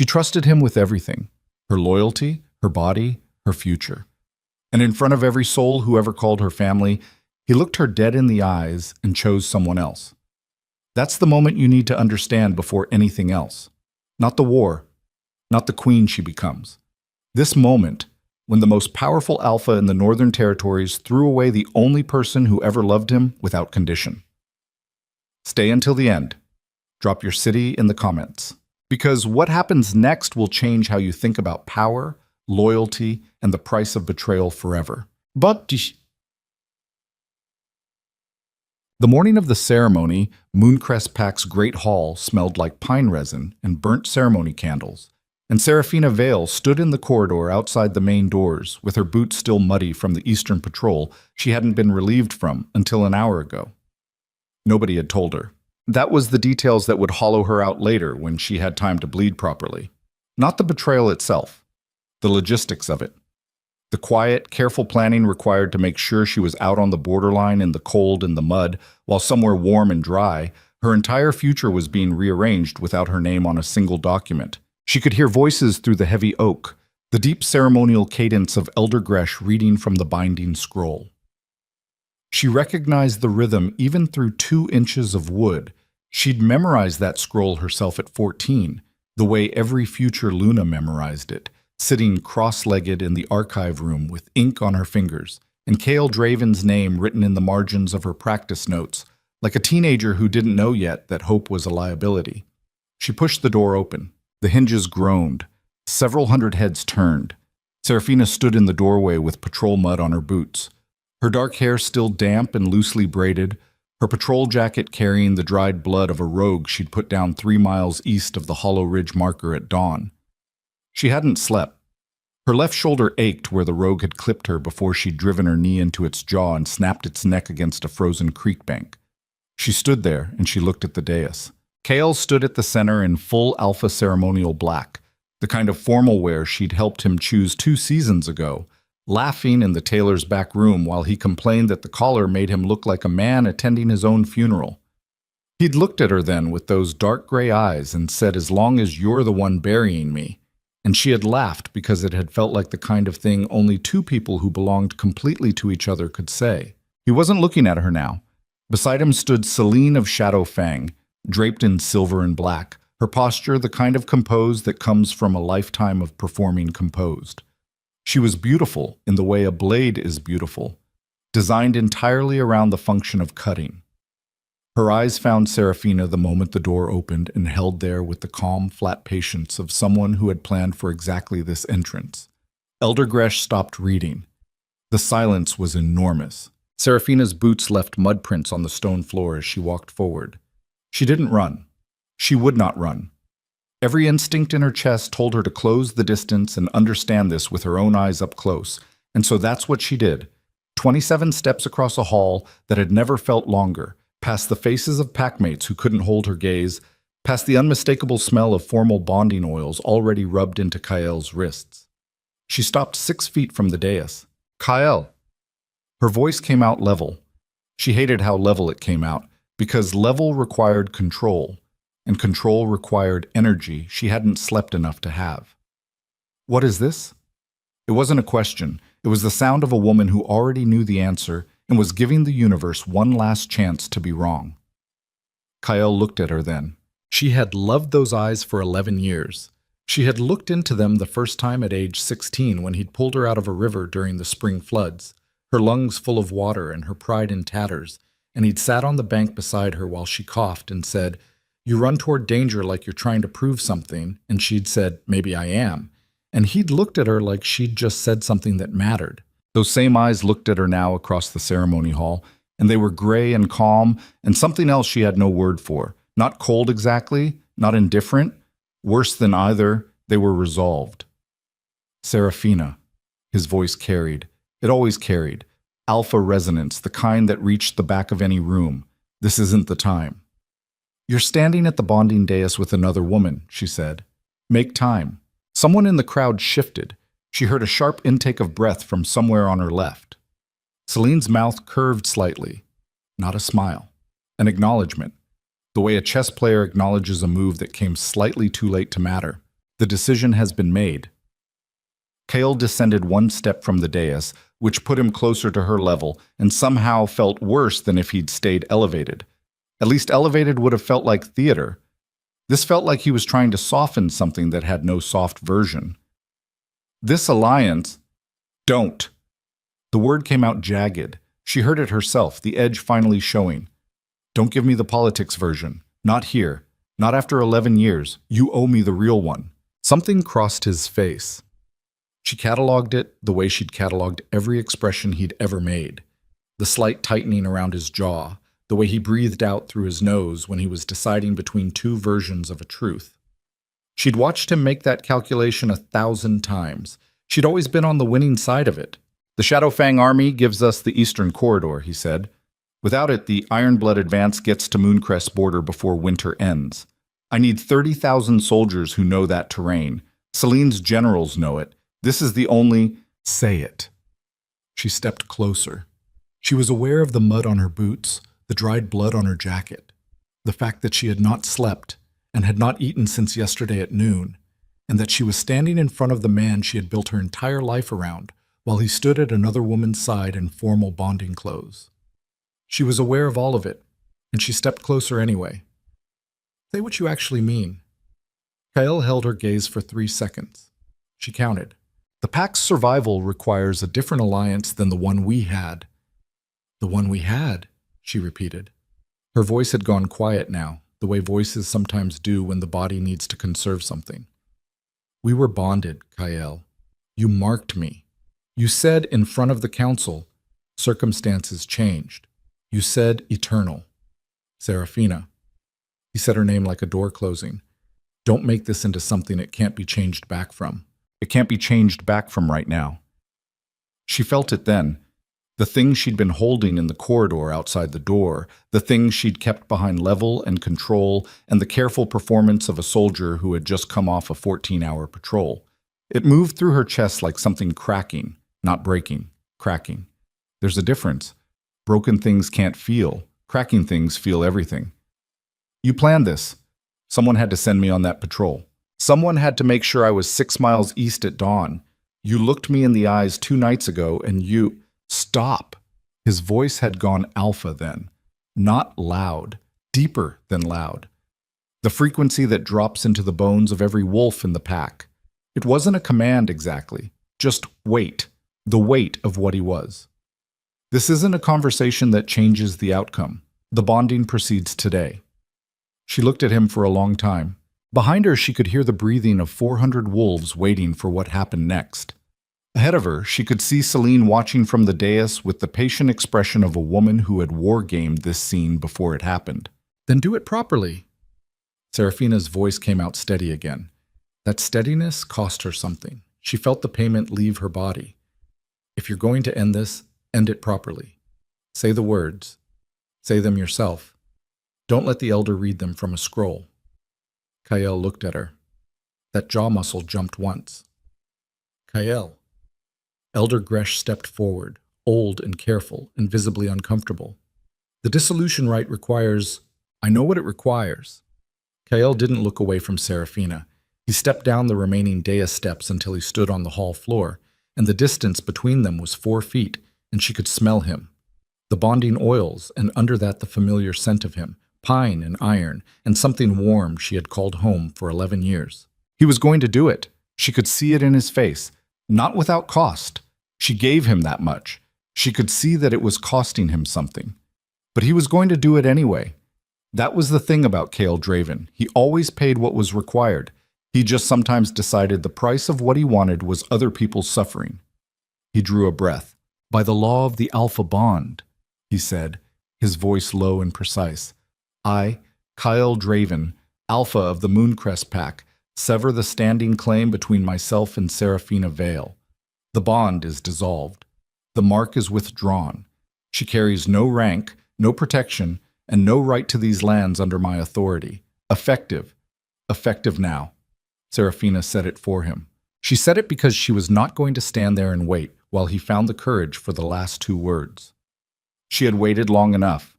She trusted him with everything, her loyalty, her body, her future. And in front of every soul who ever called her family, he looked her dead in the eyes and chose someone else. That's the moment you need to understand before anything else. Not the war, not the queen she becomes. This moment, when the most powerful alpha in the Northern Territories threw away the only person who ever loved him without condition. Stay until the end. Drop your city in the comments. Because what happens next will change how you think about power, loyalty, and the price of betrayal forever. But the morning of the ceremony, Mooncrest Pack's great hall smelled like pine resin and burnt ceremony candles, and Serafina Vale stood in the corridor outside the main doors with her boots still muddy from the Eastern Patrol she hadn't been relieved from until an hour ago. Nobody had told her. That was the details that would hollow her out later when she had time to bleed properly. Not the betrayal itself, the logistics of it. The quiet, careful planning required to make sure she was out on the borderline in the cold and the mud, while somewhere warm and dry, her entire future was being rearranged without her name on a single document. She could hear voices through the heavy oak, the deep ceremonial cadence of Elder Gresh reading from the binding scroll. She recognized the rhythm even through 2 inches of wood. She'd memorized that scroll herself at 14, the way every future Luna memorized it, sitting cross-legged in the archive room with ink on her fingers, and Cale Draven's name written in the margins of her practice notes, like a teenager who didn't know yet that hope was a liability. She pushed the door open. The hinges groaned. Several hundred heads turned. Serafina stood in the doorway with patrol mud on her boots. Her dark hair still damp and loosely braided, her patrol jacket carrying the dried blood of a rogue she'd put down 3 miles east of the Hollow Ridge marker at dawn. She hadn't slept. Her left shoulder ached where the rogue had clipped her before she'd driven her knee into its jaw and snapped its neck against a frozen creek bank. She stood there and she looked at the dais. Cale stood at the center in full alpha ceremonial black, the kind of formal wear she'd helped him choose 2 seasons ago, laughing in the tailor's back room while he complained that the collar made him look like a man attending his own funeral. He'd looked at her then with those dark gray eyes and said, "As long as you're the one burying me." And she had laughed because it had felt like the kind of thing only 2 people who belonged completely to each other could say. He wasn't looking at her now. Beside him stood Celine of Shadow Fang, draped in silver and black, her posture the kind of composed that comes from a lifetime of performing composed. She was beautiful in the way a blade is beautiful, designed entirely around the function of cutting. Her eyes found Serafina the moment the door opened and held there with the calm, flat patience of someone who had planned for exactly this entrance. Elder Gresh stopped reading. The silence was enormous. Serafina's boots left mud prints on the stone floor as she walked forward. She didn't run. She would not run. Every instinct in her chest told her to close the distance and understand this with her own eyes up close, and so that's what she did. 27 steps across a hall that had never felt longer, past the faces of packmates who couldn't hold her gaze, past the unmistakable smell of formal bonding oils already rubbed into Kael's wrists. She stopped 6 feet from the dais. "Kael!" Her voice came out level. She hated how level it came out, because level required control, and control required energy she hadn't slept enough to have. "What is this?" It wasn't a question. It was the sound of a woman who already knew the answer and was giving the universe one last chance to be wrong. Kael looked at her then. She had loved those eyes for 11 years. She had looked into them the first time at age 16 when he'd pulled her out of a river during the spring floods, her lungs full of water and her pride in tatters, and he'd sat on the bank beside her while she coughed and said, "You run toward danger like you're trying to prove something," and she'd said, "Maybe I am." And he'd looked at her like she'd just said something that mattered. Those same eyes looked at her now across the ceremony hall, and they were gray and calm, and something else she had no word for. Not cold exactly, not indifferent. Worse than either, they were resolved. "Serafina," his voice carried. It always carried. Alpha resonance, the kind that reached the back of any room. "This isn't the time." "You're standing at the bonding dais with another woman," she said. "Make time." Someone in the crowd shifted. She heard a sharp intake of breath from somewhere on her left. Celine's mouth curved slightly. Not a smile. An acknowledgement. The way a chess player acknowledges a move that came slightly too late to matter. The decision has been made. Kale descended one step from the dais, which put him closer to her level, and somehow felt worse than if he'd stayed elevated. At least elevated would have felt like theater. This felt like he was trying to soften something that had no soft version. This alliance... Don't. The word came out jagged. She heard it herself, the edge finally showing. Don't give me the politics version. Not here. Not after 11 years. You owe me the real one. Something crossed his face. She cataloged it the way she'd cataloged every expression he'd ever made. The slight tightening around his jaw, the way he breathed out through his nose when he was deciding between two versions of a truth. She'd watched him make that calculation 1,000 times. She'd always been on the winning side of it. The Shadowfang army gives us the eastern corridor, he said. Without it, the Ironblood advance gets to Mooncrest's border before winter ends. I need 30,000 soldiers who know that terrain. Celine's generals know it. This is the only... Say it. She stepped closer. She was aware of the mud on her boots, the dried blood on her jacket, the fact that she had not slept and had not eaten since yesterday at noon, and that she was standing in front of the man she had built her entire life around while he stood at another woman's side in formal bonding clothes. She was aware of all of it, and she stepped closer anyway. Say what you actually mean. Kyle held her gaze for 3 seconds. She counted. The pack's survival requires a different alliance than the one we had. The one we had, she repeated. Her voice had gone quiet now, the way voices sometimes do when the body needs to conserve something. We were bonded, Kyle. You marked me. You said in front of the council, circumstances changed. You said eternal. Serafina. He said her name like a door closing. Don't make this into something it can't be changed back from. It can't be changed back from right now. She felt it then. The thing she'd been holding in the corridor outside the door, the thing she'd kept behind level and control, and the careful performance of a soldier who had just come off a 14-hour patrol. It moved through her chest like something cracking, not breaking, cracking. There's a difference. Broken things can't feel. Cracking things feel everything. You planned this. Someone had to send me on that patrol. Someone had to make sure I was 6 miles east at dawn. You looked me in the eyes 2 nights ago and you... Stop. His voice had gone alpha then. Not loud. Deeper than loud. The frequency that drops into the bones of every wolf in the pack. It wasn't a command exactly. Just wait. The weight of what he was. This isn't a conversation that changes the outcome. The bonding proceeds today. She looked at him for a long time. Behind her, she could hear the breathing of 400 wolves waiting for what happened next. Ahead of her, she could see Celine watching from the dais with the patient expression of a woman who had war-gamed this scene before it happened. Then do it properly. Serafina's voice came out steady again. That steadiness cost her something. She felt the payment leave her body. If you're going to end this, end it properly. Say the words. Say them yourself. Don't let the elder read them from a scroll. Kyle looked at her. That jaw muscle jumped once. Kyle. Elder Gresh stepped forward, old and careful and visibly uncomfortable. The dissolution rite requires... I know what it requires. Kyle didn't look away from Serafina. He stepped down the remaining dais steps until he stood on the hall floor, and the distance between them was 4 feet, and she could smell him. The bonding oils, and under that the familiar scent of him, pine and iron, and something warm she had called home for 11 years. He was going to do it. She could see it in his face. Not without cost. She gave him that much. She could see that it was costing him something. But he was going to do it anyway. That was the thing about Kale Draven. He always paid what was required. He just sometimes decided the price of what he wanted was other people's suffering. He drew a breath. By the law of the Alpha Bond, he said, his voice low and precise. I, Kyle Draven, Alpha of the Mooncrest Pack, sever the standing claim between myself and Serafina Vale. The bond is dissolved. The mark is withdrawn. She carries no rank, no protection, and no right to these lands under my authority. Effective. Effective now. Serafina said it for him. She said it because she was not going to stand there and wait while he found the courage for the last 2 words. She had waited long enough.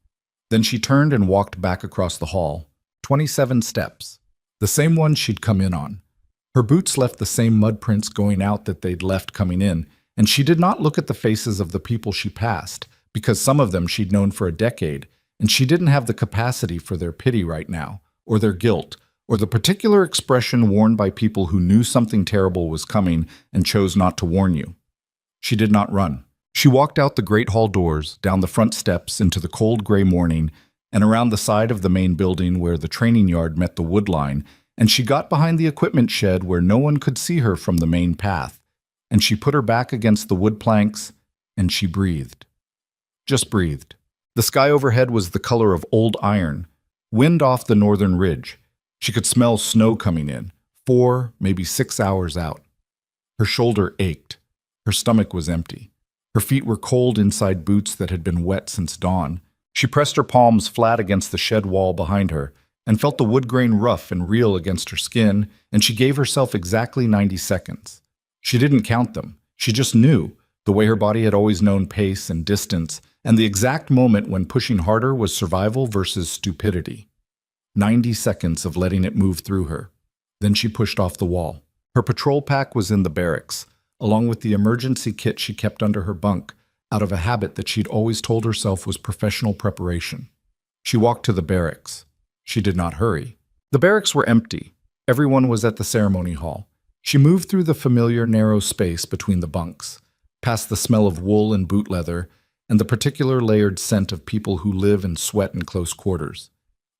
Then she turned and walked back across the hall. 27 steps. The same one she'd come in on. Her boots left the same mud prints going out that they'd left coming in, and she did not look at the faces of the people she passed, because some of them she'd known for a decade, and she didn't have the capacity for their pity right now, or their guilt, or the particular expression worn by people who knew something terrible was coming and chose not to warn you. She did not run. She walked out the great hall doors, down the front steps into the cold gray morning, and around the side of the main building where the training yard met the wood line, and she got behind the equipment shed where no one could see her from the main path, and she put her back against the wood planks, and she breathed. Just breathed. The sky overhead was the color of old iron, wind off the northern ridge. She could smell snow coming in, 4, maybe 6 hours out. Her shoulder ached. Her stomach was empty. Her feet were cold inside boots that had been wet since dawn. She pressed her palms flat against the shed wall behind her and felt the wood grain rough and real against her skin, and she gave herself exactly 90 seconds. She didn't count them. She just knew, the way her body had always known pace and distance, and the exact moment when pushing harder was survival versus stupidity. 90 seconds of letting it move through her. Then she pushed off the wall. Her patrol pack was in the barracks, along with the emergency kit she kept under her bunk, out of a habit that she'd always told herself was professional preparation. She walked to the barracks. She did not hurry. The barracks were empty. Everyone was at the ceremony hall. She moved through the familiar narrow space between the bunks, past the smell of wool and boot leather, and the particular layered scent of people who live and sweat in close quarters.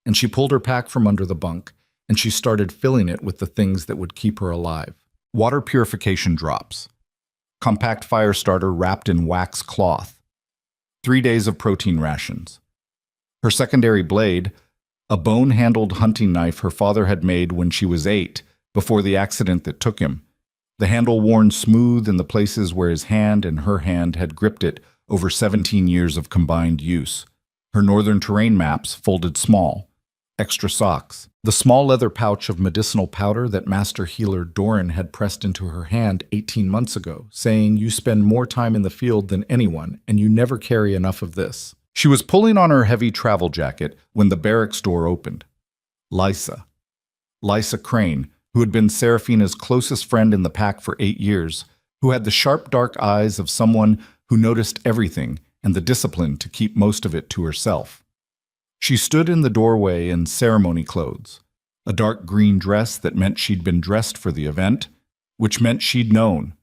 And she pulled her pack from under the bunk, and she started filling it with the things that would keep her alive. Water purification drops. Compact fire starter wrapped in wax cloth. 3 days of protein rations. Her secondary blade, a bone-handled hunting knife her father had made when she was 8, before the accident that took him. The handle worn smooth in the places where his hand and her hand had gripped it over 17 years of combined use. Her northern terrain maps folded small. Extra socks. The small leather pouch of medicinal powder that master healer Doran had pressed into her hand 18 months ago, saying, "You spend more time in the field than anyone, and you never carry enough of this." She was pulling on her heavy travel jacket when the barracks door opened. Lysa Crane, who had been Seraphina's closest friend in the pack for 8 years, who had the sharp dark eyes of someone who noticed everything and the discipline to keep most of it to herself. She stood in the doorway in ceremony clothes, a dark green dress that meant she'd been dressed for the event, which meant she'd known,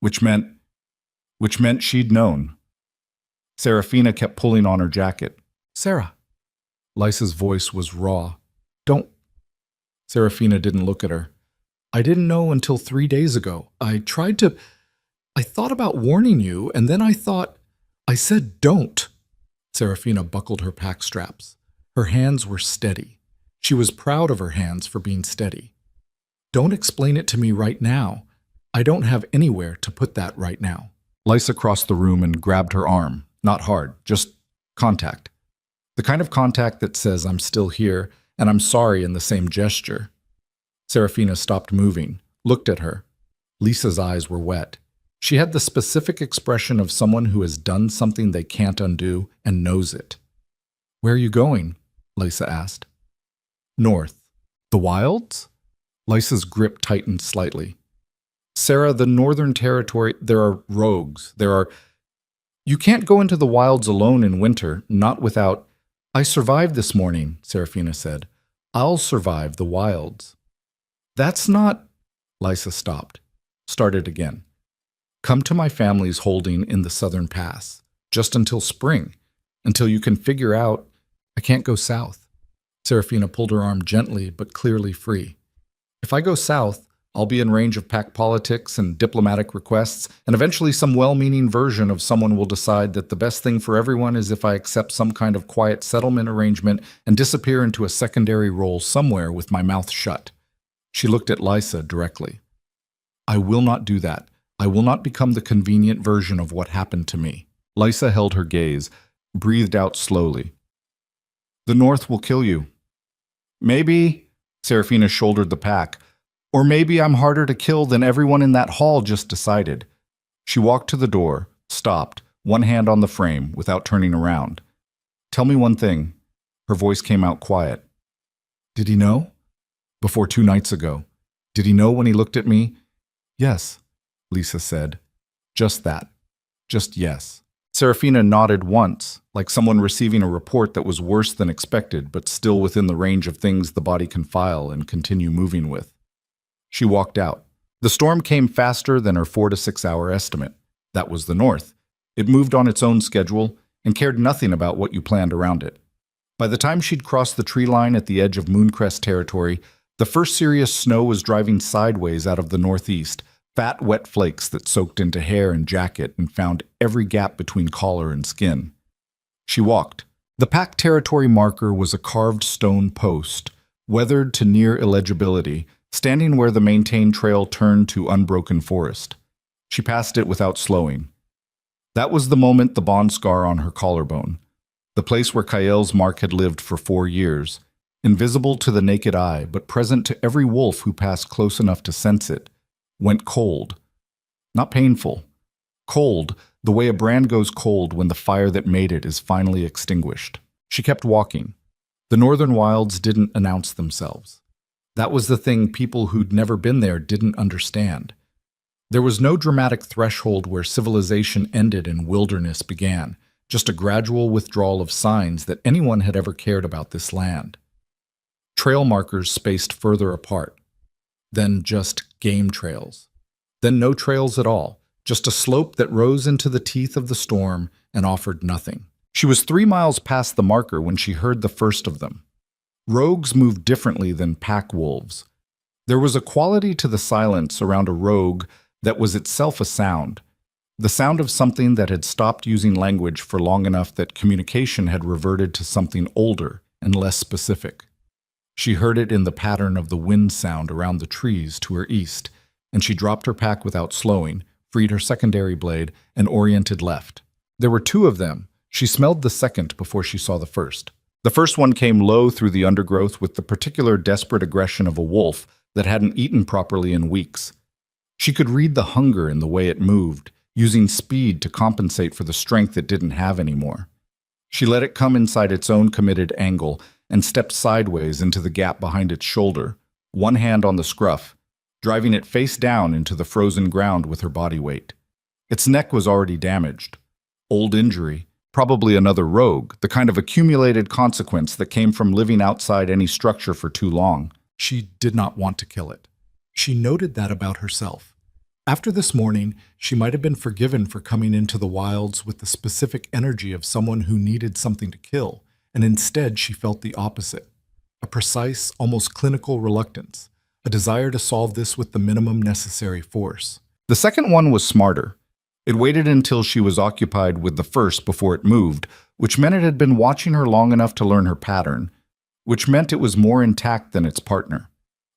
which meant she'd known. Seraphina kept pulling on her jacket. "Sarah." Lysa's voice was raw. "Don't." Seraphina didn't look at her. "I didn't know until 3 days ago. I thought about warning you, and then I said don't." Seraphina buckled her pack straps. Her hands were steady. She was proud of her hands for being steady. "Don't explain it to me right now. I don't have anywhere to put that right now." Lysa crossed the room and grabbed her arm. Not hard, just contact. The kind of contact that says, "I'm still here, and I'm sorry" in the same gesture. Seraphina stopped moving, looked at her. Lisa's eyes were wet. She had the specific expression of someone who has done something they can't undo and knows it. "Where are you going?" Lysa asked. "North." "The wilds?" Lysa's grip tightened slightly. "Sarah, the Northern Territory, there are rogues. You can't go into the wilds alone in winter, not without—" "I survived this morning," Seraphina said. "I'll survive the wilds." "That's not—" Lysa stopped. Started again. "Come to my family's holding in the Southern Pass, just until spring, until you can figure out I can't go south." Seraphina pulled her arm gently but clearly free. "If I go south, I'll be in range of pack politics and diplomatic requests, and eventually some well-meaning version of someone will decide that the best thing for everyone is if I accept some kind of quiet settlement arrangement and disappear into a secondary role somewhere with my mouth shut." She looked at Lysa directly. "I will not do that. I will not become the convenient version of what happened to me." Lysa held her gaze, breathed out slowly. "The North will kill you." "Maybe," Seraphina shouldered the pack, "or maybe I'm harder to kill than everyone in that hall just decided." She walked to the door, stopped, one hand on the frame, without turning around. "Tell me one thing." Her voice came out quiet. "Did he know?" "Before 2 nights ago. Did he know when he looked at me? Yes, Lisa said. Just that. Just yes. Serafina nodded once, like someone receiving a report that was worse than expected, but still within the range of things the body can file and continue moving with. She walked out. The storm came faster than her 4 to 6 hour estimate. That was the north. It moved on its own schedule and cared nothing about what you planned around it. By the time she'd crossed the tree line at the edge of Mooncrest territory, the first serious snow was driving sideways out of the northeast, fat, wet flakes that soaked into hair and jacket and found every gap between collar and skin. She walked. The pack territory marker was a carved stone post, weathered to near illegibility, standing where the maintained trail turned to unbroken forest. She passed it without slowing. That was the moment the bond scar on her collarbone, the place where Kael's mark had lived for 4 years, invisible to the naked eye but present to every wolf who passed close enough to sense it, went cold. Not painful. Cold, the way a brand goes cold when the fire that made it is finally extinguished. She kept walking. The northern wilds didn't announce themselves. That was the thing people who'd never been there didn't understand. There was no dramatic threshold where civilization ended and wilderness began, just a gradual withdrawal of signs that anyone had ever cared about this land. Trail markers spaced further apart. Then just game trails. Then no trails at all, just a slope that rose into the teeth of the storm and offered nothing. She was 3 miles past the marker when she heard the first of them. Rogues moved differently than pack wolves. There was a quality to the silence around a rogue that was itself a sound, the sound of something that had stopped using language for long enough that communication had reverted to something older and less specific. She heard it in the pattern of the wind sound around the trees to her east, and she dropped her pack without slowing, freed her secondary blade, and oriented left. There were 2 of them. She smelled the second before she saw the first. The first one came low through the undergrowth with the particular desperate aggression of a wolf that hadn't eaten properly in weeks. She could read the hunger in the way it moved, using speed to compensate for the strength it didn't have anymore. She let it come inside its own committed angle and stepped sideways into the gap behind its shoulder, one hand on the scruff, driving it face down into the frozen ground with her body weight. Its neck was already damaged. Old injury, probably another rogue, the kind of accumulated consequence that came from living outside any structure for too long. She did not want to kill it. She noted that about herself. After this morning, she might have been forgiven for coming into the wilds with the specific energy of someone who needed something to kill, and instead she felt the opposite. A precise, almost clinical reluctance, a desire to solve this with the minimum necessary force. The second one was smarter. It waited until she was occupied with the first before it moved, which meant it had been watching her long enough to learn her pattern, which meant it was more intact than its partner.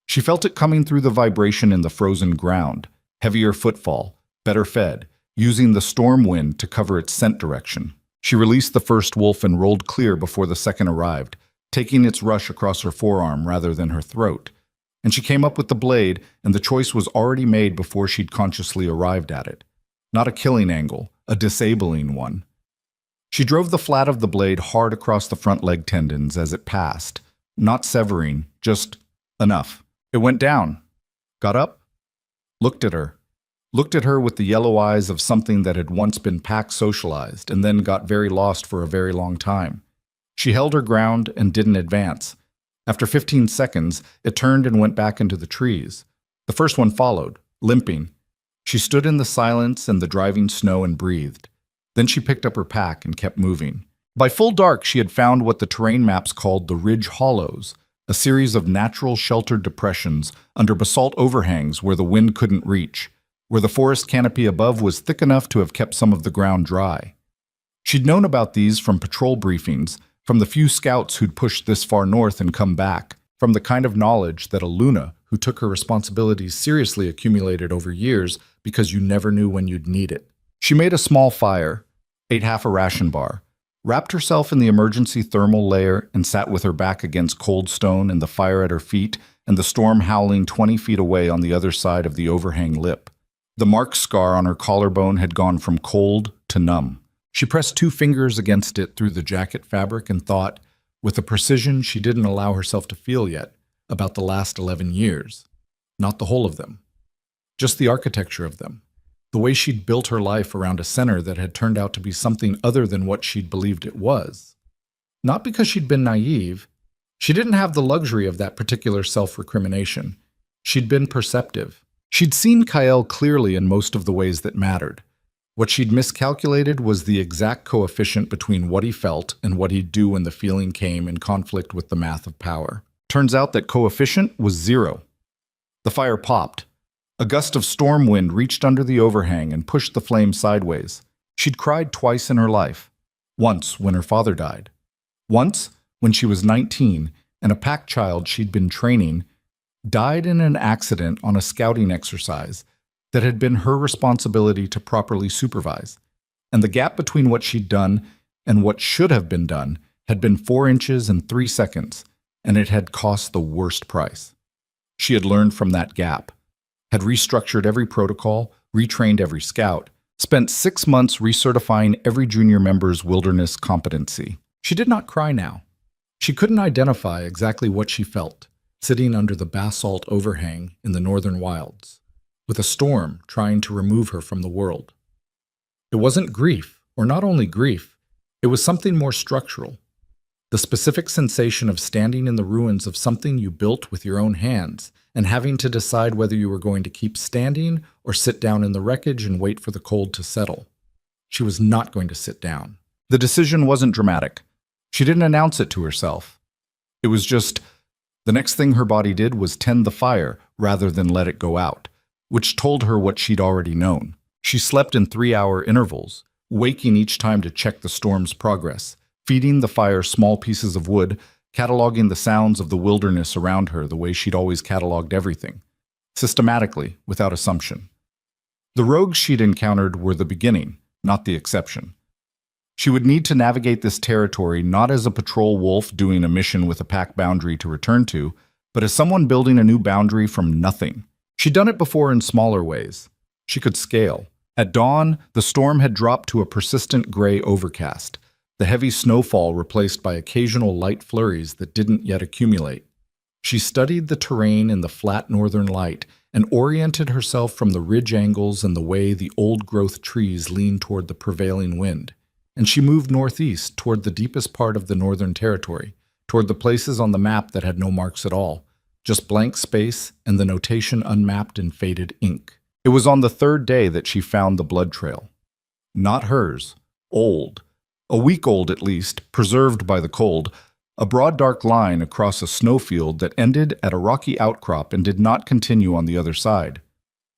She felt it coming through the vibration in the frozen ground, heavier footfall, better fed, using the storm wind to cover its scent direction. She released the first wolf and rolled clear before the second arrived, taking its rush across her forearm rather than her throat. And she came up with the blade, and the choice was already made before she'd consciously arrived at it. Not a killing angle, a disabling one. She drove the flat of the blade hard across the front leg tendons as it passed, not severing, just enough. It went down, got up, looked at her with the yellow eyes of something that had once been pack socialized and then got very lost for a very long time. She held her ground and didn't advance. After 15 seconds, it turned and went back into the trees. The first one followed, limping. She stood in the silence and the driving snow and breathed. Then she picked up her pack and kept moving. By full dark, she had found what the terrain maps called the Ridge Hollows, a series of natural sheltered depressions under basalt overhangs where the wind couldn't reach, where the forest canopy above was thick enough to have kept some of the ground dry. She'd known about these from patrol briefings, from the few scouts who'd pushed this far north and come back, from the kind of knowledge that a Luna who took her responsibilities seriously accumulated over years because you never knew when you'd need it. She made a small fire, ate half a ration bar, wrapped herself in the emergency thermal layer and sat with her back against cold stone and the fire at her feet and the storm howling 20 feet away on the other side of the overhang lip. The mark scar on her collarbone had gone from cold to numb. She pressed 2 fingers against it through the jacket fabric and thought, with a precision she didn't allow herself to feel yet, about the last 11 years. not the whole of them, just the architecture of them, the way she'd built her life around a center that had turned out to be something other than what she'd believed it was. Not because she'd been naive. She didn't have the luxury of that particular self-recrimination. She'd been perceptive. She'd seen Kyle clearly in most of the ways that mattered. What she'd miscalculated was the exact coefficient between what he felt and what he'd do when the feeling came in conflict with the math of power. Turns out that coefficient was 0. The fire popped. A gust of storm wind reached under the overhang and pushed the flame sideways. She'd cried twice in her life. Once when her father died. Once when she was 19 and a pack child she'd been training died in an accident on a scouting exercise that had been her responsibility to properly supervise. And the gap between what she'd done and what should have been done had been 4 inches and 3 seconds, and it had cost the worst price. She had learned from that gap, had restructured every protocol, retrained every scout, spent 6 months recertifying every junior member's wilderness competency. She did not cry now. She couldn't identify exactly what she felt, sitting under the basalt overhang in the northern wilds, with a storm trying to remove her from the world. It wasn't grief, or not only grief, it was something more structural. The specific sensation of standing in the ruins of something you built with your own hands and having to decide whether you were going to keep standing or sit down in the wreckage and wait for the cold to settle. She was not going to sit down. The decision wasn't dramatic. She didn't announce it to herself. It was just, the next thing her body did was tend the fire rather than let it go out, which told her what she'd already known. She slept in 3-hour intervals, waking each time to check the storm's progress, feeding the fire small pieces of wood, cataloging the sounds of the wilderness around her the way she'd always cataloged everything, systematically, without assumption. The rogues she'd encountered were the beginning, not the exception. She would need to navigate this territory not as a patrol wolf doing a mission with a pack boundary to return to, but as someone building a new boundary from nothing. She'd done it before in smaller ways. She could scale. At dawn, the storm had dropped to a persistent gray overcast, the heavy snowfall replaced by occasional light flurries that didn't yet accumulate. She studied the terrain in the flat northern light and oriented herself from the ridge angles and the way the old-growth trees leaned toward the prevailing wind. And she moved northeast toward the deepest part of the Northern Territory, toward the places on the map that had no marks at all, just blank space and the notation unmapped in faded ink. It was on the 3rd day that she found the blood trail. Not hers. Old. A week old at least, preserved by the cold, a broad dark line across a snowfield that ended at a rocky outcrop and did not continue on the other side.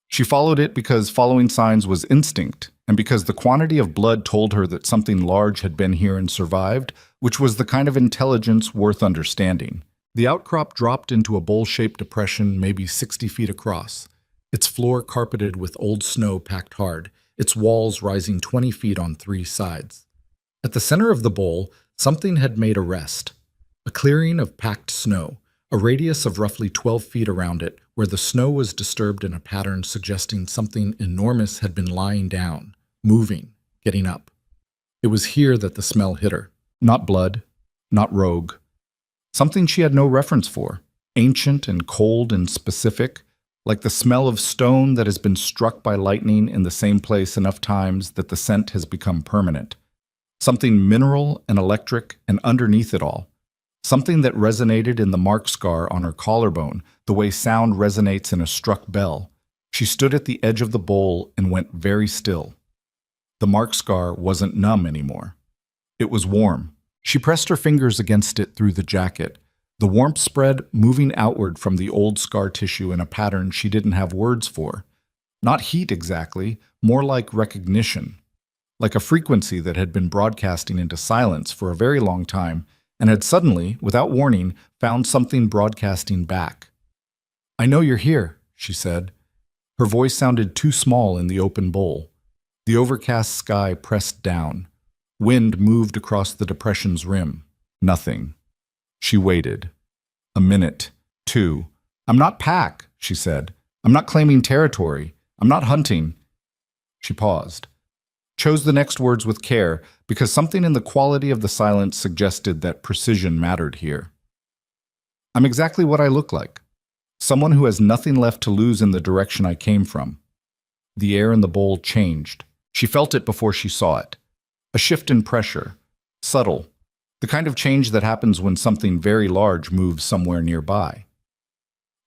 She followed it because following signs was instinct, and because the quantity of blood told her that something large had been here and survived, which was the kind of intelligence worth understanding. The outcrop dropped into a bowl-shaped depression maybe 60 feet across, its floor carpeted with old snow packed hard, its walls rising 20 feet on 3 sides. At the center of the bowl, something had made a rest, a clearing of packed snow, a radius of roughly 12 feet around it, where the snow was disturbed in a pattern suggesting something enormous had been lying down, moving, getting up. It was here that the smell hit her. Not blood, not rogue. Something she had no reference for, ancient and cold and specific, like the smell of stone that has been struck by lightning in the same place enough times that the scent has become permanent. Something mineral and electric, and underneath it all, something that resonated in the mark scar on her collarbone, the way sound resonates in a struck bell. She stood at the edge of the bowl and went very still. The mark scar wasn't numb anymore. It was warm. She pressed her fingers against it through the jacket, the warmth spread moving outward from the old scar tissue in a pattern she didn't have words for. Not heat exactly, more like recognition. Like a frequency that had been broadcasting into silence for a very long time and had suddenly, without warning, found something broadcasting back. "I know you're here," she said. Her voice sounded too small in the open bowl. The overcast sky pressed down. Wind moved across the depression's rim. Nothing. She waited. A minute. 2. "I'm not pack," she said. "I'm not claiming territory. I'm not hunting." She paused. Chose the next words with care because something in the quality of the silence suggested that precision mattered here. "I'm exactly what I look like. Someone who has nothing left to lose in the direction I came from. The air in the bowl changed. She felt it before she saw it. A shift in pressure. Subtle. The kind of change that happens when something very large moves somewhere nearby.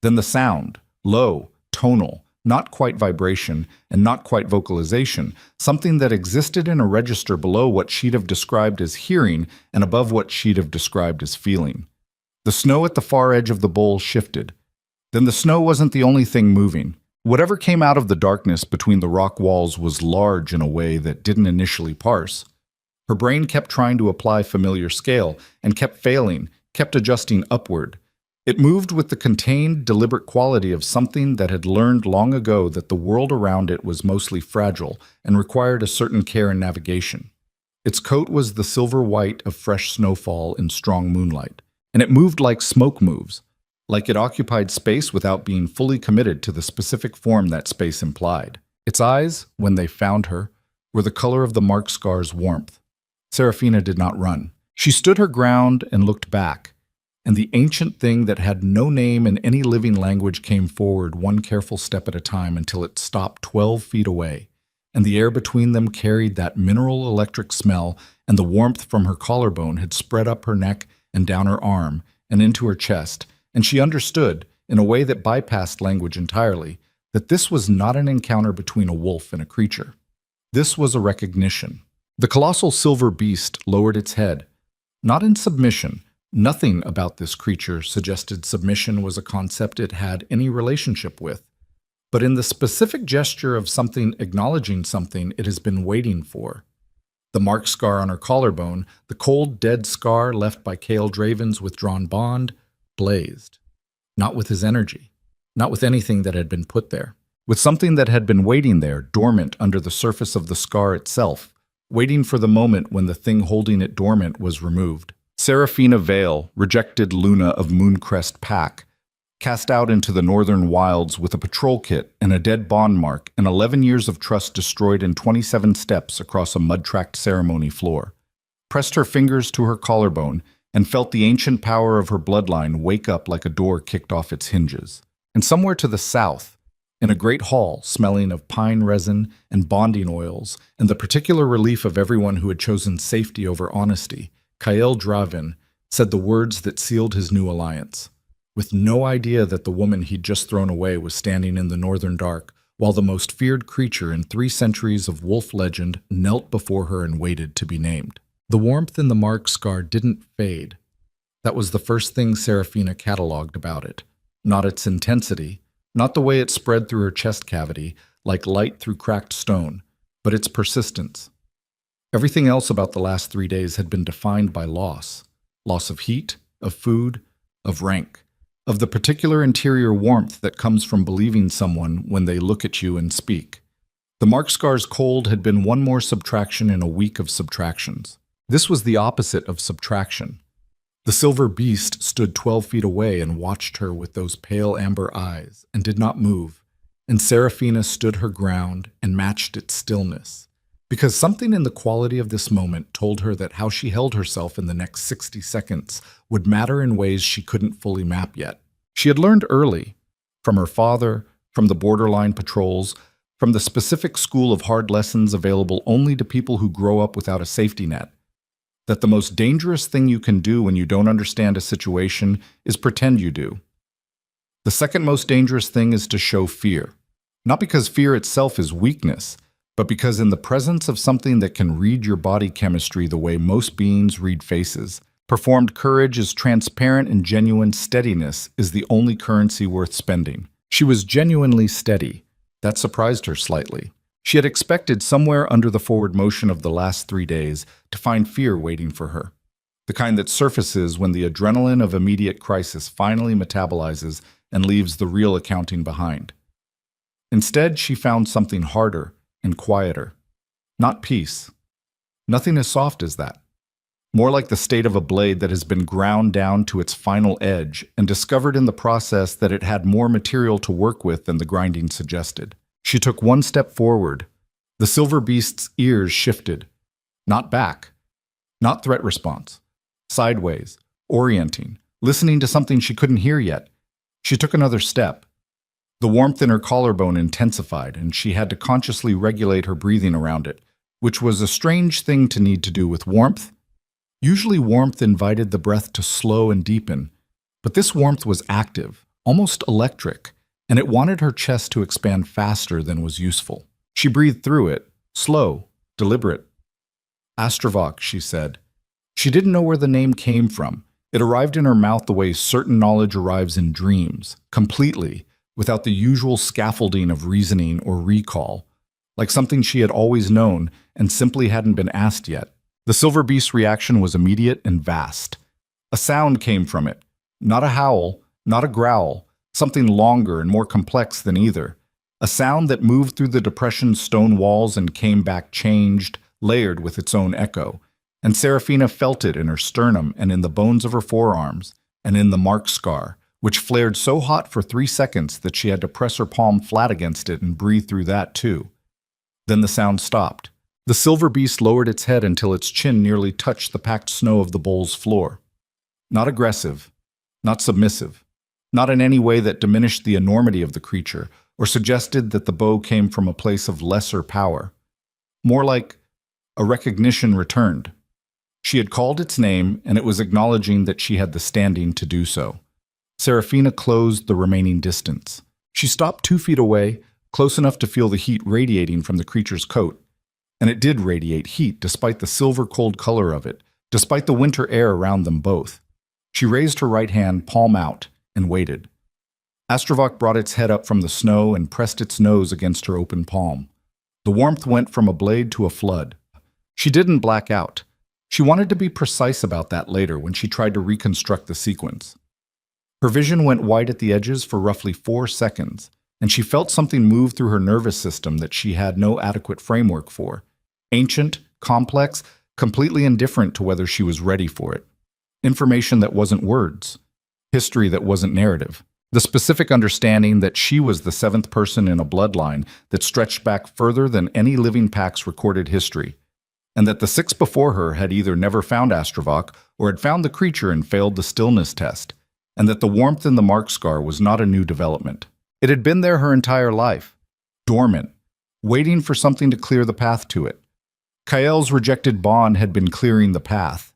Then the sound. Low, tonal, not quite vibration, and not quite vocalization, something that existed in a register below what she'd have described as hearing and above what she'd have described as feeling. The snow at the far edge of the bowl shifted. Then the snow wasn't the only thing moving. Whatever came out of the darkness between the rock walls was large in a way that didn't initially parse. Her brain kept trying to apply familiar scale and kept failing, kept adjusting upward. It moved with the contained, deliberate quality of something that had learned long ago that the world around it was mostly fragile and required a certain care and navigation. Its coat was the silver white of fresh snowfall in strong moonlight, and it moved like smoke moves, like it occupied space without being fully committed to the specific form that space implied. Its eyes, when they found her, were the color of the mark scar's warmth. Serafina did not run. She stood her ground and looked back, and the ancient thing that had no name in any living language came forward one careful step at a time until it stopped 12 feet away, and the air between them carried that mineral electric smell, and the warmth from her collarbone had spread up her neck and down her arm and into her chest, and she understood, in a way that bypassed language entirely, that this was not an encounter between a wolf and a creature. This was a recognition. The colossal silver beast lowered its head, not in submission. Nothing about this creature suggested submission was a concept it had any relationship with, but in the specific gesture of something acknowledging something it has been waiting for. The mark scar on her collarbone, the cold, dead scar left by Cale Draven's withdrawn bond, blazed. Not with his energy, not with anything that had been put there, with something that had been waiting there, dormant under the surface of the scar itself, waiting for the moment when the thing holding it dormant was removed. Serafina Vale, rejected Luna of Mooncrest Pack, cast out into the northern wilds with a patrol kit and a dead bond mark and 11 years of trust destroyed in 27 steps across a mud-tracked ceremony floor, pressed her fingers to her collarbone and felt the ancient power of her bloodline wake up like a door kicked off its hinges. And somewhere to the south, in a great hall smelling of pine resin and bonding oils and the particular relief of everyone who had chosen safety over honesty, Cale Draven said the words that sealed his new alliance, with no idea that the woman he'd just thrown away was standing in the northern dark, while the most feared creature in 3 centuries of wolf legend knelt before her and waited to be named. The warmth in the mark scar didn't fade. That was the first thing Serafina cataloged about it. Not its intensity, not the way it spread through her chest cavity, like light through cracked stone, but its persistence. Everything else about the last 3 days had been defined by loss. Loss of heat, of food, of rank, of the particular interior warmth that comes from believing someone when they look at you and speak. The mark scar's cold had been one more subtraction in a week of subtractions. This was the opposite of subtraction. The silver beast stood 12 feet away and watched her with those pale amber eyes and did not move, and Serafina stood her ground and matched its stillness. Because something in the quality of this moment told her that how she held herself in the next 60 seconds would matter in ways she couldn't fully map yet. She had learned early, from her father, from the borderline patrols, from the specific school of hard lessons available only to people who grow up without a safety net, that the most dangerous thing you can do when you don't understand a situation is pretend you do. The second most dangerous thing is to show fear, not because fear itself is weakness, but because in the presence of something that can read your body chemistry the way most beings read faces, performed courage is transparent and genuine steadiness is the only currency worth spending. She was genuinely steady. That surprised her slightly. She had expected somewhere under the forward motion of the last 3 days to find fear waiting for her, the kind that surfaces when the adrenaline of immediate crisis finally metabolizes and leaves the real accounting behind. Instead, she found something harder and quieter. Not peace. Nothing as soft as that. More like the state of a blade that has been ground down to its final edge and discovered in the process that it had more material to work with than the grinding suggested. She took one step forward. The silver beast's ears shifted. Not back. Not threat response. Sideways. Orienting. Listening to something she couldn't hear yet. She took another step. The warmth in her collarbone intensified, and she had to consciously regulate her breathing around it, which was a strange thing to need to do with warmth. Usually warmth invited the breath to slow and deepen, but this warmth was active, almost electric, and it wanted her chest to expand faster than was useful. She breathed through it, slow, deliberate. Astravok, she said. She didn't know where the name came from. It arrived in her mouth the way certain knowledge arrives in dreams, completely, without the usual scaffolding of reasoning or recall, like something she had always known and simply hadn't been asked yet. The silver beast's reaction was immediate and vast. A sound came from it, not a howl, not a growl, something longer and more complex than either. A sound that moved through the depression's stone walls and came back changed, layered with its own echo. And Serafina felt it in her sternum and in the bones of her forearms, and in the mark scar, which flared so hot for 3 seconds that she had to press her palm flat against it and breathe through that too. Then the sound stopped. The silver beast lowered its head until its chin nearly touched the packed snow of the bowl's floor. Not aggressive, not submissive, not in any way that diminished the enormity of the creature or suggested that the bow came from a place of lesser power. More like a recognition returned. She had called its name, and it was acknowledging that she had the standing to do so. Serafina closed the remaining distance. She stopped 2 feet away, close enough to feel the heat radiating from the creature's coat. And it did radiate heat despite the silver-cold color of it, despite the winter air around them both. She raised her right hand, palm out, and waited. Astravok brought its head up from the snow and pressed its nose against her open palm. The warmth went from a blade to a flood. She didn't black out. She wanted to be precise about that later when she tried to reconstruct the sequence. Her vision went white at the edges for roughly 4 seconds, and she felt something move through her nervous system that she had no adequate framework for. Ancient, complex, completely indifferent to whether she was ready for it. Information that wasn't words. History that wasn't narrative. The specific understanding that she was the 7th person in a bloodline that stretched back further than any living pack's recorded history, and that the 6 before her had either never found Astravok or had found the creature and failed the stillness test, and that the warmth in the mark scar was not a new development. It had been there her entire life, dormant, waiting for something to clear the path to it. Kael's rejected bond had been clearing the path.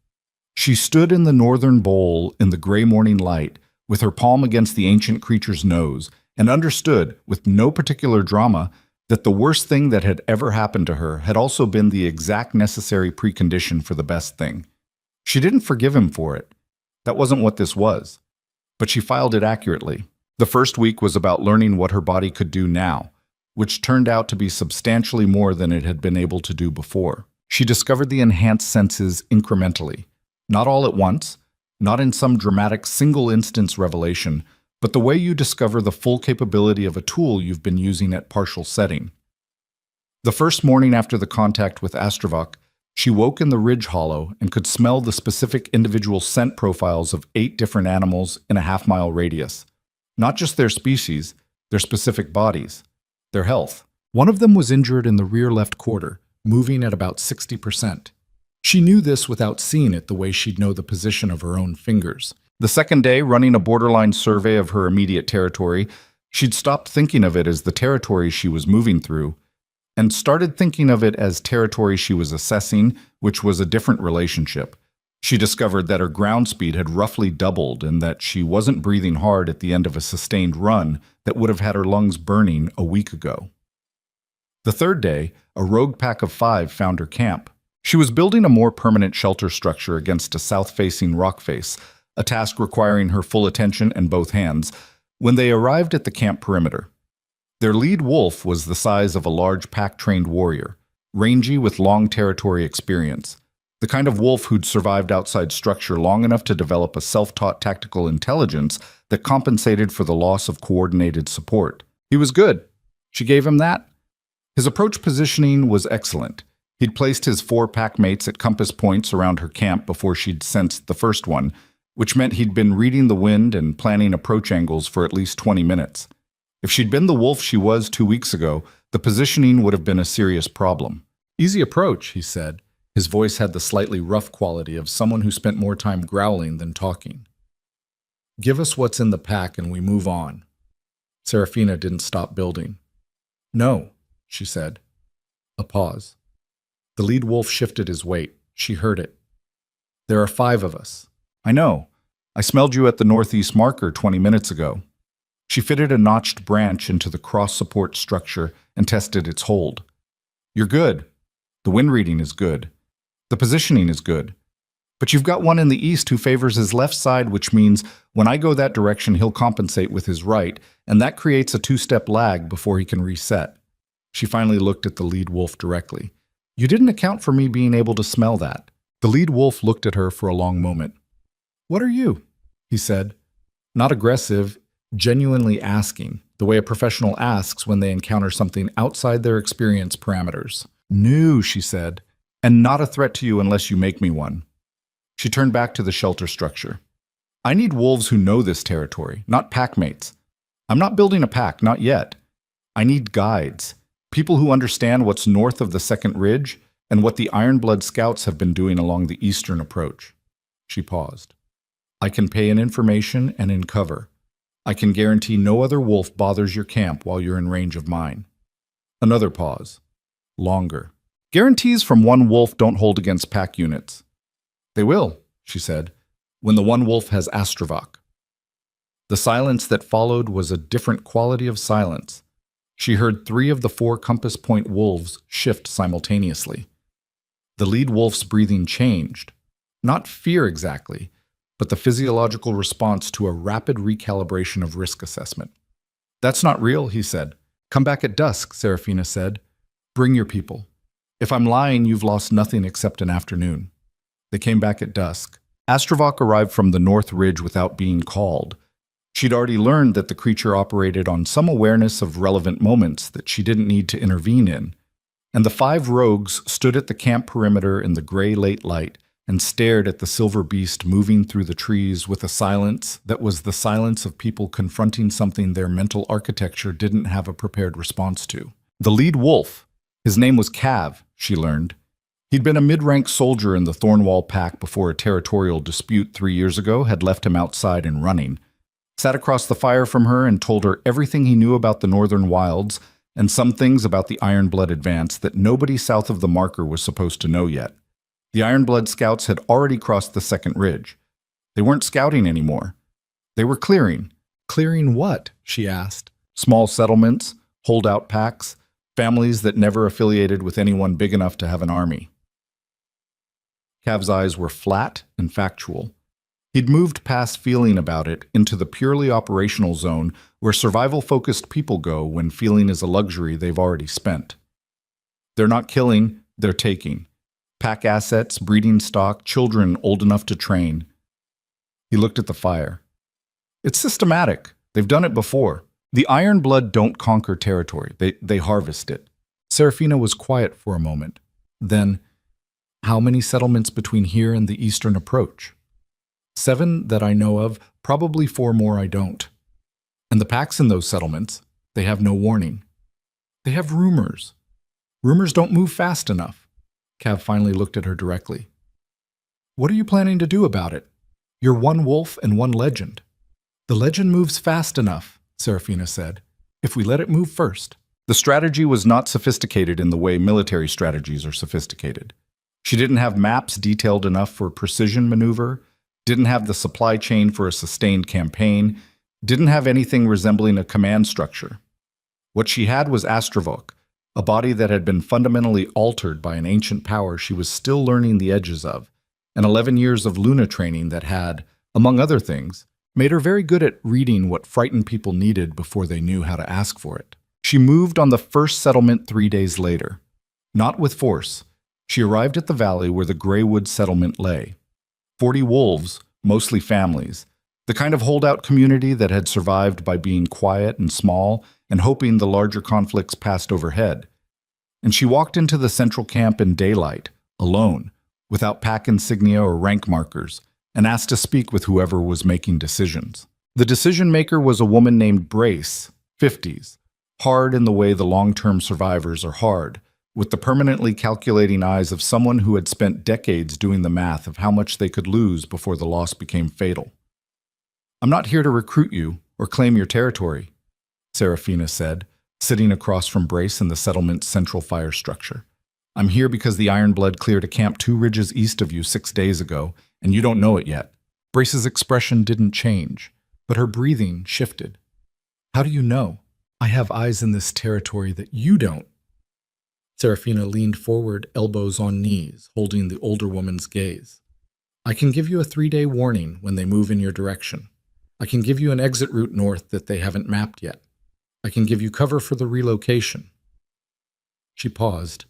She stood in the northern bowl in the gray morning light, with her palm against the ancient creature's nose, and understood, with no particular drama, that the worst thing that had ever happened to her had also been the exact necessary precondition for the best thing. She didn't forgive him for it. That wasn't what this was. But she filed it accurately. The first week was about learning what her body could do now, which turned out to be substantially more than it had been able to do before. She discovered the enhanced senses incrementally, not all at once, not in some dramatic single-instance revelation, but the way you discover the full capability of a tool you've been using at partial setting. The first morning after the contact with Astravok, she woke in the ridge hollow and could smell the specific individual scent profiles of 8 different animals in a half-mile radius. Not just their species, their specific bodies, their health. One of them was injured in the rear left quarter, moving at about 60%. She knew this without seeing it the way she'd know the position of her own fingers. The second day, running a borderline survey of her immediate territory, she'd stopped thinking of it as the territory she was moving through, and started thinking of it as territory she was assessing, which was a different relationship. She discovered that her ground speed had roughly doubled and that she wasn't breathing hard at the end of a sustained run that would have had her lungs burning a week ago. The third day, a rogue pack of 5 found her camp. She was building a more permanent shelter structure against a south-facing rock face, a task requiring her full attention and both hands, when they arrived at the camp perimeter. Their lead wolf was the size of a large pack-trained warrior, rangy with long territory experience, the kind of wolf who'd survived outside structure long enough to develop a self-taught tactical intelligence that compensated for the loss of coordinated support. He was good. She gave him that. His approach positioning was excellent. He'd placed his 4 pack mates at compass points around her camp before she'd sensed the first one, which meant he'd been reading the wind and planning approach angles for at least 20 minutes. If she'd been the wolf she was 2 weeks ago, the positioning would have been a serious problem. "Easy approach," he said. His voice had the slightly rough quality of someone who spent more time growling than talking. Give us what's in the pack and we move on. Serafina didn't stop building. No, she said. A pause. The lead wolf shifted his weight. She heard it. There are 5 of us. I know. I smelled you at the northeast marker 20 minutes ago. She fitted a notched branch into the cross-support structure and tested its hold. You're good. The wind reading is good. The positioning is good. But you've got one in the east who favors his left side, which means when I go that direction, he'll compensate with his right, and that creates a 2-step lag before he can reset. She finally looked at the lead wolf directly. You didn't account for me being able to smell that. The lead wolf looked at her for a long moment. What are you? He said. Not aggressive, genuinely asking, the way a professional asks when they encounter something outside their experience parameters. New, she said, and not a threat to you unless you make me one. She turned back to the shelter structure. I need wolves who know this territory, not pack mates. I'm not building a pack, not yet. I need guides, people who understand what's north of the second ridge and what the Ironblood scouts have been doing along the eastern approach. She paused. I can pay in information and in cover. I can guarantee no other wolf bothers your camp while you're in range of mine. Another pause. Longer. Guarantees from one wolf don't hold against pack units. They will, she said, when the one wolf has Astravok. The silence that followed was a different quality of silence. She heard 3 of the 4 compass point wolves shift simultaneously. The lead wolf's breathing changed. Not fear exactly, but the physiological response to a rapid recalibration of risk assessment. That's not real, he said. Come back at dusk, Serafina said. Bring your people. If I'm lying, you've lost nothing except an afternoon. They came back at dusk. Astravok arrived from the North Ridge without being called. She'd already learned that the creature operated on some awareness of relevant moments that she didn't need to intervene in. And the 5 rogues stood at the camp perimeter in the gray late light and stared at the silver beast moving through the trees with a silence that was the silence of people confronting something their mental architecture didn't have a prepared response to. The lead wolf, his name was Cav, she learned. He'd been a mid-rank soldier in the Thornwall pack before a territorial dispute 3 years ago had left him outside and running. Sat across the fire from her and told her everything he knew about the northern wilds and some things about the Ironblood advance that nobody south of the marker was supposed to know yet. The Ironblood scouts had already crossed the second ridge. They weren't scouting anymore. They were clearing. Clearing what? She asked. Small settlements, holdout packs, families that never affiliated with anyone big enough to have an army. Cav's eyes were flat and factual. He'd moved past feeling about it into the purely operational zone where survival-focused people go when feeling is a luxury they've already spent. They're not killing, they're taking. Pack assets, breeding stock, children old enough to train. He looked at the fire. It's systematic. They've done it before. The Ironblood don't conquer territory. They harvest it. Serafina was quiet for a moment. Then, how many settlements between here and the eastern approach? 7 that I know of, probably 4 more I don't. And the packs in those settlements, they have no warning. They have rumors. Rumors don't move fast enough. Cav finally looked at her directly. What are you planning to do about it? You're one wolf and one legend. The legend moves fast enough, Serafina said, if we let it move first. The strategy was not sophisticated in the way military strategies are sophisticated. She didn't have maps detailed enough for precision maneuver, didn't have the supply chain for a sustained campaign, didn't have anything resembling a command structure. What she had was Astravok, a body that had been fundamentally altered by an ancient power she was still learning the edges of, and 11 years of Luna training that had, among other things, made her very good at reading what frightened people needed before they knew how to ask for it. She moved on the first settlement 3 days later. Not with force. She arrived at the valley where the Greywood settlement lay. 40 wolves, mostly families, the kind of holdout community that had survived by being quiet and small and hoping the larger conflicts passed overhead. And she walked into the central camp in daylight, alone, without pack insignia or rank markers, and asked to speak with whoever was making decisions. The decision maker was a woman named Brace, 50s, hard in the way the long-term survivors are hard, with the permanently calculating eyes of someone who had spent decades doing the math of how much they could lose before the loss became fatal. I'm not here to recruit you or claim your territory, Serafina said, sitting across from Brace in the settlement's central fire structure. I'm here because the Ironblood cleared a camp 2 ridges east of you 6 days ago, and you don't know it yet. Brace's expression didn't change, but her breathing shifted. How do you know? I have eyes in this territory that you don't. Serafina leaned forward, elbows on knees, holding the older woman's gaze. I can give you a 3-day warning when they move in your direction. I can give you an exit route north that they haven't mapped yet. I can give you cover for the relocation. She paused.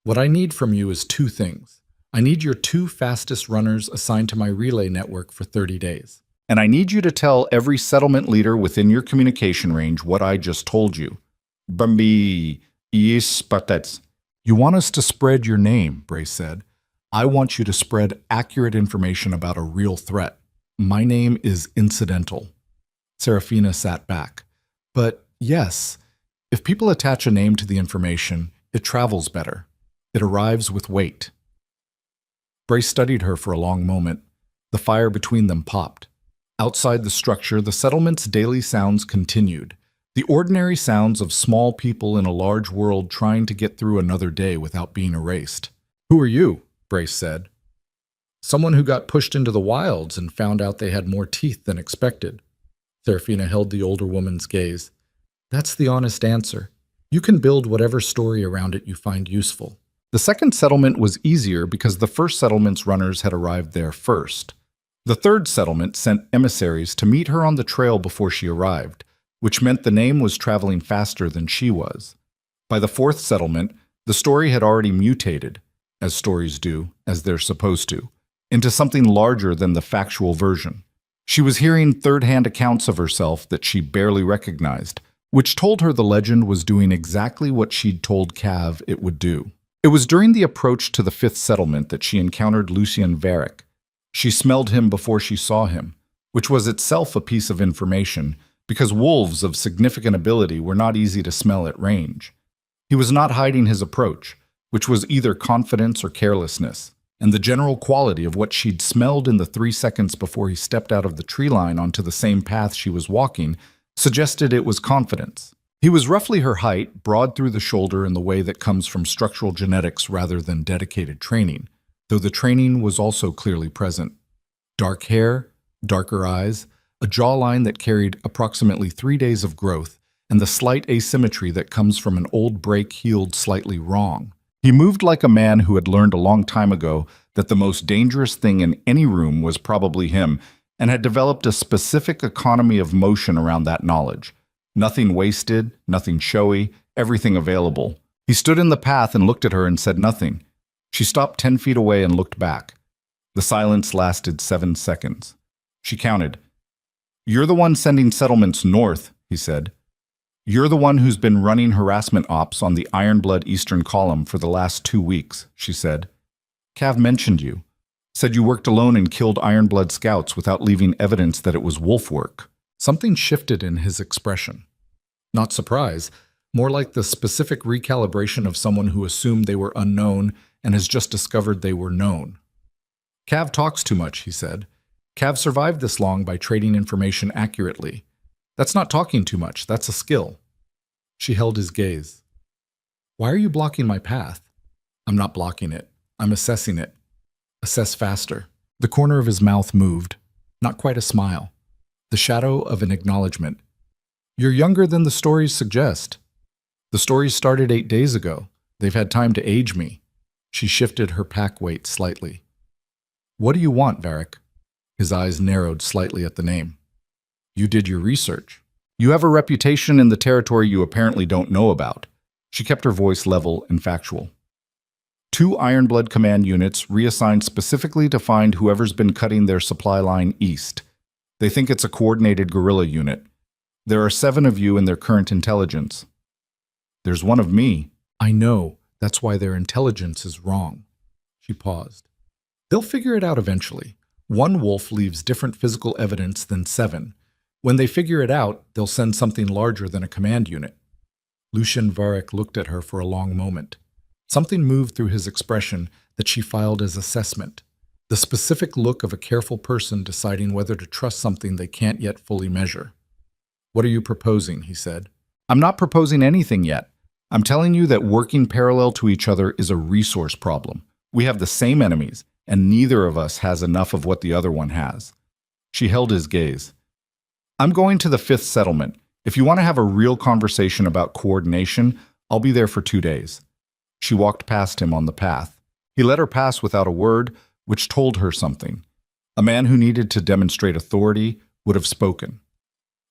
What I need from you is 2 things. I need your 2 fastest runners assigned to my relay network for 30 days. And I need you to tell every settlement leader within your communication range what I just told you. Bambi, yes, but that's... You want us to spread your name, Brace said. I want you to spread accurate information about a real threat. My name is Incidental. Serafina sat back. But yes, if people attach a name to the information, it travels better. It arrives with weight. Brace studied her for a long moment. The fire between them popped. Outside the structure, the settlement's daily sounds continued. The ordinary sounds of small people in a large world trying to get through another day without being erased. Who are you? Brace said. Someone who got pushed into the wilds and found out they had more teeth than expected. Serafina held the older woman's gaze. That's the honest answer. You can build whatever story around it you find useful. The second settlement was easier because the first settlement's runners had arrived there first. The third settlement sent emissaries to meet her on the trail before she arrived, which meant the name was traveling faster than she was. By the fourth settlement, the story had already mutated, as stories do, as they're supposed to, into something larger than the factual version. She was hearing third-hand accounts of herself that she barely recognized, which told her the legend was doing exactly what she'd told Cav it would do. It was during the approach to the fifth settlement that she encountered Lucien Varick. She smelled him before she saw him, which was itself a piece of information, because wolves of significant ability were not easy to smell at range. He was not hiding his approach, which was either confidence or carelessness, and the general quality of what she'd smelled in the 3 seconds before he stepped out of the tree line onto the same path she was walking suggested it was confidence. He was roughly her height, broad through the shoulder in the way that comes from structural genetics rather than dedicated training, though the training was also clearly present. Dark hair, darker eyes, a jawline that carried approximately 3 days of growth, and the slight asymmetry that comes from an old break healed slightly wrong. He moved like a man who had learned a long time ago that the most dangerous thing in any room was probably him, and had developed a specific economy of motion around that knowledge. Nothing wasted, nothing showy, everything available. He stood in the path and looked at her and said nothing. She stopped 10 feet away and looked back. The silence lasted 7 seconds. She counted. "You're the one sending settlements north," he said. "You're the one who's been running harassment ops on the Ironblood Eastern Column for the last 2 weeks," she said. "Cav mentioned you. Said you worked alone and killed Ironblood scouts without leaving evidence that it was wolf work." Something shifted in his expression. Not surprise, more like the specific recalibration of someone who assumed they were unknown and has just discovered they were known. "Cav talks too much," he said. "Cav survived this long by trading information accurately. That's not talking too much, that's a skill." She held his gaze. "Why are you blocking my path?" "I'm not blocking it. I'm assessing it." "Assess faster." The corner of his mouth moved. Not quite a smile. The shadow of an acknowledgement. "You're younger than the stories suggest." "The stories started 8 days ago. They've had time to age me." She shifted her pack weight slightly. "What do you want, Varick?" His eyes narrowed slightly at the name. "You did your research. You have a reputation in the territory you apparently don't know about." She kept her voice level and factual. 2 Ironblood command units reassigned specifically to find whoever's been cutting their supply line east. They think it's a coordinated guerrilla unit. There are 7 of you in their current intelligence. There's 1 of me. I know. That's why their intelligence is wrong. She paused. They'll figure it out eventually. 1 wolf leaves different physical evidence than 7. When they figure it out, they'll send something larger than a command unit. Lucien Varick looked at her for a long moment. Something moved through his expression that she filed as assessment. the specific look of a careful person deciding whether to trust something they can't yet fully measure. "What are you proposing?" he said. "I'm not proposing anything yet. I'm telling you that working parallel to each other is a resource problem. We have the same enemies, and neither of us has enough of what the other one has." She held his gaze. "I'm going to the fifth settlement. If you want to have a real conversation about coordination, I'll be there for 2 days." She walked past him on the path. He let her pass without a word, which told her something. A man who needed to demonstrate authority would have spoken.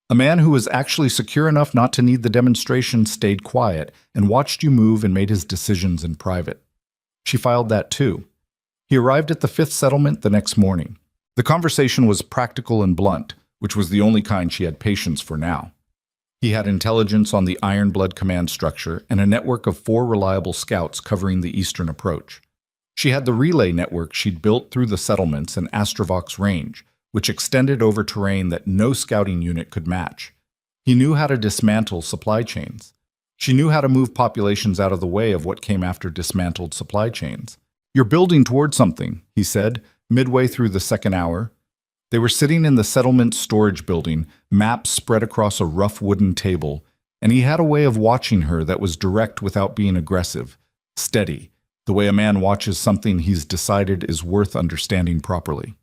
A man who was actually secure enough not to need the demonstration stayed quiet and watched you move and made his decisions in private. She filed that too. He arrived at the fifth settlement the next morning. The conversation was practical and blunt, which was the only kind she had patience for now. He had intelligence on the Ironblood command structure and a network of 4 reliable scouts covering the eastern approach. She had the relay network she'd built through the settlements and Astrovox range, which extended over terrain that no scouting unit could match. He knew how to dismantle supply chains. She knew how to move populations out of the way of what came after dismantled supply chains. "You're building toward something," he said, midway through the second hour. They were sitting in the settlement storage building, maps spread across a rough wooden table, and he had a way of watching her that was direct without being aggressive, steady, the way a man watches something he's decided is worth understanding properly.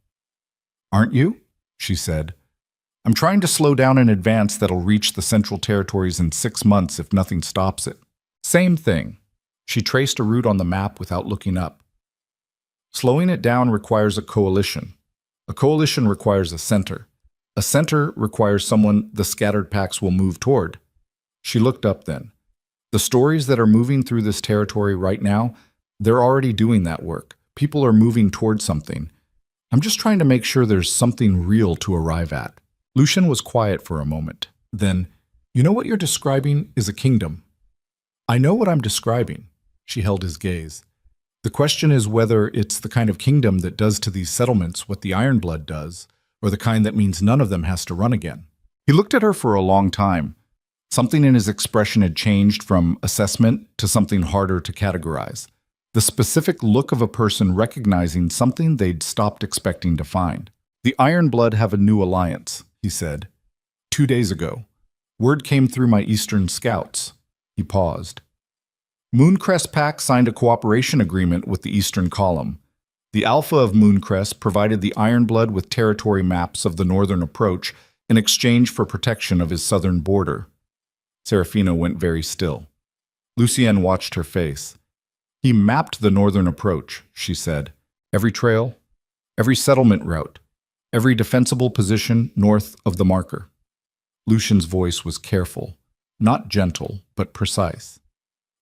"Aren't you?" she said. "I'm trying to slow down an advance that'll reach the Central Territories in 6 months if nothing stops it." "Same thing." She traced a route on the map without looking up. "Slowing it down requires a coalition. A coalition requires a center. A center requires someone the scattered packs will move toward." She looked up then. "The stories that are moving through this territory right now, they're already doing that work. People are moving toward something. I'm just trying to make sure there's something real to arrive at." Lucian was quiet for a moment. Then, "You know what you're describing is a kingdom." "I know what I'm describing." She held his gaze. "The question is whether it's the kind of kingdom that does to these settlements what the Ironblood does, or the kind that means none of them has to run again." He looked at her for a long time. Something in his expression had changed from assessment to something harder to categorize. The specific look of a person recognizing something they'd stopped expecting to find. "The Ironblood have a new alliance," he said. "2 days ago. Word came through my Eastern scouts." He paused. Mooncrest Pack signed a cooperation agreement with the Eastern Column. The Alpha of Mooncrest provided the Ironblood with territory maps of the northern approach in exchange for protection of his southern border. Serafina went very still. Lucienne watched her face. "He mapped the northern approach," she said. "Every trail, every settlement route, every defensible position north of the marker." Lucian's voice was careful, not gentle, but precise.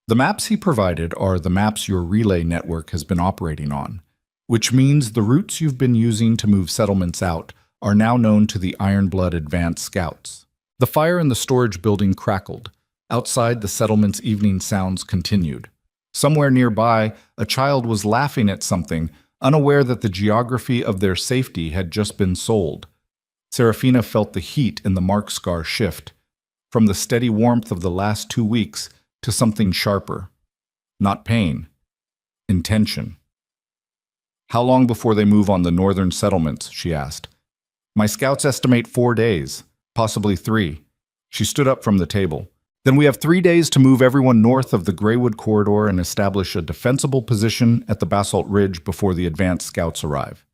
"The maps he provided are the maps your relay network has been operating on, which means the routes you've been using to move settlements out are now known to the Ironblood Advanced Scouts." The fire in the storage building crackled. Outside, the settlement's evening sounds continued. Somewhere nearby, a child was laughing at something, unaware that the geography of their safety had just been sold. Serafina felt the heat in the mark scar shift, from the steady warmth of the last 2 weeks to something sharper. Not pain, intention. "How long before they move on the northern settlements?" she asked. "My scouts estimate 4 days, possibly 3. She stood up from the table. "Then we have 3 days to move everyone north of the Greywood Corridor and establish a defensible position at the Basalt Ridge before the advanced scouts arrive."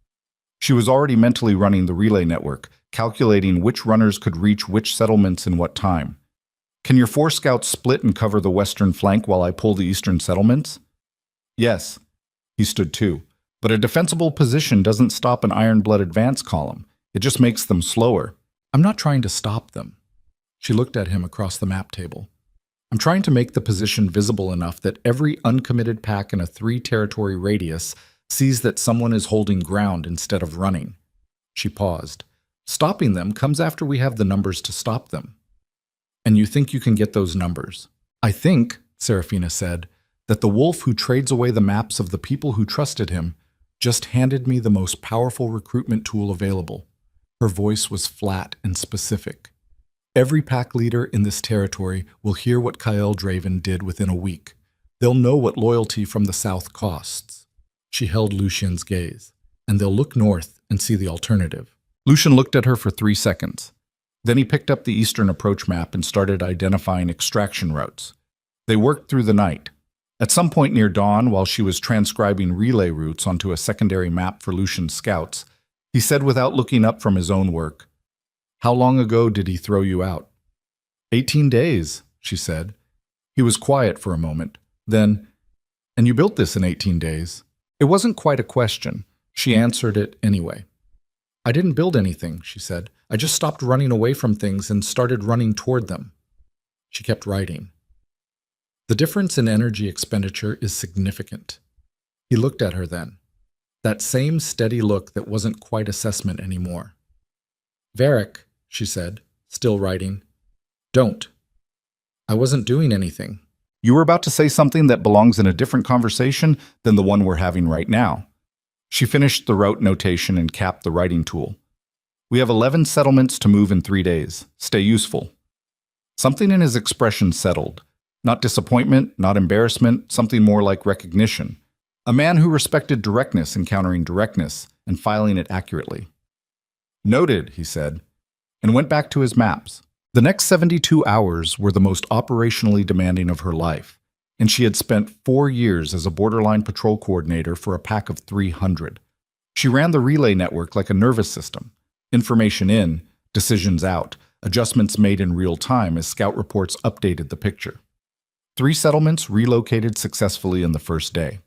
She was already mentally running the relay network, calculating which runners could reach which settlements in what time. "Can your 4 scouts split and cover the western flank while I pull the eastern settlements?" "Yes." He stood too. "But a defensible position doesn't stop an Ironblood advance column. It just makes them slower." "I'm not trying to stop them." She looked at him across the map table. "I'm trying to make the position visible enough that every uncommitted pack in a 3-territory radius sees that someone is holding ground instead of running." She paused. "Stopping them comes after we have the numbers to stop them." "And you think you can get those numbers?" "I think," Serafina said, "that the wolf who trades away the maps of the people who trusted him just handed me the most powerful recruitment tool available." Her voice was flat and specific. "Every pack leader in this territory will hear what Kyle Draven did within a week. They'll know what loyalty from the south costs." She held Lucien's gaze. and they'll look north and see the alternative. Lucian looked at her for 3 seconds. Then he picked up the eastern approach map and started identifying extraction routes. They worked through the night. At some point near dawn, while she was transcribing relay routes onto a secondary map for Lucian's scouts, he said without looking up from his own work, "How long ago did he throw you out?" 18 days, she said. He was quiet for a moment. Then, "And you built this in 18 days?" It wasn't quite a question. She answered it anyway. "I didn't build anything," she said. "I just stopped running away from things and started running toward them." She kept writing. The difference in energy expenditure is significant. He looked at her then. That same steady look that wasn't quite assessment anymore. "Varric," she said, still writing. "Don't. I wasn't doing anything." "You were about to say something that belongs in a different conversation than the one we're having right now." She finished the route notation and capped the writing tool. "We have 11 settlements to move in 3 days. Stay useful." Something in his expression settled. Not disappointment, not embarrassment, something more like recognition. A man who respected directness encountering directness and filing it accurately. "Noted," he said, and went back to his maps. The next 72 hours were the most operationally demanding of her life, and she had spent 4 years as a borderline patrol coordinator for a pack of 300. She ran the relay network like a nervous system. Information in, decisions out, adjustments made in real time as scout reports updated the picture. 3 settlements relocated successfully in the first day.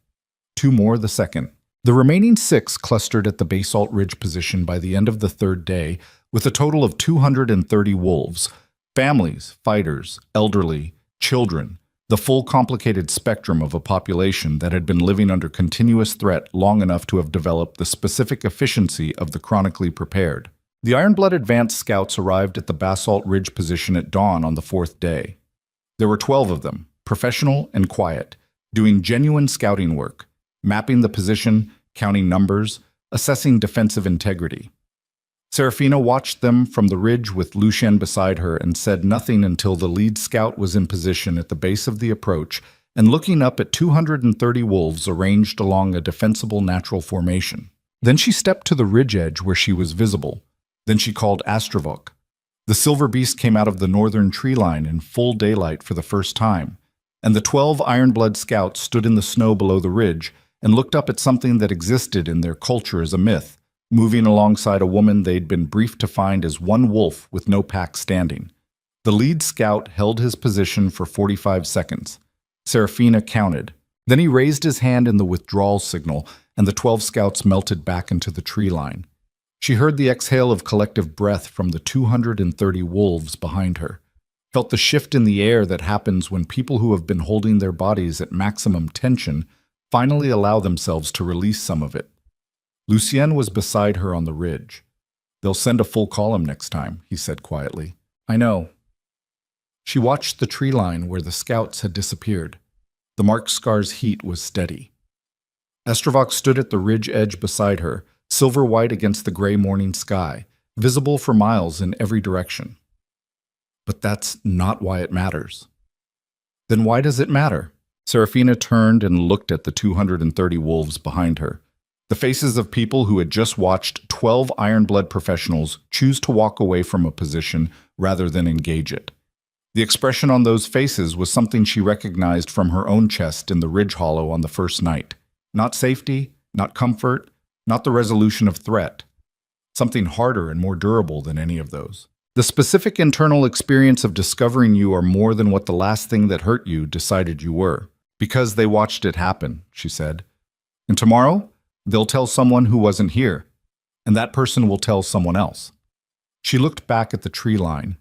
2 more the second. The remaining 6 clustered at the basalt ridge position by the end of the 3rd day, with a total of 230 wolves, families, fighters, elderly, children, the full complicated spectrum of a population that had been living under continuous threat long enough to have developed the specific efficiency of the chronically prepared. The Ironblood advance scouts arrived at the basalt ridge position at dawn on the 4th day. There were 12 of them, professional and quiet, doing genuine scouting work, mapping the position, counting numbers, assessing defensive integrity. Serafina watched them from the ridge with Lucian beside her and said nothing until the lead scout was in position at the base of the approach and looking up at 230 wolves arranged along a defensible natural formation. Then she stepped to the ridge edge where she was visible. Then she called Astravok. The silver beast came out of the northern tree line in full daylight for the first time, and the 12 Ironblood scouts stood in the snow below the ridge and looked up at something that existed in their culture as a myth, moving alongside a woman they'd been briefed to find as one wolf with no pack standing. The lead scout held his position for 45 seconds. Serafina counted. Then he raised his hand in the withdrawal signal, and the 12 scouts melted back into the tree line. She heard the exhale of collective breath from the 230 wolves behind her, felt the shift in the air that happens when people who have been holding their bodies at maximum tension finally allow themselves to release some of it. Lucien was beside her on the ridge. "They'll send a full column next time," he said quietly. "I know." She watched the tree line where the scouts had disappeared. The marked scar's heat was steady. Astravok stood at the ridge edge beside her, silver white against the gray morning sky, visible for miles in every direction. But that's not why it matters. Then why does it matter? Serafina turned and looked at the 230 wolves behind her. The faces of people who had just watched 12 Ironblood professionals choose to walk away from a position rather than engage it. The expression on those faces was something she recognized from her own chest in the ridge hollow on the first night. Not safety, not comfort, not the resolution of threat. Something harder and more durable than any of those. The specific internal experience of discovering you are more than what the last thing that hurt you decided you were. Because they watched it happen, she said. And tomorrow, they'll tell someone who wasn't here, and that person will tell someone else. She looked back at the tree line.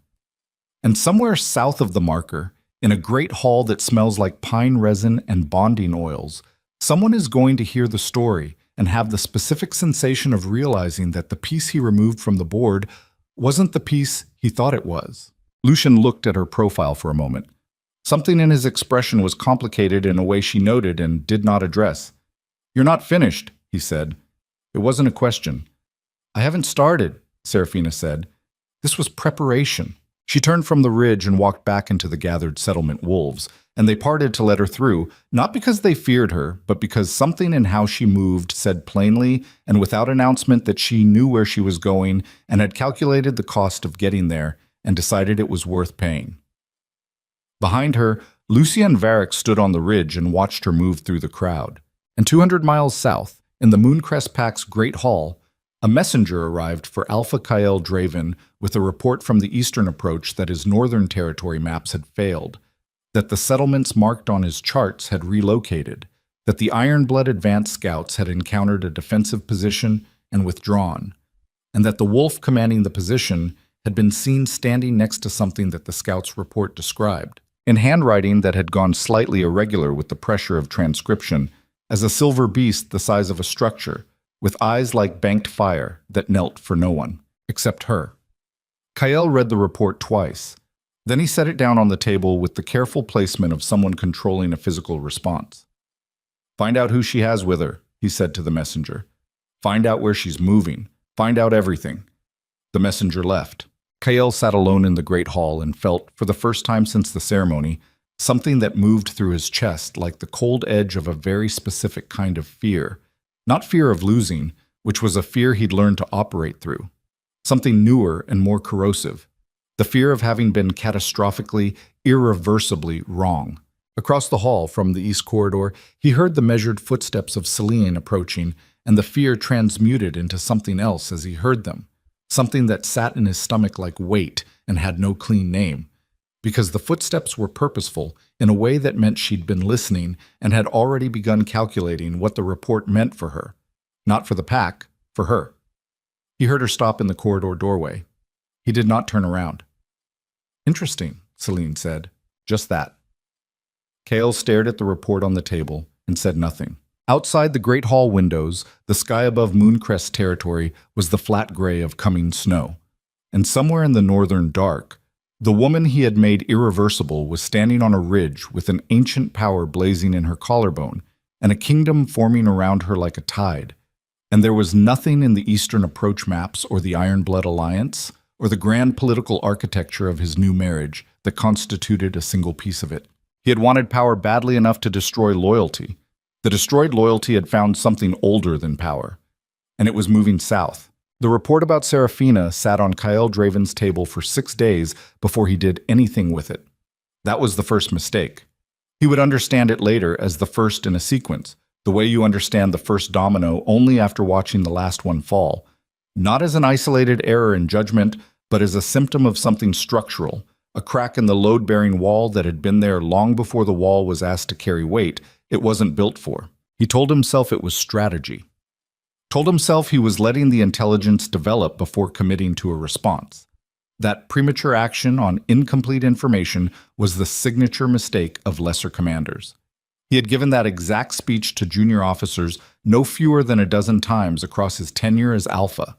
And somewhere south of the marker, in a great hall that smells like pine resin and bonding oils, someone is going to hear the story and have the specific sensation of realizing that the piece he removed from the board wasn't the piece he thought it was. Lucian looked at her profile for a moment. Something in his expression was complicated in a way she noted and did not address. "You're not finished," he said. It wasn't a question. "I haven't started," Serafina said. "This was preparation." She turned from the ridge and walked back into the gathered settlement wolves, and they parted to let her through, not because they feared her, but because something in how she moved said plainly and without announcement that she knew where she was going and had calculated the cost of getting there and decided it was worth paying. Behind her, Lucien Varick stood on the ridge and watched her move through the crowd. And 200 miles south, in the Mooncrest Pack's Great Hall, a messenger arrived for Alpha Kael Draven with a report from the eastern approach that his northern territory maps had failed, that the settlements marked on his charts had relocated, that the Ironblood advance scouts had encountered a defensive position and withdrawn, and that the wolf commanding the position had been seen standing next to something that the scouts' report described, in handwriting that had gone slightly irregular with the pressure of transcription, as a silver beast the size of a structure, with eyes like banked fire that knelt for no one, except her. Kael read the report twice. Then he set it down on the table with the careful placement of someone controlling a physical response. "Find out who she has with her," he said to the messenger. "Find out where she's moving. Find out everything." The messenger left. Kael sat alone in the great hall and felt, for the first time since the ceremony, something that moved through his chest like the cold edge of a very specific kind of fear. Not fear of losing, which was a fear he'd learned to operate through. Something newer and more corrosive. The fear of having been catastrophically, irreversibly wrong. Across the hall from the east corridor, he heard the measured footsteps of Celine approaching, and the fear transmuted into something else as he heard them. Something that sat in his stomach like weight and had no clean name. Because the footsteps were purposeful in a way that meant she'd been listening and had already begun calculating what the report meant for her. Not for the pack, for her. He heard her stop in the corridor doorway. He did not turn around. "Interesting," Celine said. "Just that." Kael stared at the report on the table and said nothing. Outside the great hall windows, the sky above Mooncrest territory was the flat gray of coming snow. And somewhere in the northern dark, the woman he had made irreversible was standing on a ridge with an ancient power blazing in her collarbone and a kingdom forming around her like a tide. And there was nothing in the Eastern Approach maps or the Ironblood Alliance or the grand political architecture of his new marriage that constituted a single piece of it. He had wanted power badly enough to destroy loyalty. The destroyed loyalty had found something older than power, and it was moving south. The report about Serafina sat on Kael Draven's table for 6 days before he did anything with it. That was the first mistake. He would understand it later as the first in a sequence, the way you understand the first domino only after watching the last one fall, not as an isolated error in judgment, but as a symptom of something structural, a crack in the load-bearing wall that had been there long before the wall was asked to carry weight it wasn't built for. He told himself it was strategy. Told himself he was letting the intelligence develop before committing to a response. That premature action on incomplete information was the signature mistake of lesser commanders. He had given that exact speech to junior officers no fewer than a dozen times across his tenure as Alpha.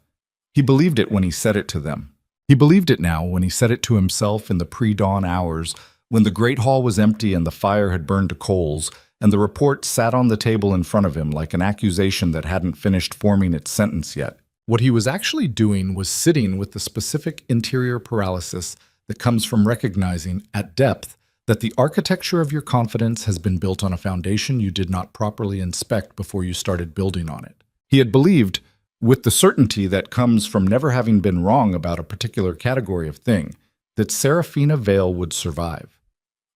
He believed it when he said it to them. He believed it now when he said it to himself in the pre-dawn hours, when the great hall was empty and the fire had burned to coals, and the report sat on the table in front of him like an accusation that hadn't finished forming its sentence yet. What he was actually doing was sitting with the specific interior paralysis that comes from recognizing, at depth, that the architecture of your confidence has been built on a foundation you did not properly inspect before you started building on it. He had believed, with the certainty that comes from never having been wrong about a particular category of thing, that Serafina Vale would survive.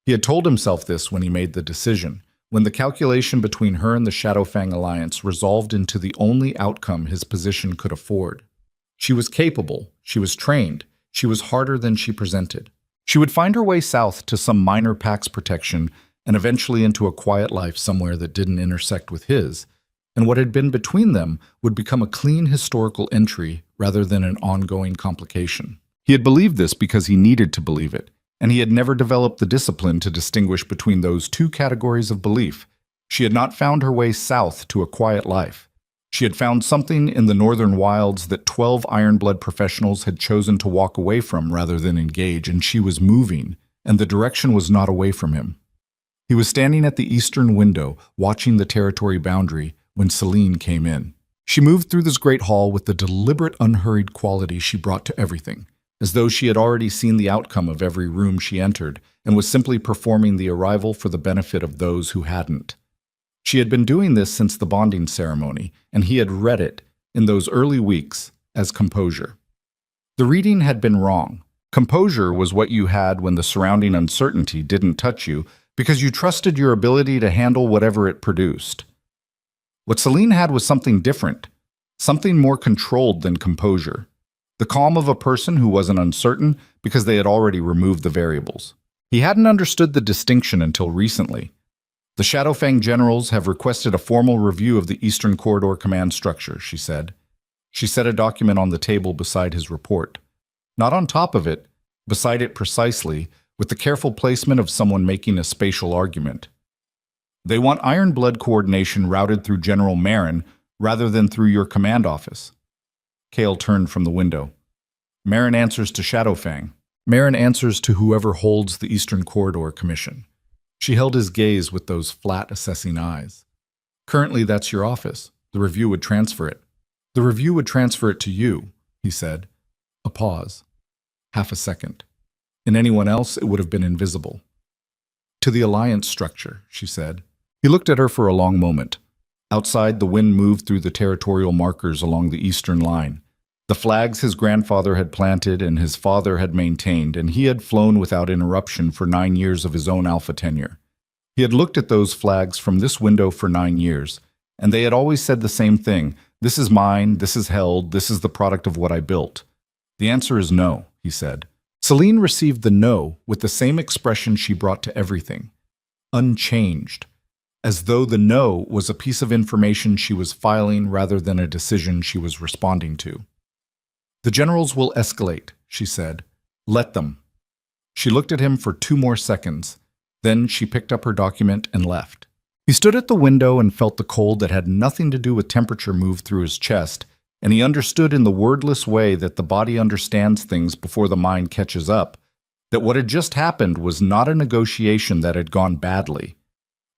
He had told himself this when he made the decision, when the calculation between her and the Shadowfang Alliance resolved into the only outcome his position could afford. She was capable, she was trained, she was harder than she presented. She would find her way south to some minor pax protection and eventually into a quiet life somewhere that didn't intersect with his, and what had been between them would become a clean historical entry rather than an ongoing complication. He had believed this because he needed to believe it, and he had never developed the discipline to distinguish between those two categories of belief. She had not found her way south to a quiet life. She had found something in the northern wilds that 12 Ironblood professionals had chosen to walk away from rather than engage, and she was moving, and the direction was not away from him. He was standing at the eastern window, watching the territory boundary, when Celine came in. She moved through this great hall with the deliberate, unhurried quality she brought to everything. as though she had already seen the outcome of every room she entered and was simply performing the arrival for the benefit of those who hadn't. She had been doing this since the bonding ceremony, and he had read it, in those early weeks, as composure. The reading had been wrong. Composure was what you had when the surrounding uncertainty didn't touch you because you trusted your ability to handle whatever it produced. What Celine had was something different, something more controlled than composure. The calm of a person who wasn't uncertain because they had already removed the variables. He hadn't understood the distinction until recently. The Shadowfang generals have requested a formal review of the Eastern Corridor command structure, she said. She set a document on the table beside his report. Not on top of it, beside it precisely, with the careful placement of someone making a spatial argument. They want Iron Blood coordination routed through General Marin rather than through your command office. Kale turned from the window. Marin answers to Shadowfang. Marin answers to whoever holds the Eastern Corridor Commission. She held his gaze with those flat, assessing eyes. Currently, that's your office. The review would transfer it. The review would transfer it to you, he said. A pause. Half a second. In anyone else, it would have been invisible. To the alliance structure, she said. He looked at her for a long moment. Outside, the wind moved through the territorial markers along the eastern line. The flags his grandfather had planted and his father had maintained, and he had flown without interruption for 9 years of his own Alpha tenure. He had looked at those flags from this window for 9 years, and they had always said the same thing. This is mine, this is held, this is the product of what I built. The answer is no, he said. Celine received the no with the same expression she brought to everything. Unchanged. As though the no was a piece of information she was filing rather than a decision she was responding to. The generals will escalate, she said. Let them. She looked at him for 2 more seconds. Then she picked up her document and left. He stood at the window and felt the cold that had nothing to do with temperature move through his chest, and he understood in the wordless way that the body understands things before the mind catches up, that what had just happened was not a negotiation that had gone badly.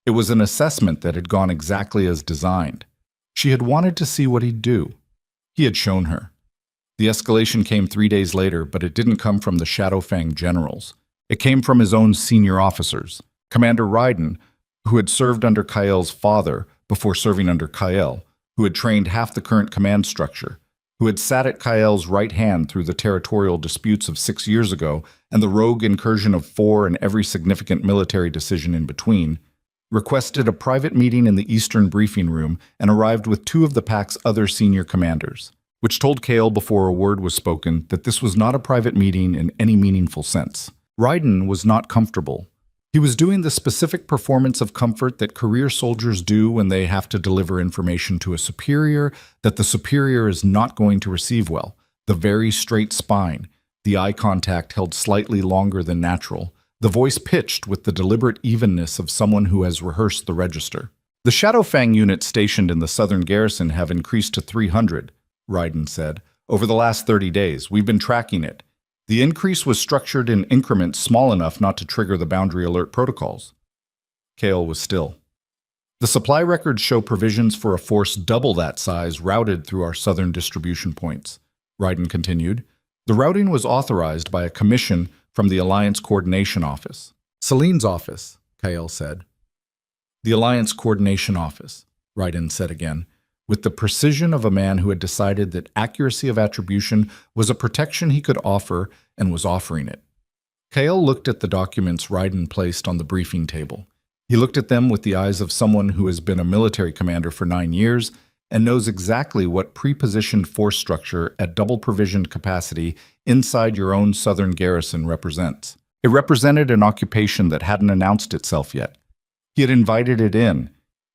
It was an assessment that had gone exactly as designed. She had wanted to see what he'd do. He had shown her. The escalation came 3 days later, but it didn't come from the Shadowfang generals. It came from his own senior officers. Commander Ryden, who had served under Kael's father before serving under Kael, who had trained half the current command structure, who had sat at Kael's right hand through the territorial disputes of 6 years ago and the rogue incursion of 4 and every significant military decision in between, requested a private meeting in the Eastern briefing room and arrived with 2 of the pack's other senior commanders, which told Kael before a word was spoken that this was not a private meeting in any meaningful sense. Ryden was not comfortable. He was doing the specific performance of comfort that career soldiers do when they have to deliver information to a superior that the superior is not going to receive well. The very straight spine, the eye contact held slightly longer than natural, the voice pitched with the deliberate evenness of someone who has rehearsed the register. The Shadowfang units stationed in the southern garrison have increased to 300, Ryden said. Over the last 30 days, we've been tracking it. The increase was structured in increments small enough not to trigger the boundary alert protocols. Kael was still. The supply records show provisions for a force double that size routed through our southern distribution points, Ryden continued. The routing was authorized by a commission from the Alliance Coordination Office. Celine's office, Kael said. The Alliance Coordination Office, Ryden said again, with the precision of a man who had decided that accuracy of attribution was a protection he could offer and was offering it. Kael looked at the documents Ryden placed on the briefing table. He looked at them with the eyes of someone who has been a military commander for 9 years and knows exactly what pre-positioned force structure at double provisioned capacity inside your own southern garrison represents. It represented an occupation that hadn't announced itself yet. He had invited it in.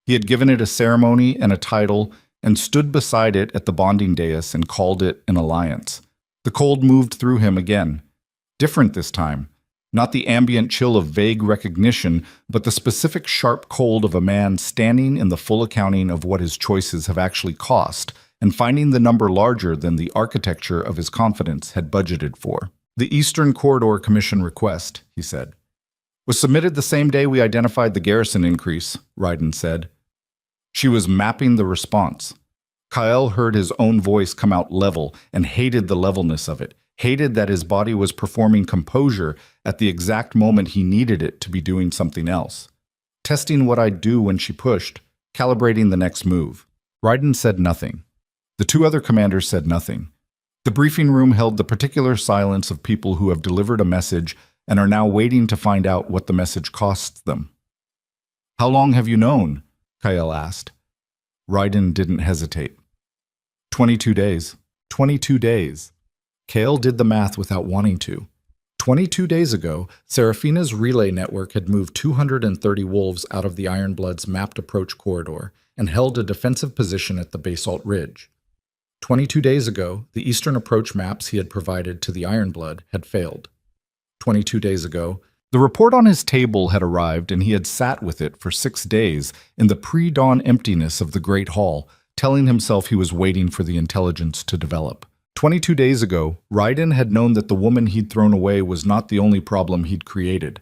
He had given it a ceremony and a title and stood beside it at the bonding dais and called it an alliance. The cold moved through him again. Different this time. Not the ambient chill of vague recognition, but the specific sharp cold of a man standing in the full accounting of what his choices have actually cost and finding the number larger than the architecture of his confidence had budgeted for. The Eastern Corridor Commission request, he said, was submitted the same day we identified the garrison increase, Ryden said. She was mapping the response. Kael heard his own voice come out level and hated the levelness of it. hated that his body was performing composure at the exact moment he needed it to be doing something else. Testing what I'd do when she pushed, calibrating the next move. Raiden said nothing. The two other commanders said nothing. The briefing room held the particular silence of people who have delivered a message and are now waiting to find out what the message costs them. "How long have you known?" Kyle asked. Raiden didn't hesitate. 22 days. 22 days. Kale did the math without wanting to. 22 days ago, Serafina's relay network had moved 230 wolves out of the Ironblood's mapped approach corridor and held a defensive position at the basalt ridge. 22 days ago, the eastern approach maps he had provided to the Ironblood had failed. 22 days ago, the report on his table had arrived and he had sat with it for 6 days in the pre-dawn emptiness of the Great Hall, telling himself he was waiting for the intelligence to develop. 22 days ago, Raiden had known that the woman he'd thrown away was not the only problem he'd created.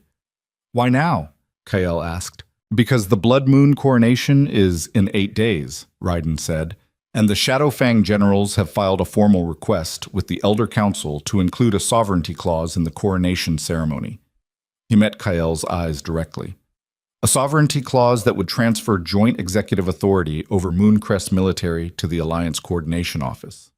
"Why now?" Kael asked. "Because the Blood Moon coronation is in 8 days, Raiden said, and the Shadowfang generals have filed a formal request with the Elder Council to include a sovereignty clause in the coronation ceremony. He met Kael's eyes directly. A sovereignty clause that would transfer joint executive authority over Mooncrest military to the Alliance Coordination Office.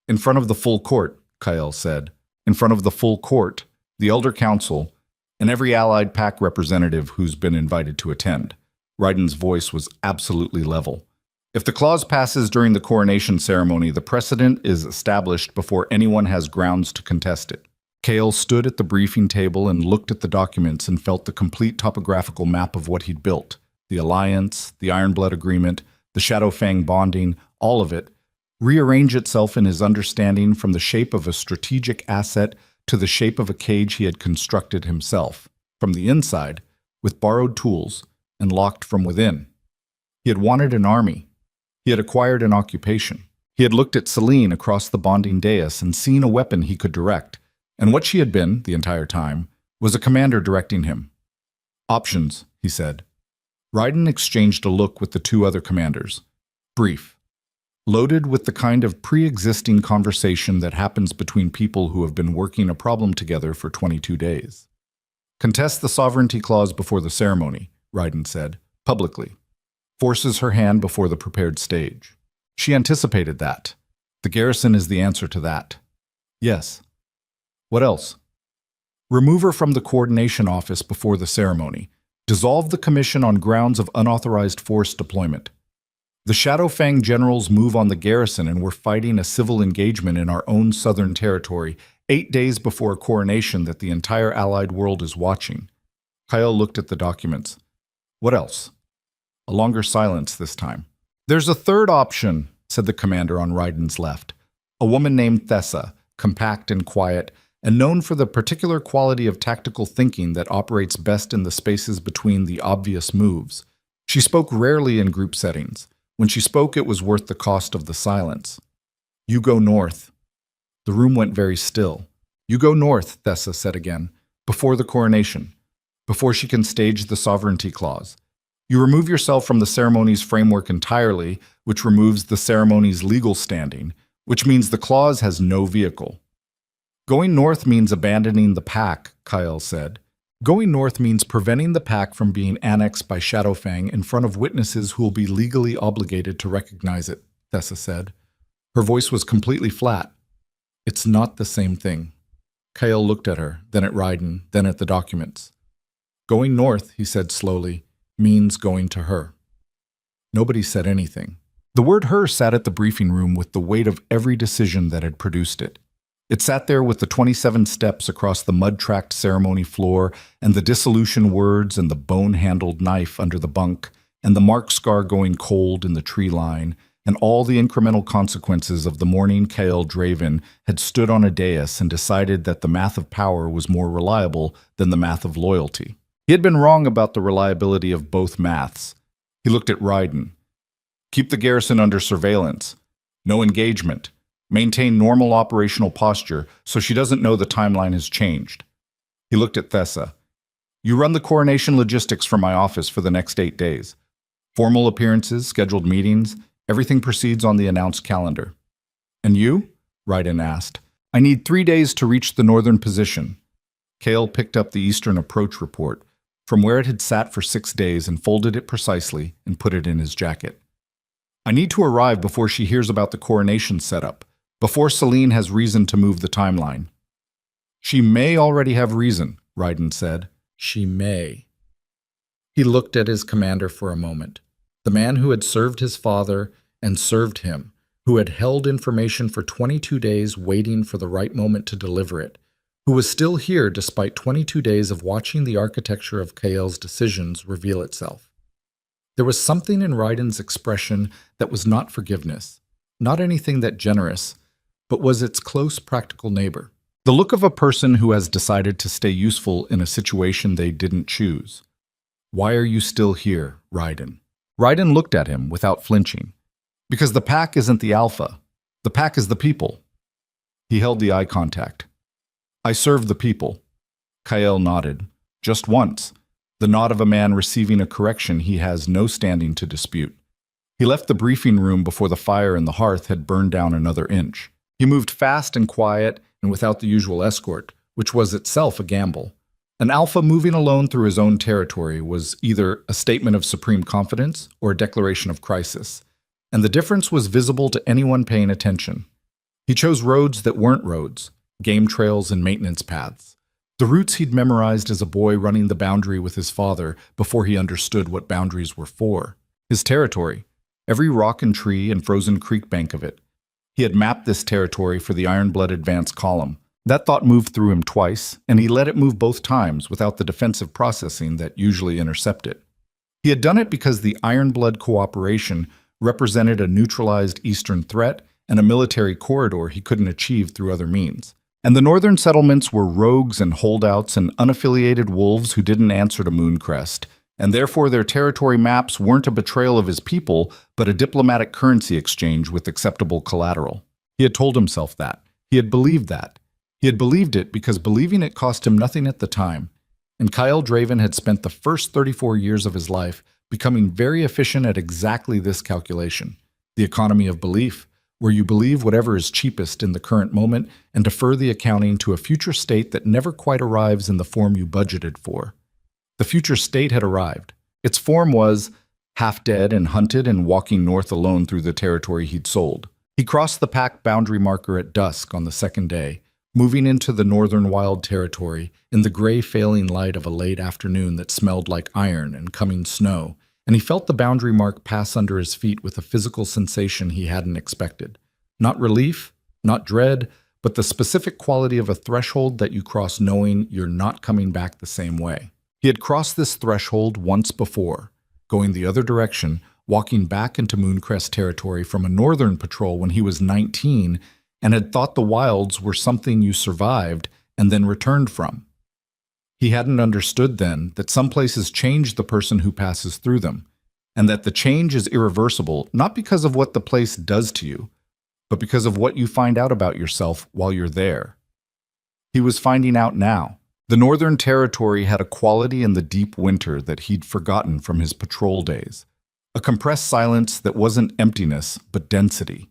In front of the full court, Kael said, in front of the full court, the Elder Council, and every Allied Pack representative who's been invited to attend. Raiden's voice was absolutely level. If the clause passes during the coronation ceremony, the precedent is established before anyone has grounds to contest it. Kael stood at the briefing table and looked at the documents and felt the complete topographical map of what he'd built. The Alliance, the Ironblood Agreement, the Shadowfang bonding, all of it, rearrange itself in his understanding from the shape of a strategic asset to the shape of a cage he had constructed himself, from the inside, with borrowed tools, and locked from within. He had wanted an army. He had acquired an occupation. He had looked at Celine across the bonding dais and seen a weapon he could direct, and what she had been, the entire time, was a commander directing him. "Options," he said. Raiden exchanged a look with the two other commanders. Brief. Loaded with the kind of pre-existing conversation that happens between people who have been working a problem together for 22 days. "Contest the sovereignty clause before the ceremony," Raiden said, publicly. Forces her hand before the prepared stage. She anticipated that. The garrison is the answer to that. Yes. What else? Remove her from the coordination office before the ceremony. Dissolve the commission on grounds of unauthorized force deployment. The Shadowfang generals move on the garrison and we're fighting a civil engagement in our own southern territory 8 days before a coronation that the entire allied world is watching. Kyle looked at the documents. What else? A longer silence this time. "There's a third option," said the commander on Raiden's left. A woman named Thessa, compact and quiet, and known for the particular quality of tactical thinking that operates best in the spaces between the obvious moves. She spoke rarely in group settings. When she spoke, it was worth the cost of the silence. "You go north." The room went very still. "You go north," Thessa said again, "before the coronation, before she can stage the sovereignty clause. You remove yourself from the ceremony's framework entirely, which removes the ceremony's legal standing, which means the clause has no vehicle." "Going north means abandoning the pack," Kyle said. "Going north means preventing the pack from being annexed by Shadowfang in front of witnesses who will be legally obligated to recognize it," Thessa said. Her voice was completely flat. "It's not the same thing." Kyle looked at her, then at Raiden, then at the documents. "Going north," he said slowly, "means going to her." Nobody said anything. The word "her" sat at the briefing room with the weight of every decision that had produced it. It sat there with the 27 steps across the mud-tracked ceremony floor and the dissolution words and the bone-handled knife under the bunk and the mark scar going cold in the tree line and all the incremental consequences of the morning Kael Draven had stood on a dais and decided that the math of power was more reliable than the math of loyalty. He had been wrong about the reliability of both maths. He looked at Raiden. "Keep the garrison under surveillance. No engagement. Maintain normal operational posture so she doesn't know the timeline has changed." He looked at Thessa. "You run the coronation logistics from my office for the next 8 days. Formal appearances, scheduled meetings, everything proceeds on the announced calendar." "And you?" Raiden asked. I need 3 days to reach the northern position. Kale picked up the eastern approach report from where it had sat for 6 days and folded it precisely and put it in his jacket. I need to arrive before she hears about the coronation setup, before Celine has reason to move the timeline. She may already have reason, Ryden said. She may. He looked at his commander for a moment, the man who had served his father and served him, who had held information for 22 days waiting for the right moment to deliver it, who was still here despite 22 days of watching the architecture of Kael's decisions reveal itself. There was something in Ryden's expression that was not forgiveness, not anything that generous, but was its close practical neighbor. The look of a person who has decided to stay useful in a situation they didn't choose. Why are you still here, Ryden? Ryden looked at him without flinching. Because the pack isn't the alpha. The pack is the people. He held the eye contact. I serve the people. Kael nodded. Just once. The nod of a man receiving a correction he has no standing to dispute. He left the briefing room before the fire in the hearth had burned down another inch. He moved fast and quiet and without the usual escort, which was itself a gamble. An alpha moving alone through his own territory was either a statement of supreme confidence or a declaration of crisis, and the difference was visible to anyone paying attention. He chose roads that weren't roads, game trails and maintenance paths. The routes he'd memorized as a boy running the boundary with his father before he understood what boundaries were for. His territory, every rock and tree and frozen creek bank of it. He had mapped this territory for the Ironblood advance column. That thought moved through him twice, and he let it move both times without the defensive processing that usually intercept it. He had done it because the Ironblood cooperation represented a neutralized eastern threat and a military corridor he couldn't achieve through other means. And the northern settlements were rogues and holdouts and unaffiliated wolves who didn't answer to Mooncrest, and therefore their territory maps weren't a betrayal of his people, but a diplomatic currency exchange with acceptable collateral. He had told himself that. He had believed that. He had believed it because believing it cost him nothing at the time, and Kael Draven had spent the first 34 years of his life becoming very efficient at exactly this calculation, the economy of belief, where you believe whatever is cheapest in the current moment and defer the accounting to a future state that never quite arrives in the form you budgeted for. The future state had arrived. Its form was half dead and hunted and walking north alone through the territory he'd sold. He crossed the pack boundary marker at dusk on the second day, moving into the northern wild territory in the gray failing light of a late afternoon that smelled like iron and coming snow, and he felt the boundary mark pass under his feet with a physical sensation he hadn't expected. Not relief, not dread, but the specific quality of a threshold that you cross knowing you're not coming back the same way. He had crossed this threshold once before, going the other direction, walking back into Mooncrest territory from a northern patrol when he was 19, and had thought the wilds were something you survived and then returned from. He hadn't understood then that some places change the person who passes through them, and that the change is irreversible not because of what the place does to you, but because of what you find out about yourself while you're there. He was finding out now. The Northern Territory had a quality in the deep winter that he'd forgotten from his patrol days, a compressed silence that wasn't emptiness but density.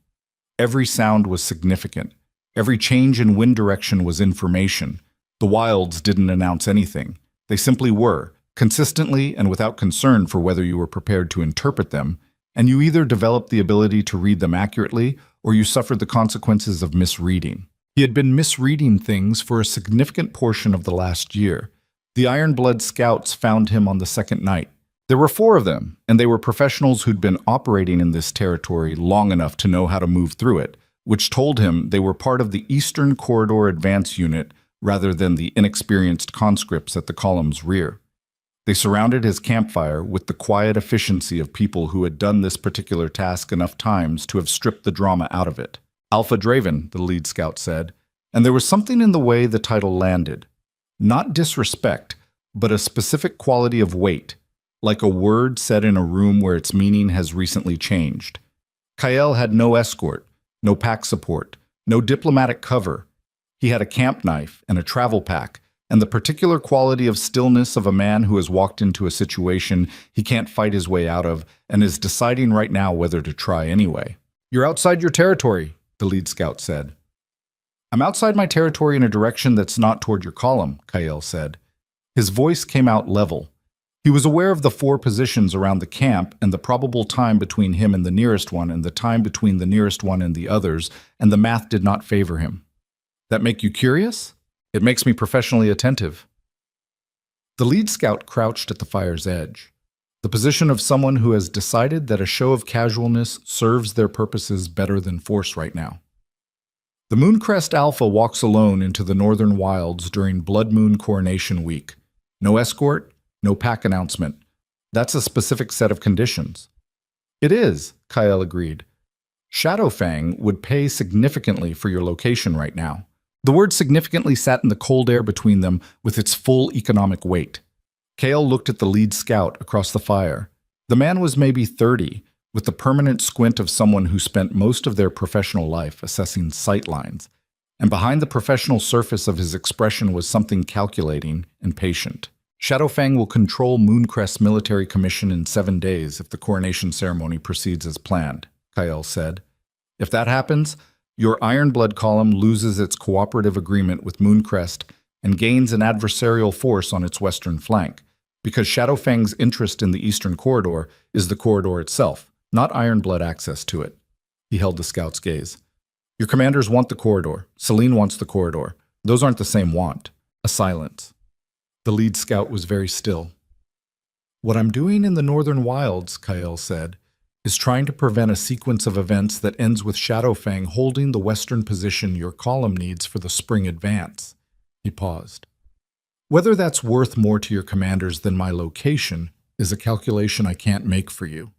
Every sound was significant. Every change in wind direction was information. The wilds didn't announce anything. They simply were, consistently and without concern for whether you were prepared to interpret them, and you either developed the ability to read them accurately or you suffered the consequences of misreading. He had been misreading things for a significant portion of the last year. The Ironblood scouts found him on the second night. There were 4 of them, and they were professionals who'd been operating in this territory long enough to know how to move through it, which told him they were part of the Eastern Corridor Advance Unit rather than the inexperienced conscripts at the column's rear. They surrounded his campfire with the quiet efficiency of people who had done this particular task enough times to have stripped the drama out of it. Alpha Draven, the lead scout said, and there was something in the way the title landed. Not disrespect, but a specific quality of weight, like a word said in a room where its meaning has recently changed. Kael had no escort, no pack support, no diplomatic cover. He had a camp knife and a travel pack, and the particular quality of stillness of a man who has walked into a situation he can't fight his way out of and is deciding right now whether to try anyway. You're outside your territory, the lead scout said. I'm outside my territory in a direction that's not toward your column, Kael said. His voice came out level. He was aware of the 4 positions around the camp and the probable time between him and the nearest one and the time between the nearest one and the others, and the math did not favor him. That make you curious? It makes me professionally attentive. The lead scout crouched at the fire's edge, the position of someone who has decided that a show of casualness serves their purposes better than force right now. The Mooncrest Alpha walks alone into the northern wilds during Blood Moon Coronation Week. No escort, no pack announcement. That's a specific set of conditions. It is, Kael agreed. Shadowfang would pay significantly for your location right now. The word significantly sat in the cold air between them with its full economic weight. Kael looked at the lead scout across the fire. The man was maybe 30, with the permanent squint of someone who spent most of their professional life assessing sight lines, and behind the professional surface of his expression was something calculating and patient. Shadowfang will control Mooncrest's military commission in 7 days if the coronation ceremony proceeds as planned, Kael said. If that happens, your Ironblood column loses its cooperative agreement with Mooncrest and gains an adversarial force on its western flank, because Shadowfang's interest in the eastern corridor is the corridor itself, not Ironblood access to it. He held the scout's gaze. Your commanders want the corridor. Celine wants the corridor. Those aren't the same want. A silence. The lead scout was very still. What I'm doing in the northern wilds, Kael said, is trying to prevent a sequence of events that ends with Shadowfang holding the western position your column needs for the spring advance. He paused. Whether that's worth more to your commanders than my location is a calculation I can't make for you.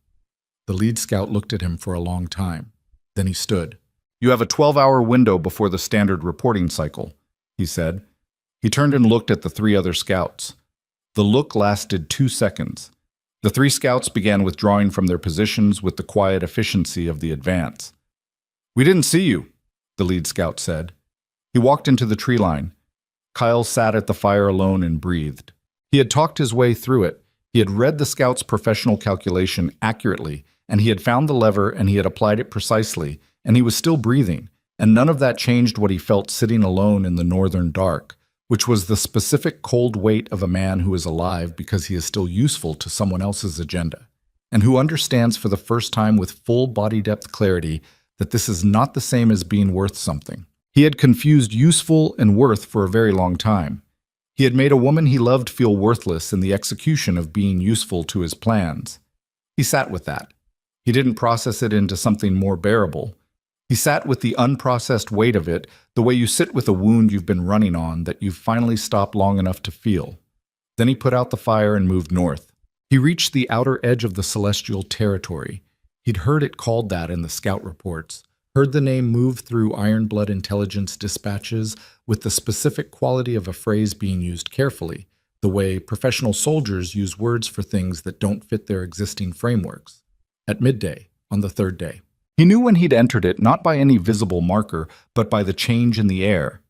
The lead scout looked at him for a long time. Then he stood. You have a 12-hour window before the standard reporting cycle, he said. He turned and looked at the 3 other scouts. The look lasted 2 seconds. The 3 scouts began withdrawing from their positions with the quiet efficiency of the advance. We didn't see you, the lead scout said. He walked into the tree line. Kyle sat at the fire alone and breathed. He had talked his way through it. He had read the scout's professional calculation accurately, and he had found the lever and he had applied it precisely, and he was still breathing, and none of that changed what he felt sitting alone in the northern dark, which was the specific cold weight of a man who is alive because he is still useful to someone else's agenda, and who understands for the first time with full body-depth clarity that this is not the same as being worth something. He had confused useful and worth for a very long time. He had made a woman he loved feel worthless in the execution of being useful to his plans. He sat with that. He didn't process it into something more bearable. He sat with the unprocessed weight of it, the way you sit with a wound you've been running on that you've finally stopped long enough to feel. Then he put out the fire and moved north. He reached the outer edge of the celestial territory. He'd heard it called that in the scout reports, heard the name move through Ironblood intelligence dispatches with the specific quality of a phrase being used carefully, the way professional soldiers use words for things that don't fit their existing frameworks. At midday, on the 3rd day. He knew when he'd entered it not by any visible marker, but by the change in the air.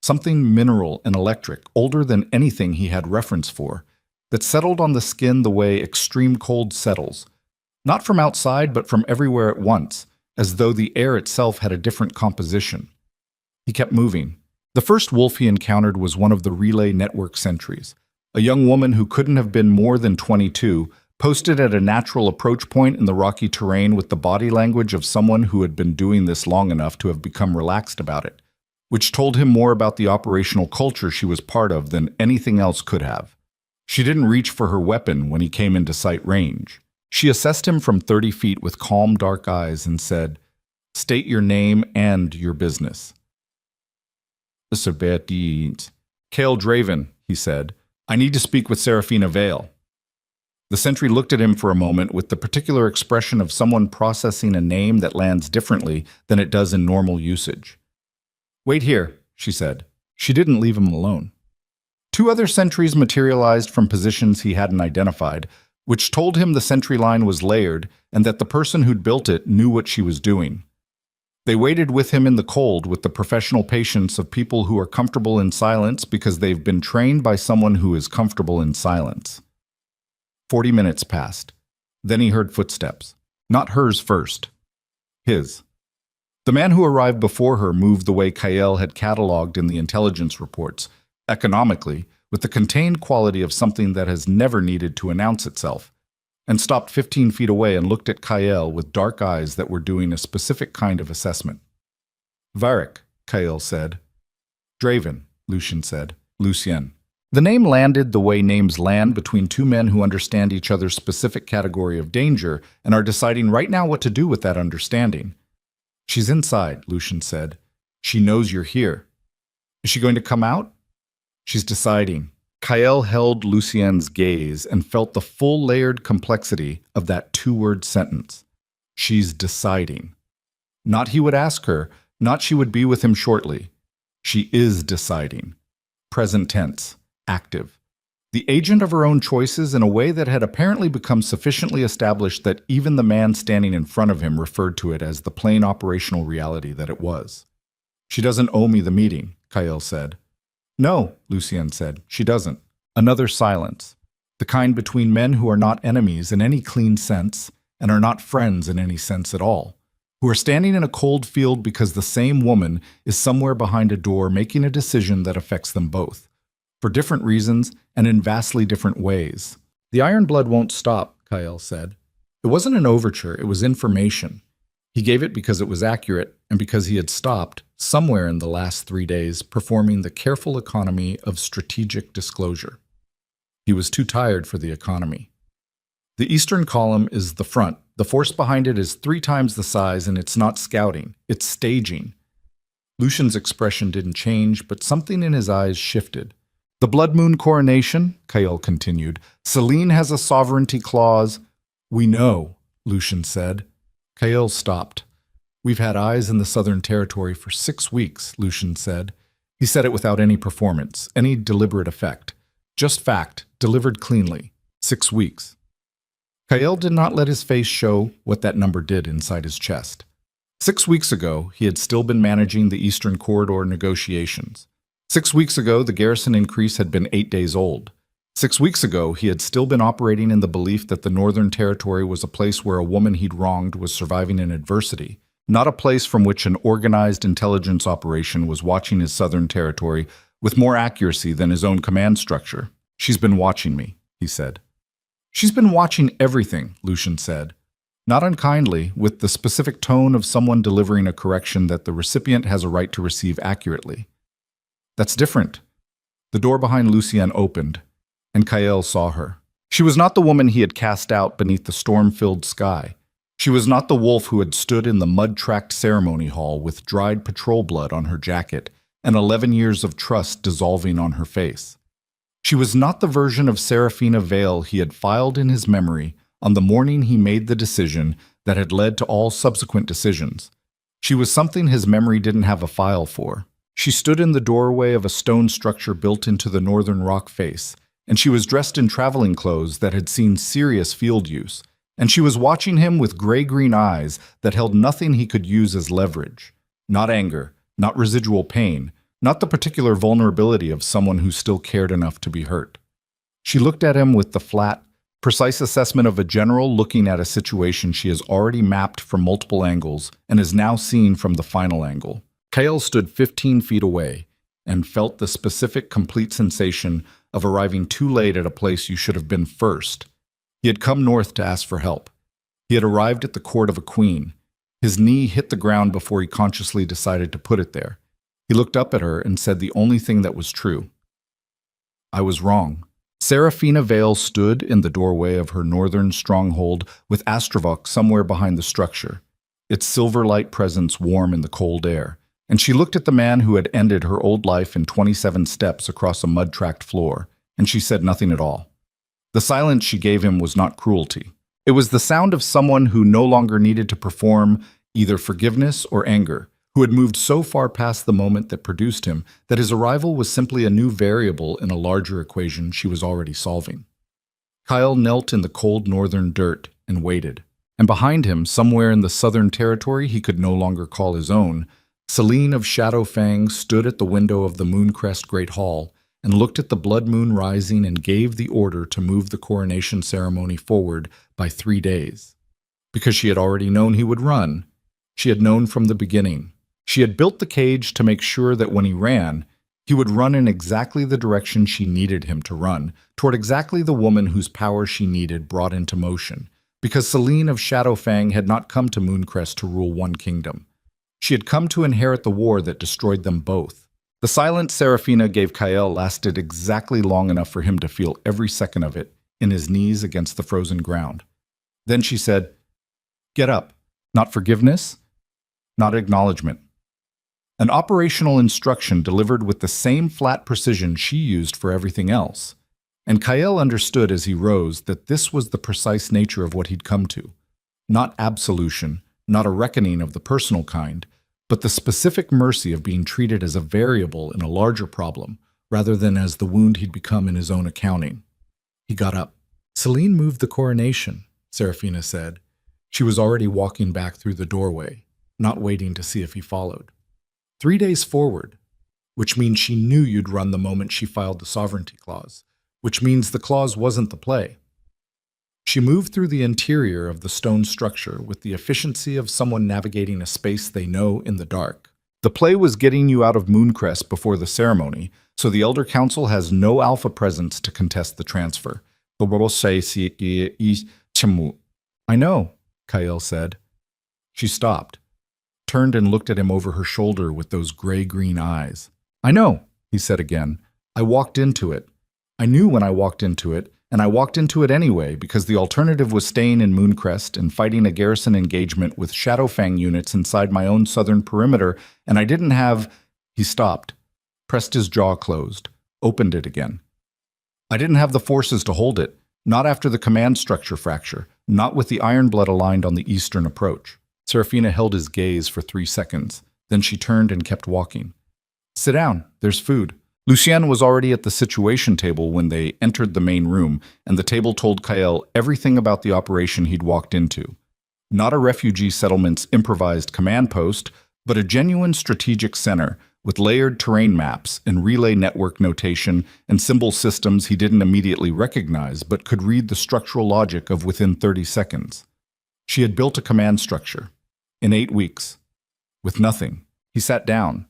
Something mineral and electric, older than anything he had reference for, that settled on the skin the way extreme cold settles. Not from outside, but from everywhere at once, as though the air itself had a different composition. He kept moving. The first wolf he encountered was one of the relay network sentries, a young woman who couldn't have been more than 22, posted at a natural approach point in the rocky terrain with the body language of someone who had been doing this long enough to have become relaxed about it, which told him more about the operational culture she was part of than anything else could have. She didn't reach for her weapon when he came into sight range. She assessed him from 30 feet with calm, dark eyes and said, "State your name and your business." "Kael Draven," he said. "I need to speak with Seraphina Vale." The sentry looked at him for a moment with the particular expression of someone processing a name that lands differently than it does in normal usage. "Wait here," she said. She didn't leave him alone. 2 other sentries materialized from positions he hadn't identified, which told him the sentry line was layered and that the person who'd built it knew what she was doing. They waited with him in the cold with the professional patience of people who are comfortable in silence because they've been trained by someone who is comfortable in silence. 40 minutes passed. Then he heard footsteps. Not hers first. His. The man who arrived before her moved the way Kael had catalogued in the intelligence reports, economically, with the contained quality of something that has never needed to announce itself, and stopped 15 feet away and looked at Kael with dark eyes that were doing a specific kind of assessment. Varric, Kael said. Draven, Lucien said. Lucien. The name landed the way names land between two men who understand each other's specific category of danger and are deciding right now what to do with that understanding. She's inside, Lucien said. She knows you're here. Is she going to come out? She's deciding. Kael held Lucien's gaze and felt the full layered complexity of that two-word sentence. She's deciding. Not he would ask her, not she would be with him shortly. She is deciding. Present tense, active. The agent of her own choices in a way that had apparently become sufficiently established that even the man standing in front of him referred to it as the plain operational reality that it was. She doesn't owe me the meeting, Kael said. No, Lucien said, she doesn't. Another silence. The kind between men who are not enemies in any clean sense and are not friends in any sense at all, who are standing in a cold field because the same woman is somewhere behind a door making a decision that affects them both, for different reasons and in vastly different ways. The iron blood won't stop, Kael said. It wasn't an overture, it was information. He gave it because it was accurate and because he had stopped, somewhere in the last 3 days, performing the careful economy of strategic disclosure. He was too tired for the economy. The eastern column is the front. The force behind it is 3 times the size, and it's not scouting, it's staging. Lucien's expression didn't change, but something in his eyes shifted. The blood moon coronation, Kael continued. Celine has a sovereignty clause. We know, Lucien said. Kael stopped. We've had eyes in the Southern Territory for 6 weeks, Lucien said. He said it without any performance, any deliberate effect. Just fact, delivered cleanly. 6 weeks. Kael did not let his face show what that number did inside his chest. 6 weeks ago, he had still been managing the Eastern Corridor negotiations. 6 weeks ago, the garrison increase had been 8 days old. 6 weeks ago, he had still been operating in the belief that the Northern Territory was a place where a woman he'd wronged was surviving in adversity, not a place from which an organized intelligence operation was watching his Southern Territory with more accuracy than his own command structure. She's been watching me, he said. She's been watching everything, Lucien said. Not unkindly, with the specific tone of someone delivering a correction that the recipient has a right to receive accurately. That's different. The door behind Lucien opened, and Kael saw her. She was not the woman he had cast out beneath the storm-filled sky. She was not the wolf who had stood in the mud-tracked ceremony hall with dried patrol blood on her jacket and 11 years of trust dissolving on her face. She was not the version of Serafina Vale he had filed in his memory on the morning he made the decision that had led to all subsequent decisions. She was something his memory didn't have a file for. She stood in the doorway of a stone structure built into the northern rock face, and she was dressed in traveling clothes that had seen serious field use, and she was watching him with gray-green eyes that held nothing he could use as leverage. Not anger, not residual pain, not the particular vulnerability of someone who still cared enough to be hurt. She looked at him with the flat, precise assessment of a general looking at a situation she has already mapped from multiple angles and is now seen from the final angle. Kael stood 15 feet away and felt the specific, complete sensation of arriving too late at a place you should have been first. He had come north to ask for help. He had arrived at the court of a queen. His knee hit the ground before he consciously decided to put it there. He looked up at her and said the only thing that was true. I was wrong. Serafina Vale stood in the doorway of her northern stronghold with Astravok somewhere behind the structure, its silver light presence warm in the cold air, and she looked at the man who had ended her old life in 27 steps across a mud-tracked floor, and she said nothing at all. The silence she gave him was not cruelty. It was the sound of someone who no longer needed to perform either forgiveness or anger, who had moved so far past the moment that produced him that his arrival was simply a new variable in a larger equation she was already solving. Kael knelt in the cold northern dirt and waited, and behind him, somewhere in the Southern Territory he could no longer call his own, Celine of Shadowfang stood at the window of the Mooncrest Great Hall and looked at the blood moon rising and gave the order to move the coronation ceremony forward by 3 days. Because she had already known he would run, She had known from the beginning. She had built the cage to make sure that when he ran, he would run in exactly the direction she needed him to run, toward exactly the woman whose power she needed brought into motion, because Selene of Shadowfang had not come to Mooncrest to rule one kingdom. She had come to inherit the war that destroyed them both. The silence Seraphina gave Kael lasted exactly long enough for him to feel every second of it, in his knees against the frozen ground. Then she said, "Get up." Not forgiveness, not acknowledgement. An operational instruction delivered with the same flat precision she used for everything else. And Kael understood as he rose that this was the precise nature of what he'd come to. Not absolution, not a reckoning of the personal kind, but the specific mercy of being treated as a variable in a larger problem, rather than as the wound he'd become in his own accounting. He got up. "Selene moved the coronation," Seraphina said. She was already walking back through the doorway, not waiting to see if he followed. 3 days forward, which means she knew you'd run the moment she filed the sovereignty clause, which means the clause wasn't the play. She moved through the interior of the stone structure with the efficiency of someone navigating a space they know in the dark. The play was getting you out of Mooncrest before the ceremony, so the Elder Council has no alpha presence to contest the transfer. "I know," Kael said. She stopped, turned and looked at him over her shoulder with those gray-green eyes. "I know," he said again. "I walked into it. I knew when I walked into it, and I walked into it anyway because the alternative was staying in Mooncrest and fighting a garrison engagement with Shadowfang units inside my own southern perimeter, and I didn't have—" He stopped, pressed his jaw closed, opened it again. "I didn't have the forces to hold it, not after the command structure fracture, not with the Ironblood aligned on the eastern approach." Seraphina held his gaze for 3 seconds. Then she turned and kept walking. "Sit down. There's food." Lucien was already at the situation table when they entered the main room, and the table told Kael everything about the operation he'd walked into. Not a refugee settlement's improvised command post, but a genuine strategic center with layered terrain maps and relay network notation and symbol systems he didn't immediately recognize but could read the structural logic of within 30 seconds. She had built a command structure. In 8 weeks. With nothing. He sat down.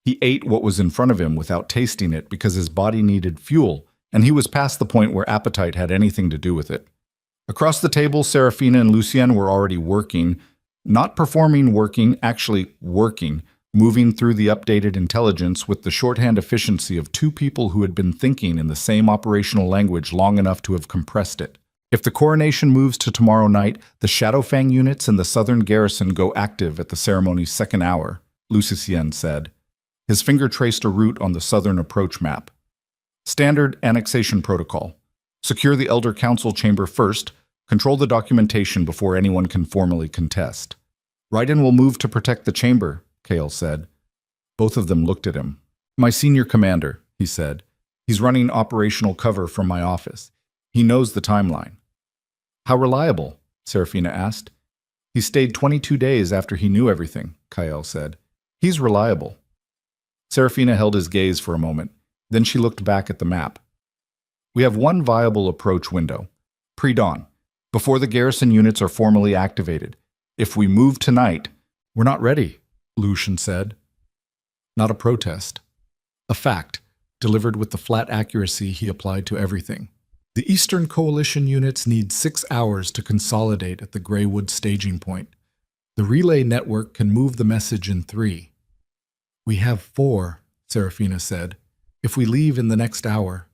He ate what was in front of him without tasting it because his body needed fuel, and he was past the point where appetite had anything to do with it. Across the table, Seraphina and Lucien were already working, not performing working, actually working, moving through the updated intelligence with the shorthand efficiency of 2 people who had been thinking in the same operational language long enough to have compressed it. If the coronation moves to tomorrow night, the Shadowfang units and the southern garrison go active at the ceremony's second hour, Lucien said. His finger traced a route on the southern approach map. Standard annexation protocol. Secure the Elder Council chamber first. Control the documentation before anyone can formally contest. Raiden will move to protect the chamber, Kael said. Both of them looked at him. "My senior commander," he said. "He's running operational cover from my office. He knows the timeline." "How reliable?" Seraphina asked. "He stayed 22 days after he knew everything," Kael said. "He's reliable." Seraphina held his gaze for a moment. Then she looked back at the map. "We have one viable approach window. Pre-dawn. Before the garrison units are formally activated. If we move tonight—" "We're not ready," Lucien said. Not a protest. A fact, delivered with the flat accuracy he applied to everything. The Eastern Coalition units need 6 hours to consolidate at the Greywood staging point. The relay network can move the message in 3. "We have 4, Seraphina said. "If we leave in the next hour."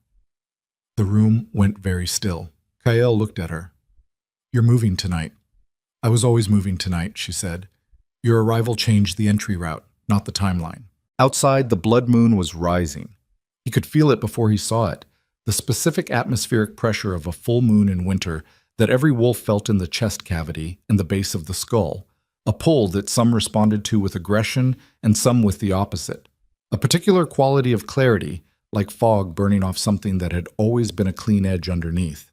The room went very still. Kael looked at her. "You're moving tonight." "I was always moving tonight," she said. "Your arrival changed the entry route, not the timeline." Outside, the blood moon was rising. He could feel it before he saw it. The specific atmospheric pressure of a full moon in winter that every wolf felt in the chest cavity and the base of the skull, a pull that some responded to with aggression and some with the opposite, a particular quality of clarity, like fog burning off something that had always been a clean edge underneath.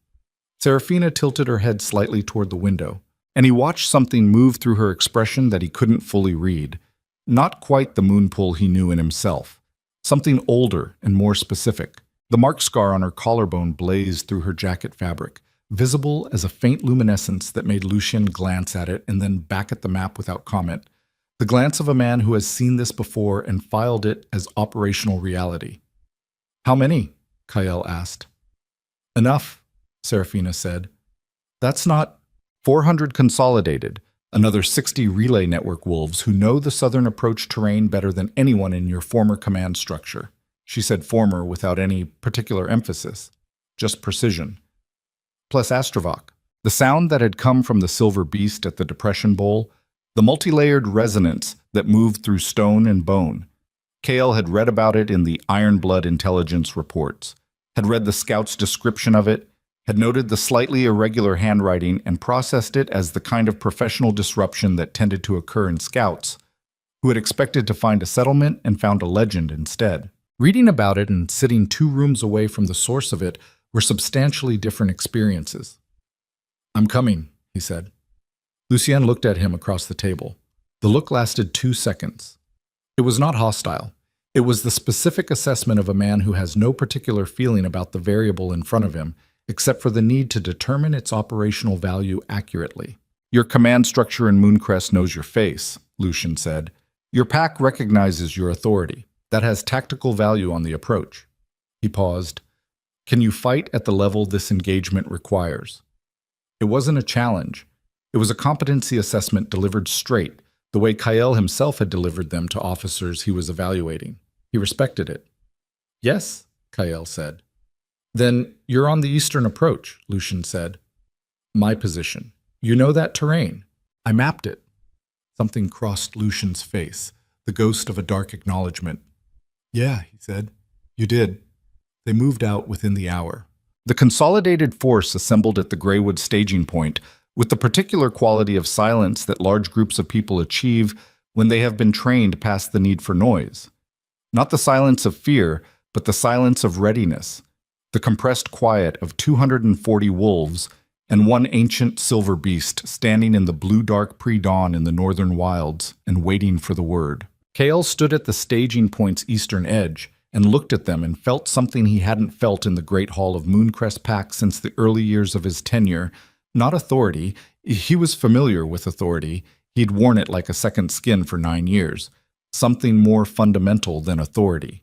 Seraphina tilted her head slightly toward the window, and he watched something move through her expression that he couldn't fully read. Not quite the moon pull he knew in himself. Something older and more specific. The mark scar on her collarbone blazed through her jacket fabric, visible as a faint luminescence that made Lucien glance at it and then back at the map without comment. The glance of a man who has seen this before and filed it as operational reality. "How many?" Kael asked. "Enough," Serafina said. "That's not 400 consolidated, another 60 relay network wolves who know the southern approach terrain better than anyone in your former command structure." She said former without any particular emphasis, just precision. Plus Astravok, the sound that had come from the silver beast at the Depression Bowl, the multi-layered resonance that moved through stone and bone. Kael had read about it in the Iron Blood intelligence reports, had read the scout's description of it, had noted the slightly irregular handwriting and processed it as the kind of professional disruption that tended to occur in scouts, who had expected to find a settlement and found a legend instead. Reading about it and sitting 2 rooms away from the source of it were substantially different experiences. "I'm coming," he said. Lucien looked at him across the table. The look lasted 2 seconds. It was not hostile. It was the specific assessment of a man who has no particular feeling about the variable in front of him, except for the need to determine its operational value accurately. "Your command structure in Mooncrest knows your face," Lucien said. "Your pack recognizes your authority. That has tactical value on the approach." He paused. "Can you fight at the level this engagement requires?" It wasn't a challenge. It was a competency assessment delivered straight, the way Kael himself had delivered them to officers he was evaluating. He respected it. "Yes," Kael said. "Then you're on the eastern approach," Lucien said. "My position. You know that terrain. I mapped it." Something crossed Lucien's face, the ghost of a dark acknowledgement. "Yeah," he said. "You did." They moved out within the hour. The consolidated force assembled at the Greywood staging point with the particular quality of silence that large groups of people achieve when they have been trained past the need for noise. Not the silence of fear, but the silence of readiness, the compressed quiet of 240 wolves and one ancient silver beast standing in the blue-dark pre-dawn in the northern wilds and waiting for the word. Kael stood at the staging point's eastern edge and looked at them and felt something he hadn't felt in the Great Hall of Mooncrest Pack since the early years of his tenure. Not authority. He was familiar with authority. He'd worn it like a second skin for 9 years. Something more fundamental than authority.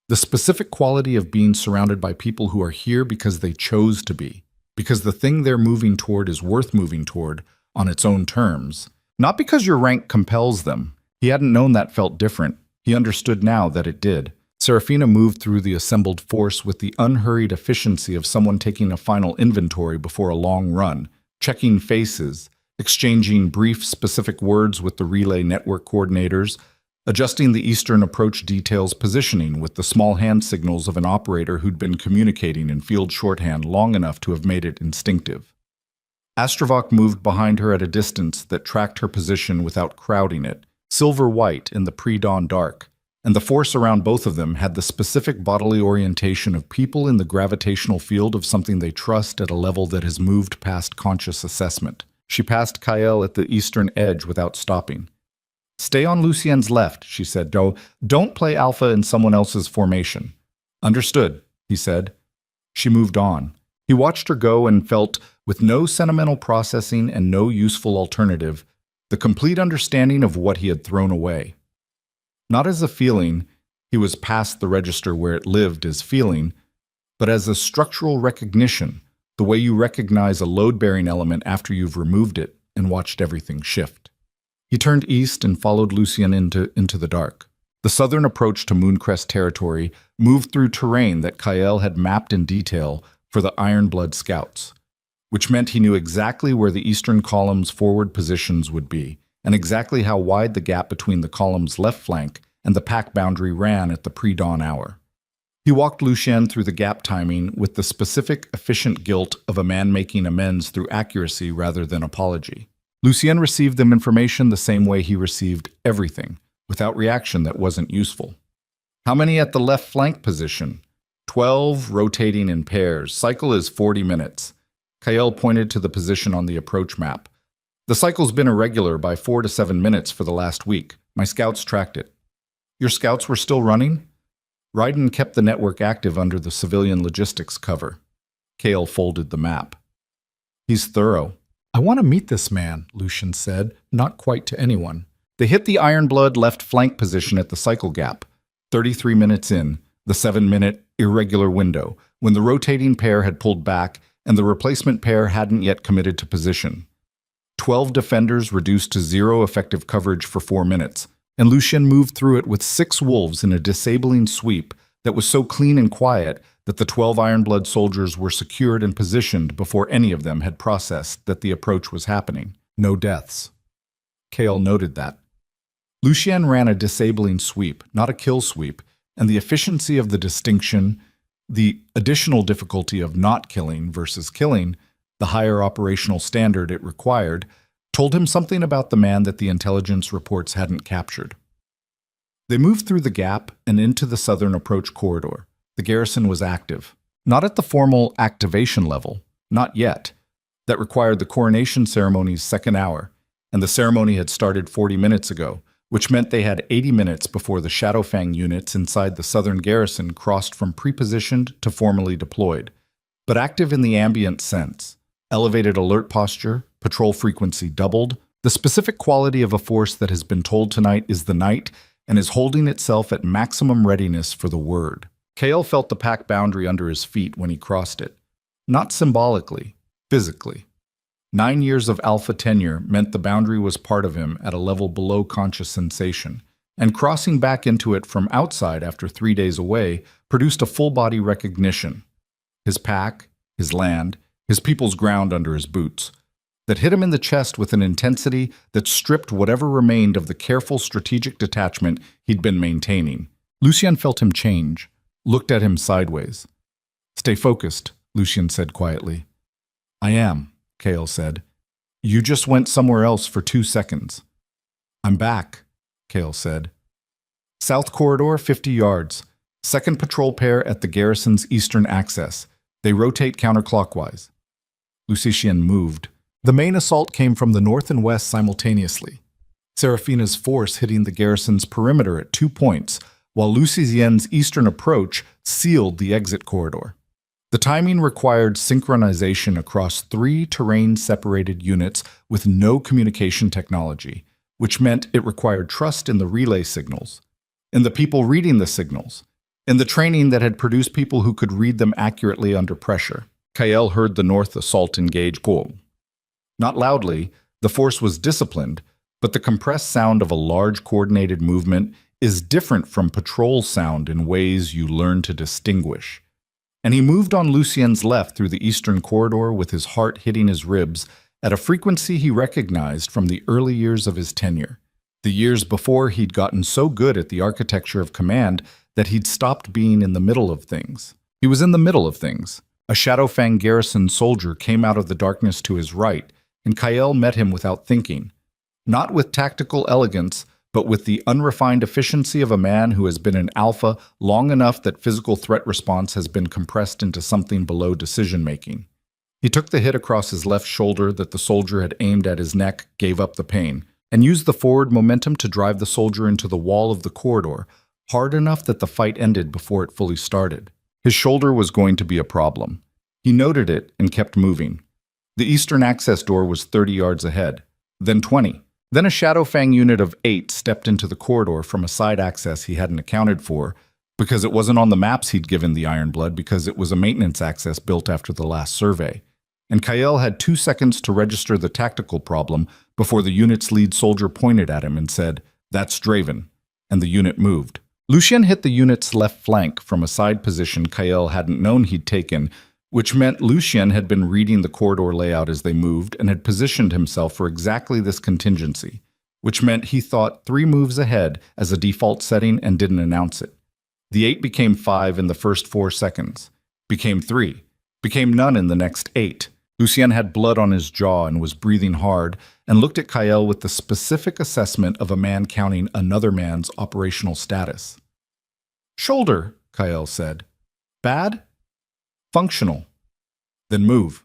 The specific quality of being surrounded by people who are here because they chose to be, because the thing they're moving toward is worth moving toward on its own terms. Not because your rank compels them. He hadn't known that felt different. He understood now that it did. Serafina moved through the assembled force with the unhurried efficiency of someone taking a final inventory before a long run, checking faces, exchanging brief, specific words with the relay network coordinators, adjusting the eastern approach details positioning with the small hand signals of an operator who'd been communicating in field shorthand long enough to have made it instinctive. Astravok moved behind her at a distance that tracked her position without crowding it, silver-white in the pre-dawn dark, and the force around both of them had the specific bodily orientation of people in the gravitational field of something they trust at a level that has moved past conscious assessment. She passed Kael at the eastern edge without stopping. "Stay on Lucien's left," she said. Don't play alpha in someone else's formation." "Understood," he said. She moved on. He watched her go and felt, with no sentimental processing and no useful alternative, the complete understanding of what he had thrown away. Not as a feeling, he was past the register where it lived as feeling, but as a structural recognition, the way you recognize a load-bearing element after you've removed it and watched everything shift. He turned east and followed Lucien into the dark. The southern approach to Mooncrest territory moved through terrain that Kael had mapped in detail for the Iron Blood scouts, which meant he knew exactly where the eastern column's forward positions would be, and exactly how wide the gap between the column's left flank and the pack boundary ran at the pre-dawn hour. He walked Lucien through the gap timing with the specific, efficient guilt of a man making amends through accuracy rather than apology. Lucien received them information the same way he received everything, without reaction that wasn't useful. "How many at the left flank position?" 12, rotating in pairs. Cycle is 40 minutes. Kael pointed to the position on the approach map. "The cycle's been irregular by 4 to 7 minutes for the last week. My scouts tracked it." "Your scouts were still running?" Ryden kept the network active under the civilian logistics cover. Kael folded the map. He's thorough. I want to meet this man, Lucian said, not quite to anyone. They hit the Ironblood left flank position at the cycle gap, 33 minutes in, the 7-minute irregular window, when the rotating pair had pulled back and the replacement pair hadn't yet committed to position. 12 defenders reduced to 0 effective coverage for 4 minutes, and Lucian moved through it with 6 wolves in a disabling sweep that was so clean and quiet that the 12 Ironblood soldiers were secured and positioned before any of them had processed that the approach was happening. No deaths. Kale noted that. Lucian ran a disabling sweep, not a kill sweep, and the efficiency of the distinction, the additional difficulty of not killing versus killing, the higher operational standard it required, told him something about the man that the intelligence reports hadn't captured. They moved through the gap and into the southern approach corridor. The garrison was active. Not at the formal activation level, not yet. That required the coronation ceremony's second hour, and the ceremony had started 40 minutes ago, which meant they had 80 minutes before the Shadowfang units inside the southern garrison crossed from pre-positioned to formally deployed, but active in the ambient sense. Elevated alert posture, patrol frequency doubled. The specific quality of a force that has been told tonight is the night and is holding itself at maximum readiness for the word. Kale felt the pack boundary under his feet when he crossed it. Not symbolically, physically. 9 years of alpha tenure meant the boundary was part of him at a level below conscious sensation, and crossing back into it from outside after 3 days away produced a full-body recognition. His pack, his land, his people's ground under his boots, that hit him in the chest with an intensity that stripped whatever remained of the careful strategic detachment he'd been maintaining. Lucian felt him change, looked at him sideways. "Stay focused," Lucian said quietly. "I am," Kale said. "You just went somewhere else for 2 seconds." "I'm back," Kale said. South corridor, 50 yards. Second patrol pair at the garrison's eastern access. They rotate counterclockwise. Lucian moved. The main assault came from the north and west simultaneously. Serafina's force hitting the garrison's perimeter at 2 points, while Lucien's eastern approach sealed the exit corridor. The timing required synchronization across 3 terrain-separated units with no communication technology, which meant it required trust in the relay signals, in the people reading the signals, in the training that had produced people who could read them accurately under pressure. Kael heard the North assault engage Gol. Not loudly, the force was disciplined, but the compressed sound of a large coordinated movement is different from patrol sound in ways you learn to distinguish. And he moved on Lucien's left through the eastern corridor with his heart hitting his ribs at a frequency he recognized from the early years of his tenure. The years before he'd gotten so good at the architecture of command that he'd stopped being in the middle of things. He was in the middle of things. A Shadowfang garrison soldier came out of the darkness to his right, and Kael met him without thinking. Not with tactical elegance, but with the unrefined efficiency of a man who has been an alpha long enough that physical threat response has been compressed into something below decision-making. He took the hit across his left shoulder that the soldier had aimed at his neck, gave up the pain, and used the forward momentum to drive the soldier into the wall of the corridor, hard enough that the fight ended before it fully started. His shoulder was going to be a problem. He noted it and kept moving. The eastern access door was 30 yards ahead, then 20. Then a Shadowfang unit of 8 stepped into the corridor from a side access he hadn't accounted for, because it wasn't on the maps he'd given the Ironblood, because it was a maintenance access built after the last survey. And Kael had 2 seconds to register the tactical problem before the unit's lead soldier pointed at him and said, "That's Draven," and the unit moved. Lucian hit the unit's left flank from a side position Kael hadn't known he'd taken, which meant Lucian had been reading the corridor layout as they moved and had positioned himself for exactly this contingency, which meant he thought 3 moves ahead as a default setting and didn't announce it. The 8 became 5 in the first 4 seconds, became 3, became none in the next 8. Lucian had blood on his jaw and was breathing hard and looked at Kael with the specific assessment of a man counting another man's operational status. "Shoulder," Kael said. "Bad?" "Functional." "Then move."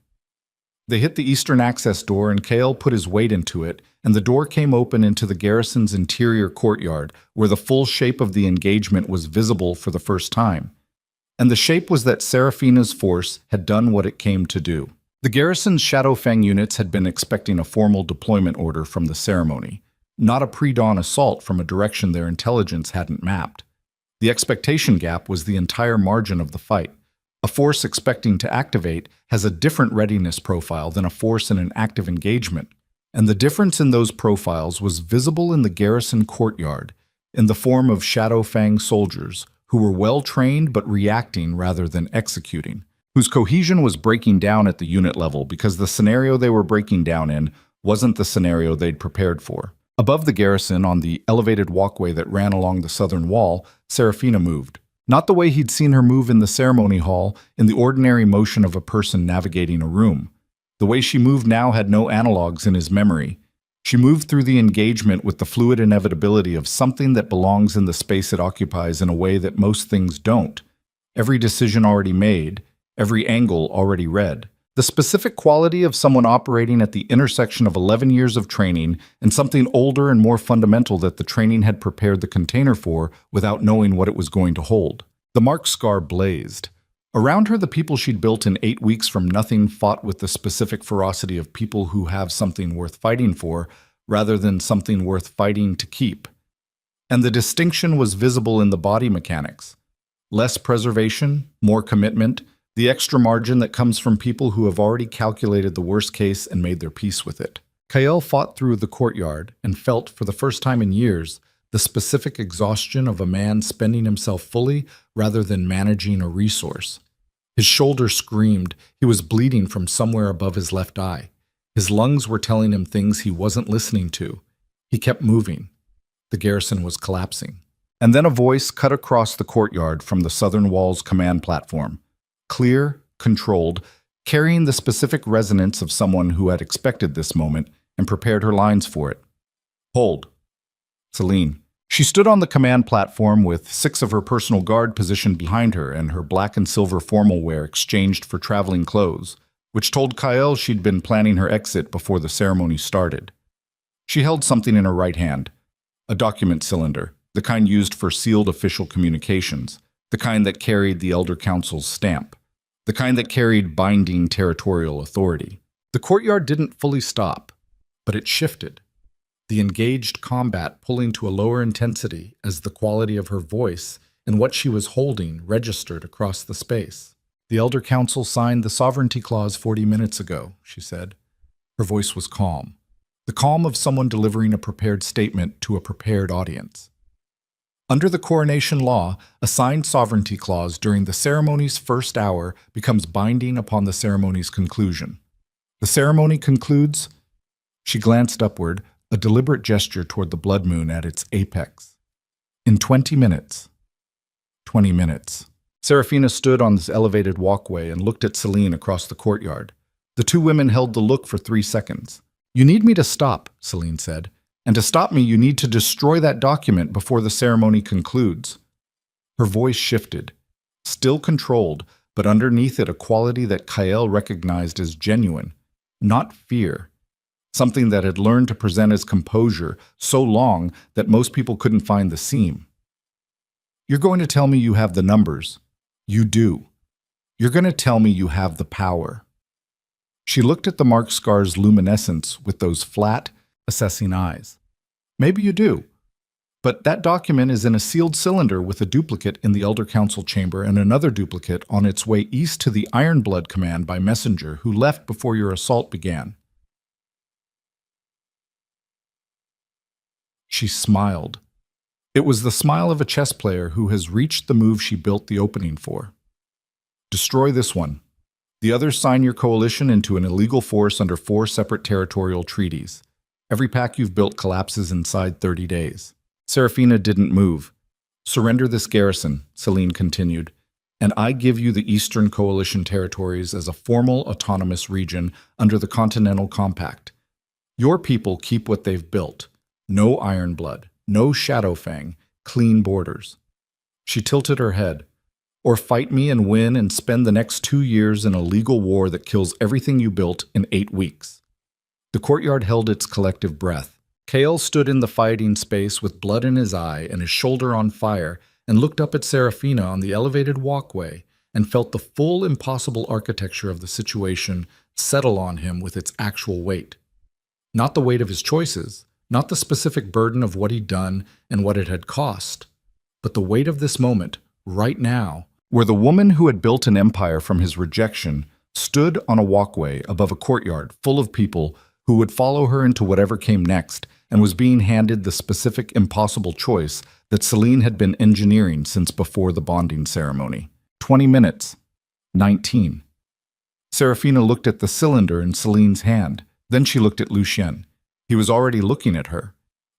They hit the eastern access door and Kael put his weight into it, and the door came open into the garrison's interior courtyard, where the full shape of the engagement was visible for the first time. And the shape was that Serafina's force had done what it came to do. The garrison's Shadowfang units had been expecting a formal deployment order from the ceremony, not a pre-dawn assault from a direction their intelligence hadn't mapped. The expectation gap was the entire margin of the fight. A force expecting to activate has a different readiness profile than a force in an active engagement, and the difference in those profiles was visible in the garrison courtyard, in the form of Shadowfang soldiers who were well-trained but reacting rather than executing, whose cohesion was breaking down at the unit level because the scenario they were breaking down in wasn't the scenario they'd prepared for. Above the garrison, on the elevated walkway that ran along the southern wall, Serafina moved. Not the way he'd seen her move in the ceremony hall, in the ordinary motion of a person navigating a room. The way she moved now had no analogs in his memory. She moved through the engagement with the fluid inevitability of something that belongs in the space it occupies in a way that most things don't. Every decision already made, every angle already read. The specific quality of someone operating at the intersection of 11 years of training and something older and more fundamental that the training had prepared the container for without knowing what it was going to hold. The mark scar blazed. Around her, the people she'd built in 8 weeks from nothing fought with the specific ferocity of people who have something worth fighting for, rather than something worth fighting to keep. And the distinction was visible in the body mechanics. Less preservation, more commitment, the extra margin that comes from people who have already calculated the worst case and made their peace with it. Kael fought through the courtyard and felt, for the first time in years, the specific exhaustion of a man spending himself fully rather than managing a resource. His shoulder screamed. He was bleeding from somewhere above his left eye. His lungs were telling him things he wasn't listening to. He kept moving. The garrison was collapsing. And then a voice cut across the courtyard from the southern wall's command platform. Clear, controlled, carrying the specific resonance of someone who had expected this moment and prepared her lines for it. Hold. Celine. She stood on the command platform with 6 of her personal guard positioned behind her and her black and silver formal wear exchanged for traveling clothes, which told Kael she'd been planning her exit before the ceremony started. She held something in her right hand, a document cylinder, the kind used for sealed official communications, the kind that carried the Elder Council's stamp, the kind that carried binding territorial authority. The courtyard didn't fully stop, but it shifted, the engaged combat pulling to a lower intensity as the quality of her voice and what she was holding registered across the space. The Elder Council signed the Sovereignty Clause 40 minutes ago, she said. Her voice was calm, the calm of someone delivering a prepared statement to a prepared audience. Under the coronation law, a signed sovereignty clause during the ceremony's first hour becomes binding upon the ceremony's conclusion. The ceremony concludes. She glanced upward, a deliberate gesture toward the blood moon at its apex. In 20 minutes. 20 minutes. Serafina stood on this elevated walkway and looked at Celine across the courtyard. The two women held the look for 3 seconds. You need me to stop, Celine said. And to stop me, you need to destroy that document before the ceremony concludes. Her voice shifted, still controlled, but underneath it a quality that Kael recognized as genuine, not fear. Something that had learned to present as composure so long that most people couldn't find the seam. You're going to tell me you have the numbers. You do. You're going to tell me you have the power. She looked at the mark scar's luminescence with those flat, assessing eyes. Maybe you do. But that document is in a sealed cylinder with a duplicate in the Elder Council chamber and another duplicate on its way east to the Ironblood Command by messenger who left before your assault began. She smiled. It was the smile of a chess player who has reached the move she built the opening for. Destroy this one. The others sign your coalition into an illegal force under 4 separate territorial treaties. Every pack you've built collapses inside 30 days. Serafina didn't move. Surrender this garrison, Celine continued, and I give you the Eastern Coalition territories as a formal autonomous region under the Continental Compact. Your people keep what they've built. No Ironblood, no Shadowfang, clean borders. She tilted her head. Or fight me and win and spend the next 2 years in a legal war that kills everything you built in 8 weeks. The courtyard held its collective breath. Kael stood in the fighting space with blood in his eye and his shoulder on fire and looked up at Serafina on the elevated walkway, and felt the full impossible architecture of the situation settle on him with its actual weight. Not the weight of his choices, not the specific burden of what he'd done and what it had cost, but the weight of this moment, right now, where the woman who had built an empire from his rejection stood on a walkway above a courtyard full of people who would follow her into whatever came next, and was being handed the specific impossible choice that Celine had been engineering since before the bonding ceremony. 20 minutes. 19. Serafina looked at the cylinder in Celine's hand. Then she looked at Lucien. He was already looking at her.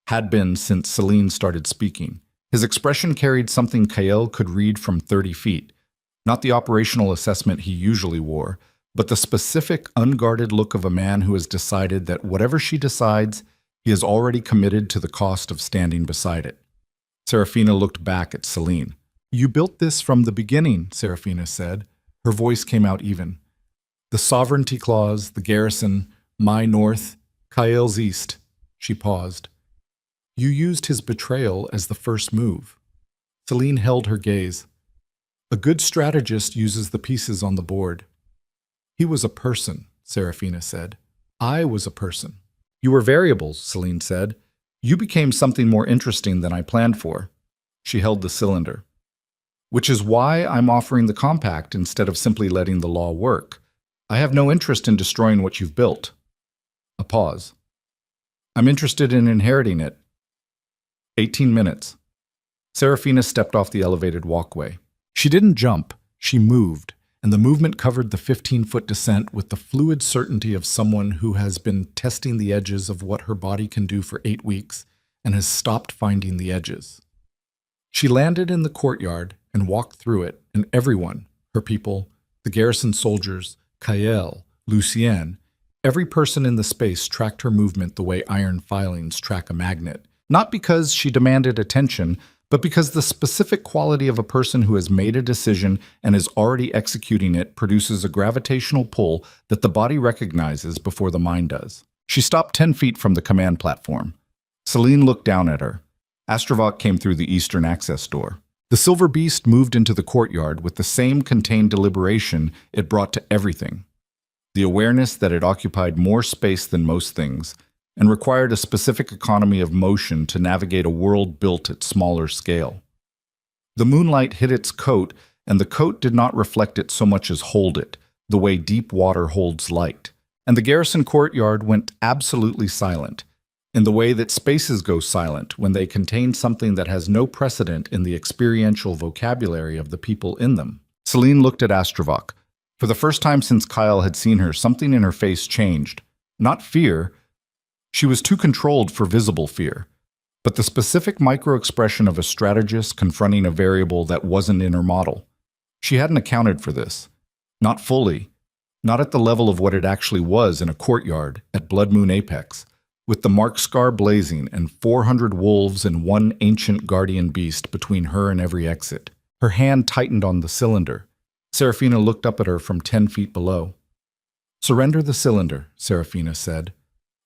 Had been since Celine started speaking. His expression carried something Kael could read from 30 feet. Not the operational assessment he usually wore, but the specific, unguarded look of a man who has decided that whatever she decides, he has already committed to the cost of standing beside it. Serafina looked back at Celine. "You built this from the beginning," Serafina said. Her voice came out even. "The sovereignty clause, the garrison, my north, Kael's east." She paused. "You used his betrayal as the first move." Celine held her gaze. "A good strategist uses the pieces on the board." "He was a person," Serafina said. "I was a person." "You were variables," Celine said. "You became something more interesting than I planned for." She held the cylinder. "Which is why I'm offering the compact instead of simply letting the law work. I have no interest in destroying what you've built." A pause. "I'm interested in inheriting it." 18 minutes. Serafina stepped off the elevated walkway. She didn't jump, she moved, and the movement covered the 15-foot descent with the fluid certainty of someone who has been testing the edges of what her body can do for 8 weeks and has stopped finding the edges. She landed in the courtyard and walked through it, and everyone, her people, the garrison soldiers, Kael, Lucien, every person in the space tracked her movement the way iron filings track a magnet, not because she demanded attention, but because the specific quality of a person who has made a decision and is already executing it produces a gravitational pull that the body recognizes before the mind does. She stopped 10 feet from the command platform. Celine looked down at her. Astravok came through the eastern access door. The silver beast moved into the courtyard with the same contained deliberation it brought to everything. The awareness that it occupied more space than most things, and required a specific economy of motion to navigate a world built at smaller scale. The moonlight hit its coat, and the coat did not reflect it so much as hold it, the way deep water holds light. And the garrison courtyard went absolutely silent, in the way that spaces go silent when they contain something that has no precedent in the experiential vocabulary of the people in them. Celine looked at Astravok. For the first time since Kyle had seen her, something in her face changed. Not fear. She was too controlled for visible fear, but the specific micro-expression of a strategist confronting a variable that wasn't in her model. She hadn't accounted for this. Not fully. Not at the level of what it actually was in a courtyard at Blood Moon Apex, with the mark scar blazing and 400 wolves and one ancient guardian beast between her and every exit. Her hand tightened on the cylinder. Serafina looked up at her from 10 feet below. "Surrender the cylinder," Serafina said.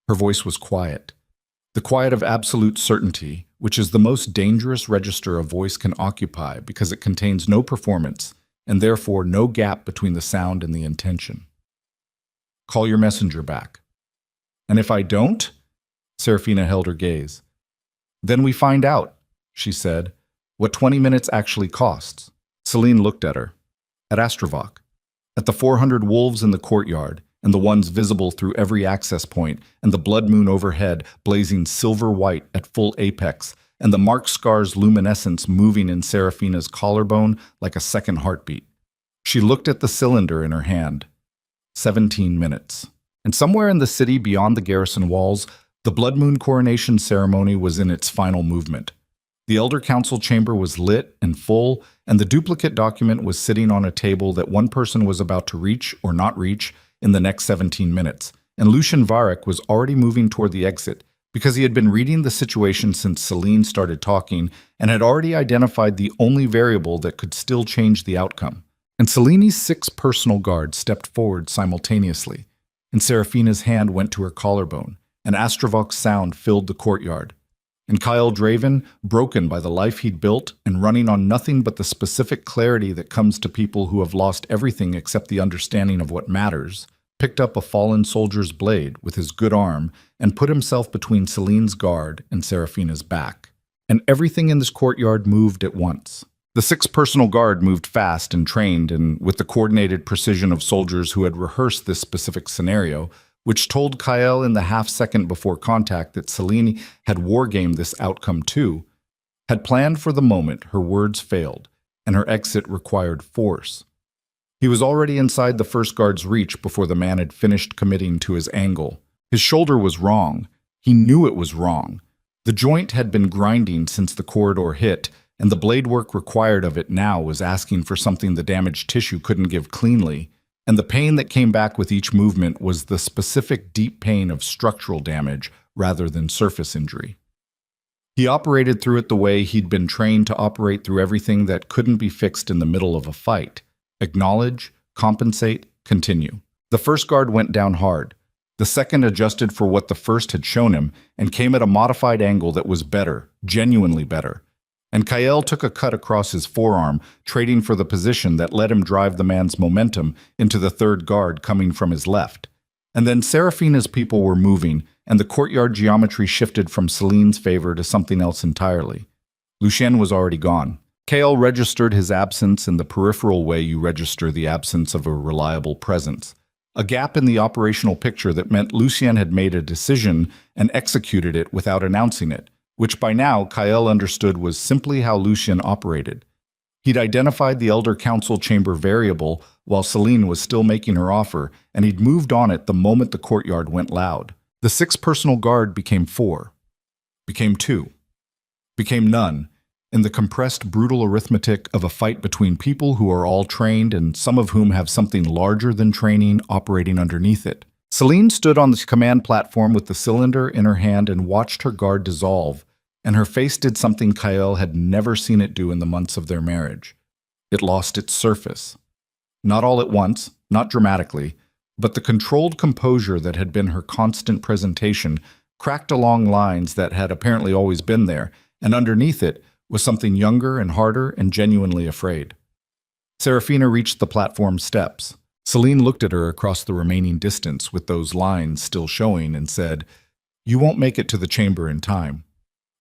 Her voice was quiet. The quiet of absolute certainty, which is the most dangerous register a voice can occupy because it contains no performance, and therefore no gap between the sound and the intention. "Call your messenger back." "And if I don't?" Serafina held her gaze. "Then we find out," she said, "what 20 minutes actually costs." Celine looked at her, at Astravok, at the 400 wolves in the courtyard, and the ones visible through every access point, and the blood moon overhead blazing silver-white at full apex, and the mark scar's luminescence moving in Serafina's collarbone like a second heartbeat. She looked at the cylinder in her hand. 17 minutes. And somewhere in the city beyond the garrison walls, the blood moon coronation ceremony was in its final movement. The Elder Council chamber was lit and full, and the duplicate document was sitting on a table that one person was about to reach or not reach in the next 17 minutes, and Lucien Varek was already moving toward the exit because he had been reading the situation since Celine started talking and had already identified the only variable that could still change the outcome. And Celine's 6 personal guards stepped forward simultaneously, and Serafina's hand went to her collarbone, and Astravok's sound filled the courtyard. And Kyle Draven, broken by the life he'd built and running on nothing but the specific clarity that comes to people who have lost everything except the understanding of what matters, picked up a fallen soldier's blade with his good arm and put himself between Celine's guard and Serafina's back. And everything in this courtyard moved at once. The sixth personal guard moved fast and trained and with the coordinated precision of soldiers who had rehearsed this specific scenario, which told Kyle in the half-second before contact that Celine had wargamed this outcome too, had planned for the moment her words failed and her exit required force. He was already inside the first guard's reach before the man had finished committing to his angle. His shoulder was wrong. He knew it was wrong. The joint had been grinding since the corridor hit, and the blade work required of it now was asking for something the damaged tissue couldn't give cleanly, and the pain that came back with each movement was the specific deep pain of structural damage rather than surface injury. He operated through it the way he'd been trained to operate through everything that couldn't be fixed in the middle of a fight. Acknowledge, compensate, continue. The first guard went down hard. The second adjusted for what the first had shown him and came at a modified angle that was better, genuinely better. And Kyle took a cut across his forearm, trading for the position that let him drive the man's momentum into the third guard coming from his left. And then Serafina's people were moving, and the courtyard geometry shifted from Celine's favor to something else entirely. Lucien was already gone. Kale registered his absence in the peripheral way you register the absence of a reliable presence. A gap in the operational picture that meant Lucien had made a decision and executed it without announcing it, which by now Kyle understood was simply how Lucien operated. He'd identified the Elder Council chamber variable while Celine was still making her offer, and he'd moved on it the moment the courtyard went loud. The sixth personal guard became 4, became 2, became none, in the compressed, brutal arithmetic of a fight between people who are all trained and some of whom have something larger than training operating underneath it. Celine stood on the command platform with the cylinder in her hand and watched her guard dissolve, and her face did something Kyle had never seen it do in the months of their marriage. It lost its surface. Not all at once, not dramatically, but the controlled composure that had been her constant presentation cracked along lines that had apparently always been there, and underneath it was something younger and harder and genuinely afraid. Serafina reached the platform steps. Celine looked at her across the remaining distance with those lines still showing and said, "You won't make it to the chamber in time."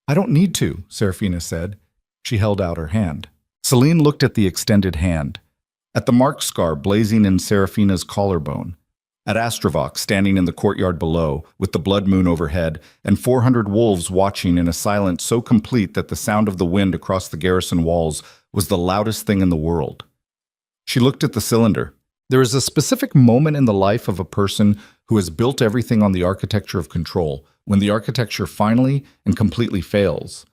"I don't need to," Serafina said. She held out her hand. Celine looked at the extended hand, at the mark scar blazing in Serafina's collarbone, at Astravok standing in the courtyard below with the blood moon overhead and 400 wolves watching in a silence so complete that the sound of the wind across the garrison walls was the loudest thing in the world. She looked at the cylinder. There is a specific moment in the life of a person who has built everything on the architecture of control, when the architecture finally and completely fails.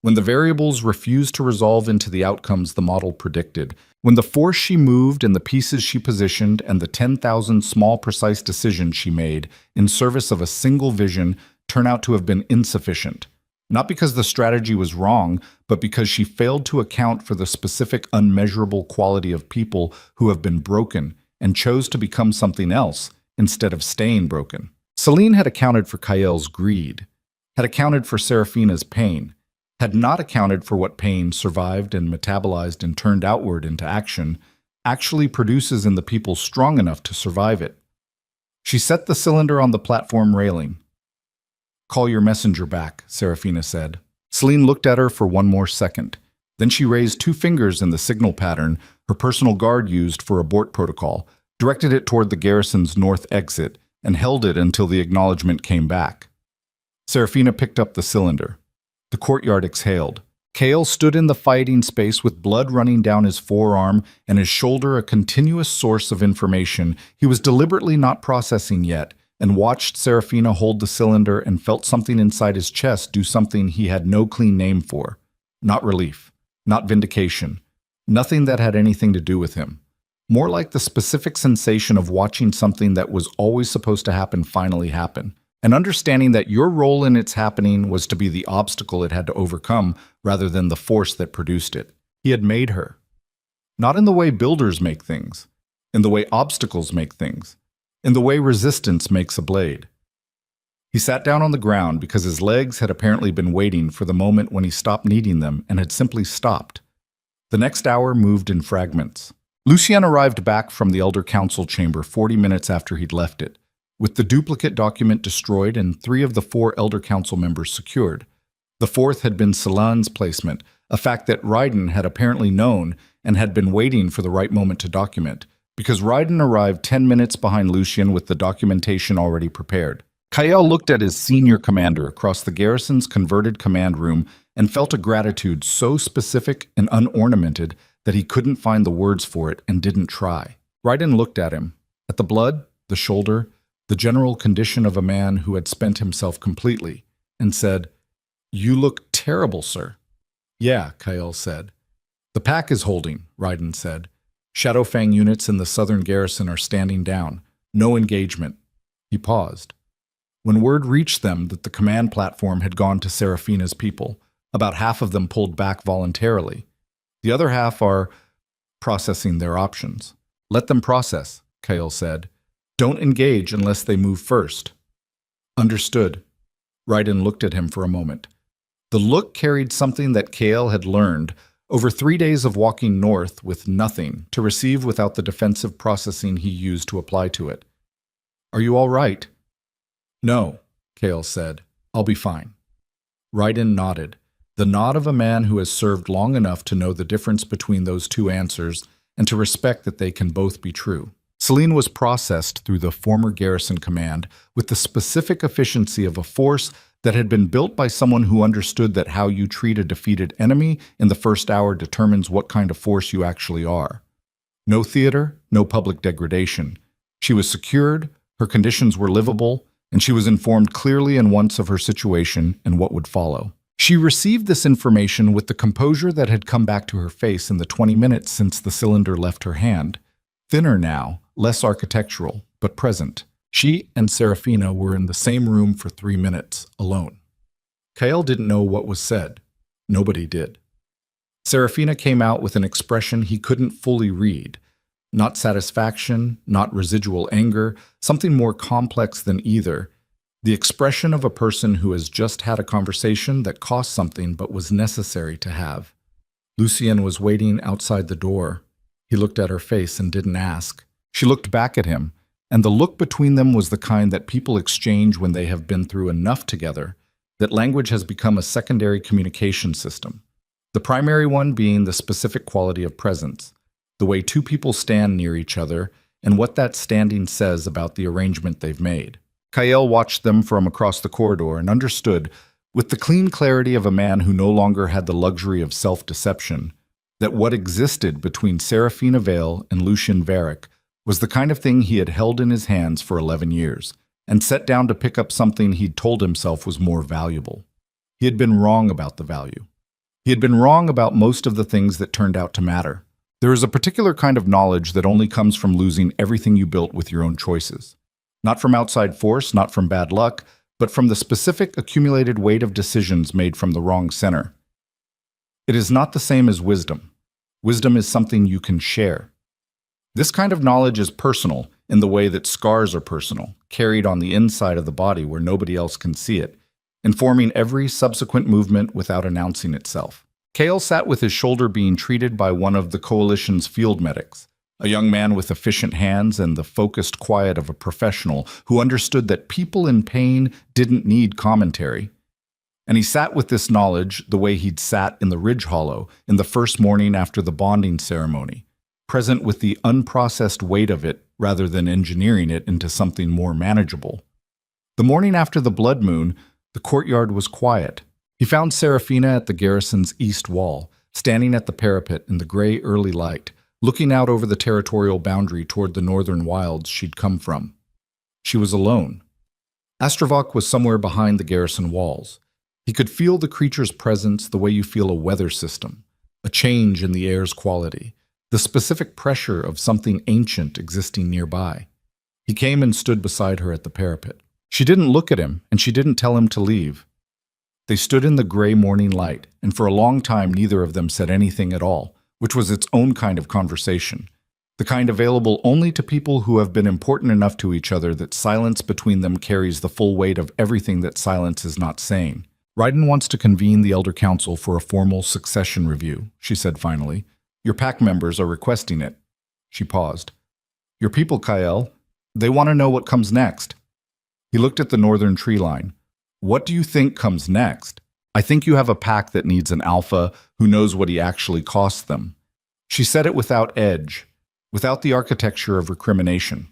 When the variables refuse to resolve into the outcomes the model predicted, when the force she moved and the pieces she positioned and the 10,000 small precise decisions she made in service of a single vision turn out to have been insufficient. Not because the strategy was wrong, but because she failed to account for the specific unmeasurable quality of people who have been broken and chose to become something else instead of staying broken. Celine had accounted for Kyle's greed, had accounted for Serafina's pain, had not accounted for what pain survived and metabolized and turned outward into action actually produces in the people strong enough to survive it. She set the cylinder on the platform railing. "Call your messenger back," Serafina said. Celine looked at her for one more second. Then she raised 2 fingers in the signal pattern her personal guard used for abort protocol, directed it toward the garrison's north exit, and held it until the acknowledgement came back. Serafina picked up the cylinder. The courtyard exhaled. Kale stood in the fighting space with blood running down his forearm and his shoulder a continuous source of information he was deliberately not processing yet, and watched Serafina hold the cylinder and felt something inside his chest do something he had no clean name for. Not relief, not vindication, nothing that had anything to do with him. More like the specific sensation of watching something that was always supposed to happen finally happen. And understanding that your role in its happening was to be the obstacle it had to overcome rather than the force that produced it. He had made her. Not in the way builders make things, in the way obstacles make things, in the way resistance makes a blade. He sat down on the ground because his legs had apparently been waiting for the moment when he stopped needing them and had simply stopped. The next hour moved in fragments. Lucien arrived back from the Elder Council chamber 40 minutes after he'd left it, with the duplicate document destroyed and 3 of the 4 Elder Council members secured. The 4th had been Celan's placement, a fact that Ryden had apparently known and had been waiting for the right moment to document, because Ryden arrived 10 minutes behind Lucien with the documentation already prepared. Kael looked at his senior commander across the garrison's converted command room and felt a gratitude so specific and unornamented that he couldn't find the words for it and didn't try. Ryden looked at him, at the blood, the shoulder, the general condition of a man who had spent himself completely, and said, "You look terrible, sir." "Yeah," Kael said. "The pack is holding," Ryden said. "Shadowfang units in the southern garrison are standing down. No engagement." He paused. When word reached them that the command platform had gone to Serafina's people, about half of them pulled back voluntarily. The other half are processing their options. "Let them process," Kael said. "Don't engage unless they move first." "Understood." Ryden looked at him for a moment. The look carried something that Kael had learned over 3 days of walking north with nothing to receive without the defensive processing he used to apply to it. "Are you all right?" "No," Kael said. "I'll be fine." Ryden nodded, the nod of a man who has served long enough to know the difference between those 2 answers and to respect that they can both be true. Celine was processed through the former garrison command with the specific efficiency of a force that had been built by someone who understood that how you treat a defeated enemy in the first hour determines what kind of force you actually are. No theater, no public degradation. She was secured, her conditions were livable, and she was informed clearly and once of her situation and what would follow. She received this information with the composure that had come back to her face in the 20 minutes since the cylinder left her hand. Thinner now, less architectural, but present. She and Serafina were in the same room for 3 minutes, alone. Kael didn't know what was said. Nobody did. Serafina came out with an expression he couldn't fully read. Not satisfaction, not residual anger, something more complex than either. The expression of a person who has just had a conversation that cost something but was necessary to have. Lucien was waiting outside the door. He looked at her face and didn't ask. She looked back at him, and the look between them was the kind that people exchange when they have been through enough together that language has become a secondary communication system. The primary one being the specific quality of presence, the way 2 people stand near each other, and what that standing says about the arrangement they've made. Kael watched them from across the corridor and understood, with the clean clarity of a man who no longer had the luxury of self-deception, that what existed between Serafina Vale and Lucien Varick was the kind of thing he had held in his hands for 11 years, and set down to pick up something he'd told himself was more valuable. He had been wrong about the value. He had been wrong about most of the things that turned out to matter. There is a particular kind of knowledge that only comes from losing everything you built with your own choices. Not from outside force, not from bad luck, but from the specific accumulated weight of decisions made from the wrong center. It is not the same as wisdom. Wisdom is something you can share. This kind of knowledge is personal in the way that scars are personal, carried on the inside of the body where nobody else can see it, informing every subsequent movement without announcing itself. Kael sat with his shoulder being treated by one of the coalition's field medics, a young man with efficient hands and the focused quiet of a professional who understood that people in pain didn't need commentary. And he sat with this knowledge the way he'd sat in the Ridge Hollow in the first morning after the bonding ceremony, present with the unprocessed weight of it rather than engineering it into something more manageable. The morning after the blood moon, the courtyard was quiet. He found Serafina at the garrison's east wall, standing at the parapet in the gray early light, looking out over the territorial boundary toward the northern wilds she'd come from. She was alone. Astravok was somewhere behind the garrison walls. He could feel the creature's presence the way you feel a weather system, a change in the air's quality, the specific pressure of something ancient existing nearby. He came and stood beside her at the parapet. She didn't look at him, and she didn't tell him to leave. They stood in the gray morning light, and for a long time neither of them said anything at all, which was its own kind of conversation. the kind available only to people who have been important enough to each other that silence between them carries the full weight of everything that silence is not saying. Ryden wants to convene the Elder Council for a formal succession review, she said finally. Your pack members are requesting it. She paused. Your people, Kael, they want to know what comes next. He looked at the northern tree line. What do you think comes next? I think you have a pack that needs an alpha who knows what he actually costs them. She said it without edge, without the architecture of recrimination.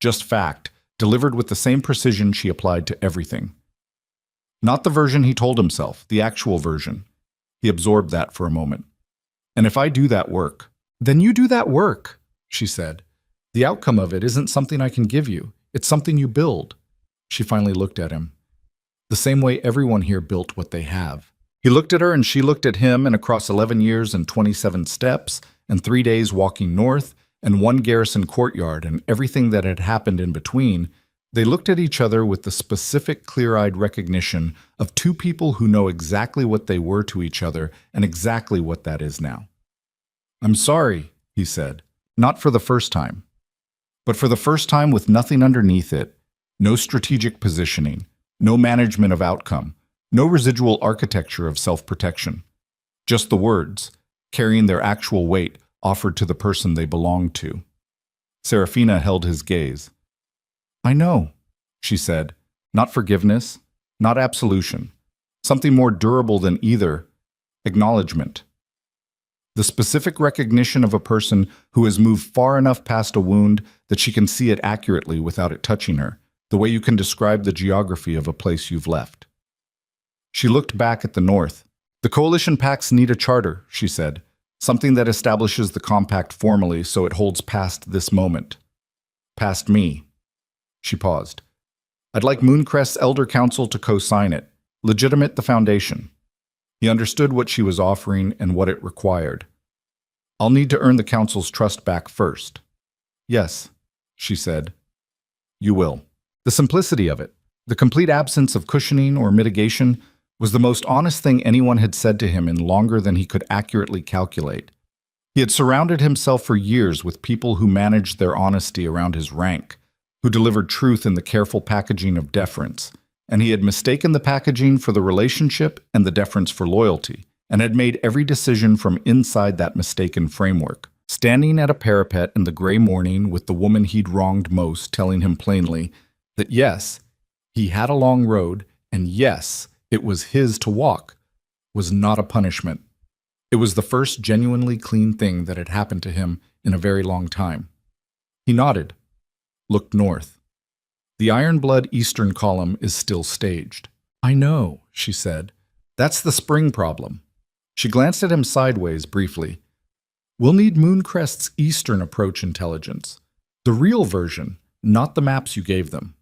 Just fact, delivered with the same precision she applied to everything. Not the version he told himself, the actual version. He absorbed that for a moment. And if I do that work, then you do that work, she said. The outcome of it isn't something I can give you. It's something you build. She finally looked at him. The same way everyone here built what they have. He looked at her and she looked at him, and across 11 years and 27 steps and 3 days walking north and 1 garrison courtyard and everything that had happened in between, they looked at each other with the specific clear-eyed recognition of two people who know exactly what they were to each other and exactly what that is now. I'm sorry, he said, not for the first time, but for the first time with nothing underneath it, no strategic positioning, no management of outcome, no residual architecture of self-protection. Just the words, carrying their actual weight, offered to the person they belonged to. Serafina held his gaze. I know, she said, not forgiveness, not absolution, something more durable than either, acknowledgement. The specific recognition of a person who has moved far enough past a wound that she can see it accurately without it touching her, the way you can describe the geography of a place you've left. She looked back at the north. The coalition packs need a charter, she said, something that establishes the compact formally so it holds past this moment. Past me. She paused. I'd like Mooncrest's Elder Council to co-sign it, legitimate the foundation. He understood what she was offering and what it required. I'll need to earn the council's trust back first. Yes, she said. You will. The simplicity of it, the complete absence of cushioning or mitigation, was the most honest thing anyone had said to him in longer than he could accurately calculate. He had surrounded himself for years with people who managed their honesty around his rank, who delivered truth in the careful packaging of deference, and he had mistaken the packaging for the relationship and the deference for loyalty, and had made every decision from inside that mistaken framework. Standing at a parapet in the gray morning with the woman he'd wronged most telling him plainly that yes, he had a long road, and yes, it was his to walk, was not a punishment. It was the first genuinely clean thing that had happened to him in a very long time. He nodded, looked north. The Iron Blood Eastern column is still staged. I know, she said. That's the spring problem. She glanced at him sideways briefly. We'll need Mooncrest's Eastern approach intelligence. The real version, not the maps you gave them.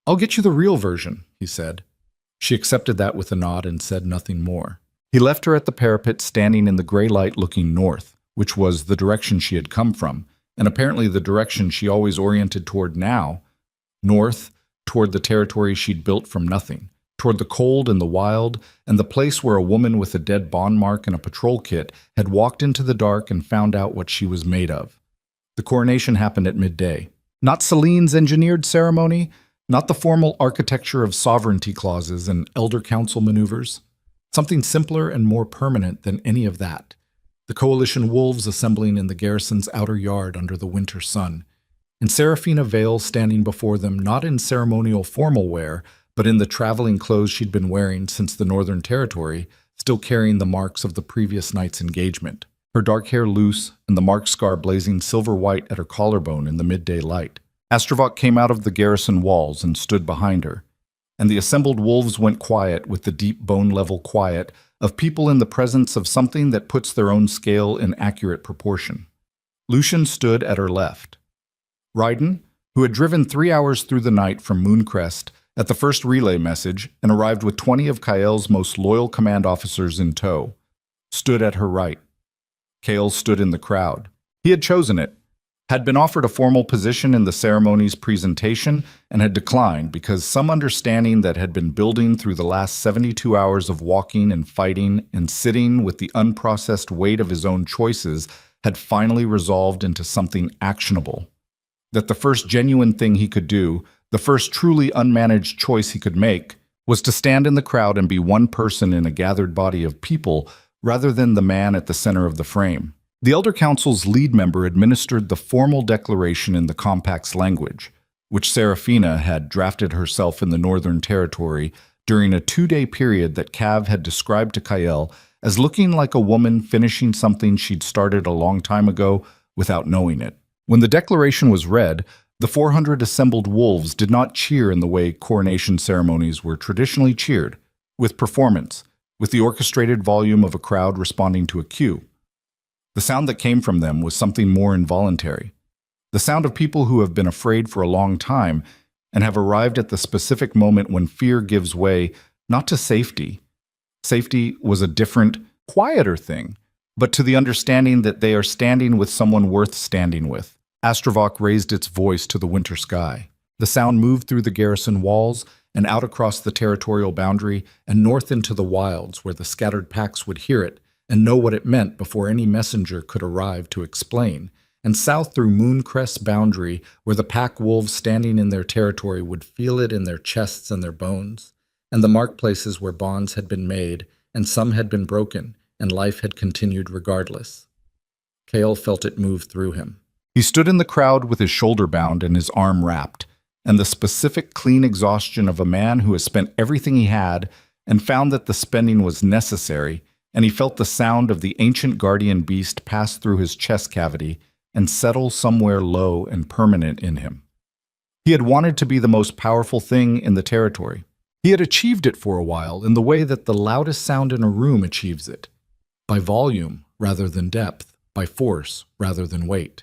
I'll get you the real version, he said. She accepted that with a nod and said nothing more. He left her at the parapet standing in the gray light looking north, which was the direction she had come from, and apparently the direction she always oriented toward now, north, toward the territory she'd built from nothing, toward the cold and the wild, and the place where a woman with a dead bond mark and a patrol kit had walked into the dark and found out what she was made of. The coronation happened at midday. Not Celine's engineered ceremony, not the formal architecture of sovereignty clauses and elder council maneuvers. Something simpler and more permanent than any of that. The coalition wolves assembling in the garrison's outer yard under the winter sun, and Serafina Vale standing before them not in ceremonial formal wear, but in the traveling clothes she'd been wearing since the Northern Territory, still carrying the marks of the previous night's engagement, her dark hair loose and the mark scar blazing silver-white at her collarbone in the midday light. Astrovok came out of the garrison walls and stood behind her, and the assembled wolves went quiet with the deep bone-level quiet of people in the presence of something that puts their own scale in accurate proportion. Lucian stood at her left. Ryden, who had driven 3 hours through the night from Mooncrest at the first relay message and arrived with 20 of Kael's most loyal command officers in tow, stood at her right. Kael stood in the crowd. He had chosen it, had been offered a formal position in the ceremony's presentation, and had declined because some understanding that had been building through the last 72 hours of walking and fighting and sitting with the unprocessed weight of his own choices had finally resolved into something actionable. That the first genuine thing he could do, the first truly unmanaged choice he could make, was to stand in the crowd and be one person in a gathered body of people rather than the man at the center of the frame. The Elder Council's lead member administered the formal declaration in the compact's language, which Serafina had drafted herself in the Northern Territory during a 2-day period that Cav had described to Kael as looking like a woman finishing something she'd started a long time ago without knowing it. When the declaration was read, the 400 assembled wolves did not cheer in the way coronation ceremonies were traditionally cheered, with performance, with the orchestrated volume of a crowd responding to a cue. The sound that came from them was something more involuntary. The sound of people who have been afraid for a long time and have arrived at the specific moment when fear gives way, not to safety. Safety was a different, quieter thing, but to the understanding that they are standing with someone worth standing with. Astravok raised its voice to the winter sky. The sound moved through the garrison walls and out across the territorial boundary and north into the wilds where the scattered packs would hear it and know what it meant before any messenger could arrive to explain, and south through Mooncrest's boundary where the pack wolves standing in their territory would feel it in their chests and their bones, and the marketplaces where bonds had been made and some had been broken and life had continued regardless. Kael felt it move through him. He stood in the crowd with his shoulder bound and his arm wrapped, and the specific, clean exhaustion of a man who has spent everything he had and found that the spending was necessary, and he felt the sound of the ancient guardian beast pass through his chest cavity and settle somewhere low and permanent in him. He had wanted to be the most powerful thing in the territory. He had achieved it for a while in the way that the loudest sound in a room achieves it, by volume rather than depth, by force rather than weight.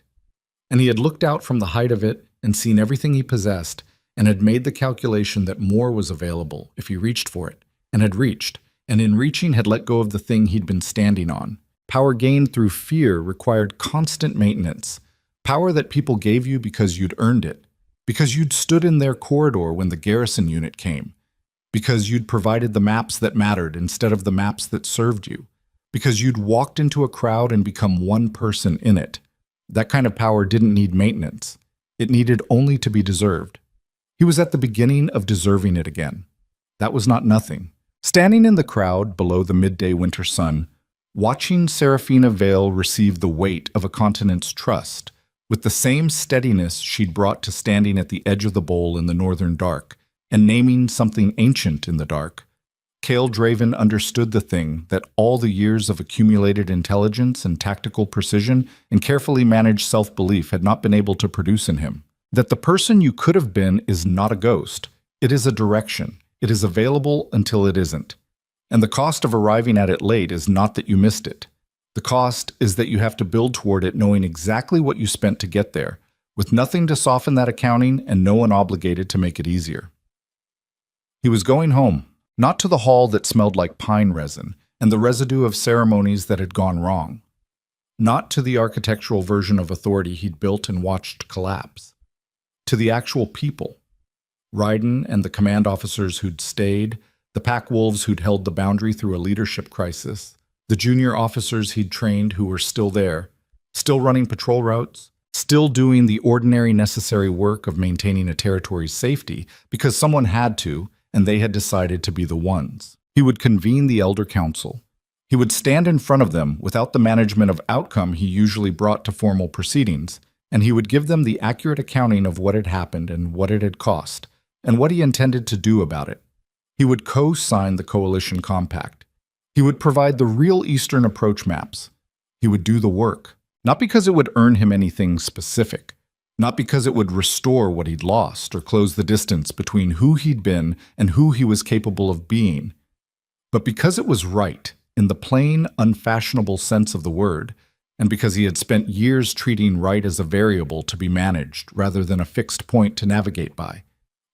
And he had looked out from the height of it and seen everything he possessed and had made the calculation that more was available if he reached for it, and had reached, and in reaching had let go of the thing he'd been standing on. Power gained through fear required constant maintenance, power that people gave you because you'd earned it, because you'd stood in their corridor when the garrison unit came, because you'd provided the maps that mattered instead of the maps that served you, because you'd walked into a crowd and become one person in it. That kind of power didn't need maintenance. It needed only to be deserved. He was at the beginning of deserving it again. That was not nothing. Standing in the crowd below the midday winter sun, watching Serafina Vale receive the weight of a continent's trust, with the same steadiness she'd brought to standing at the edge of the bowl in the northern dark, and naming something ancient in the dark, Kael Draven understood the thing that all the years of accumulated intelligence and tactical precision and carefully managed self-belief had not been able to produce in him. That the person you could have been is not a ghost. It is a direction. It is available until it isn't. And the cost of arriving at it late is not that you missed it. The cost is that you have to build toward it knowing exactly what you spent to get there, with nothing to soften that accounting and no one obligated to make it easier. He was going home. Not to the hall that smelled like pine resin and the residue of ceremonies that had gone wrong. Not to the architectural version of authority he'd built and watched collapse. To the actual people. Ryden and the command officers who'd stayed, the pack wolves who'd held the boundary through a leadership crisis, the junior officers he'd trained who were still there, still running patrol routes, still doing the ordinary necessary work of maintaining a territory's safety because someone had to, and they had decided to be the ones. He would convene the Elder Council. He would stand in front of them without the management of outcome he usually brought to formal proceedings, and he would give them the accurate accounting of what had happened and what it had cost, and what he intended to do about it. He would co-sign the coalition compact. He would provide the real Eastern approach maps. He would do the work, not because it would earn him anything specific, not because it would restore what he'd lost or close the distance between who he'd been and who he was capable of being, but because it was right, in the plain, unfashionable sense of the word, and because he had spent years treating right as a variable to be managed rather than a fixed point to navigate by.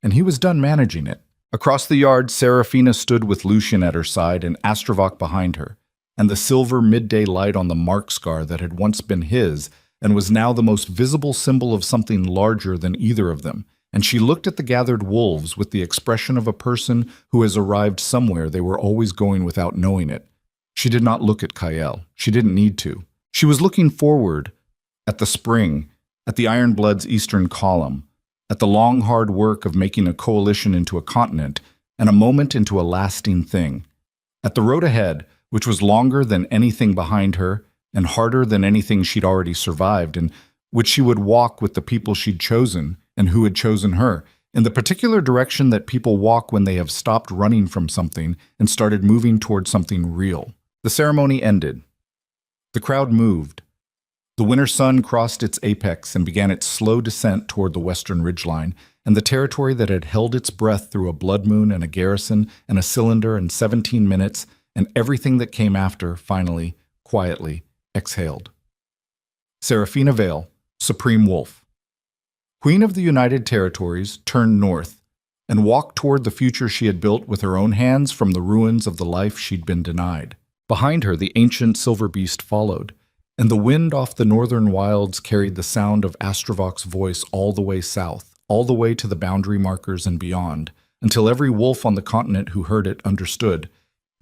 And he was done managing it. Across the yard, Serafina stood with Lucian at her side and Astravok behind her, and the silver midday light on the mark scar that had once been his and was now the most visible symbol of something larger than either of them, and she looked at the gathered wolves with the expression of a person who has arrived somewhere they were always going without knowing it. She did not look at Kael. She didn't need to. She was looking forward at the spring, at the Ironblood's eastern column, at the long hard work of making a coalition into a continent and a moment into a lasting thing, at the road ahead, which was longer than anything behind her and harder than anything she'd already survived, and which she would walk with the people she'd chosen and who had chosen her, in the particular direction that people walk when they have stopped running from something and started moving toward something real. The ceremony ended. The crowd moved. The winter sun crossed its apex and began its slow descent toward the western ridgeline, and the territory that had held its breath through a blood moon and a garrison and a cylinder and 17 minutes and everything that came after, finally, quietly, exhaled. Serafina Vale, Supreme Wolf. Queen of the United Territories, turned north and walked toward the future she had built with her own hands from the ruins of the life she'd been denied. Behind her, the ancient silver beast followed, and the wind off the northern wilds carried the sound of Astrovok's voice all the way south, all the way to the boundary markers and beyond, until every wolf on the continent who heard it understood,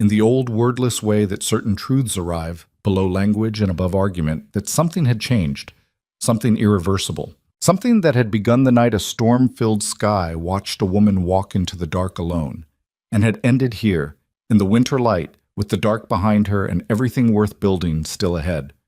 in the old wordless way that certain truths arrive, below language and above argument, that something had changed, something irreversible, something that had begun the night a storm-filled sky watched a woman walk into the dark alone, and had ended here, in the winter light, with the dark behind her and everything worth building still ahead.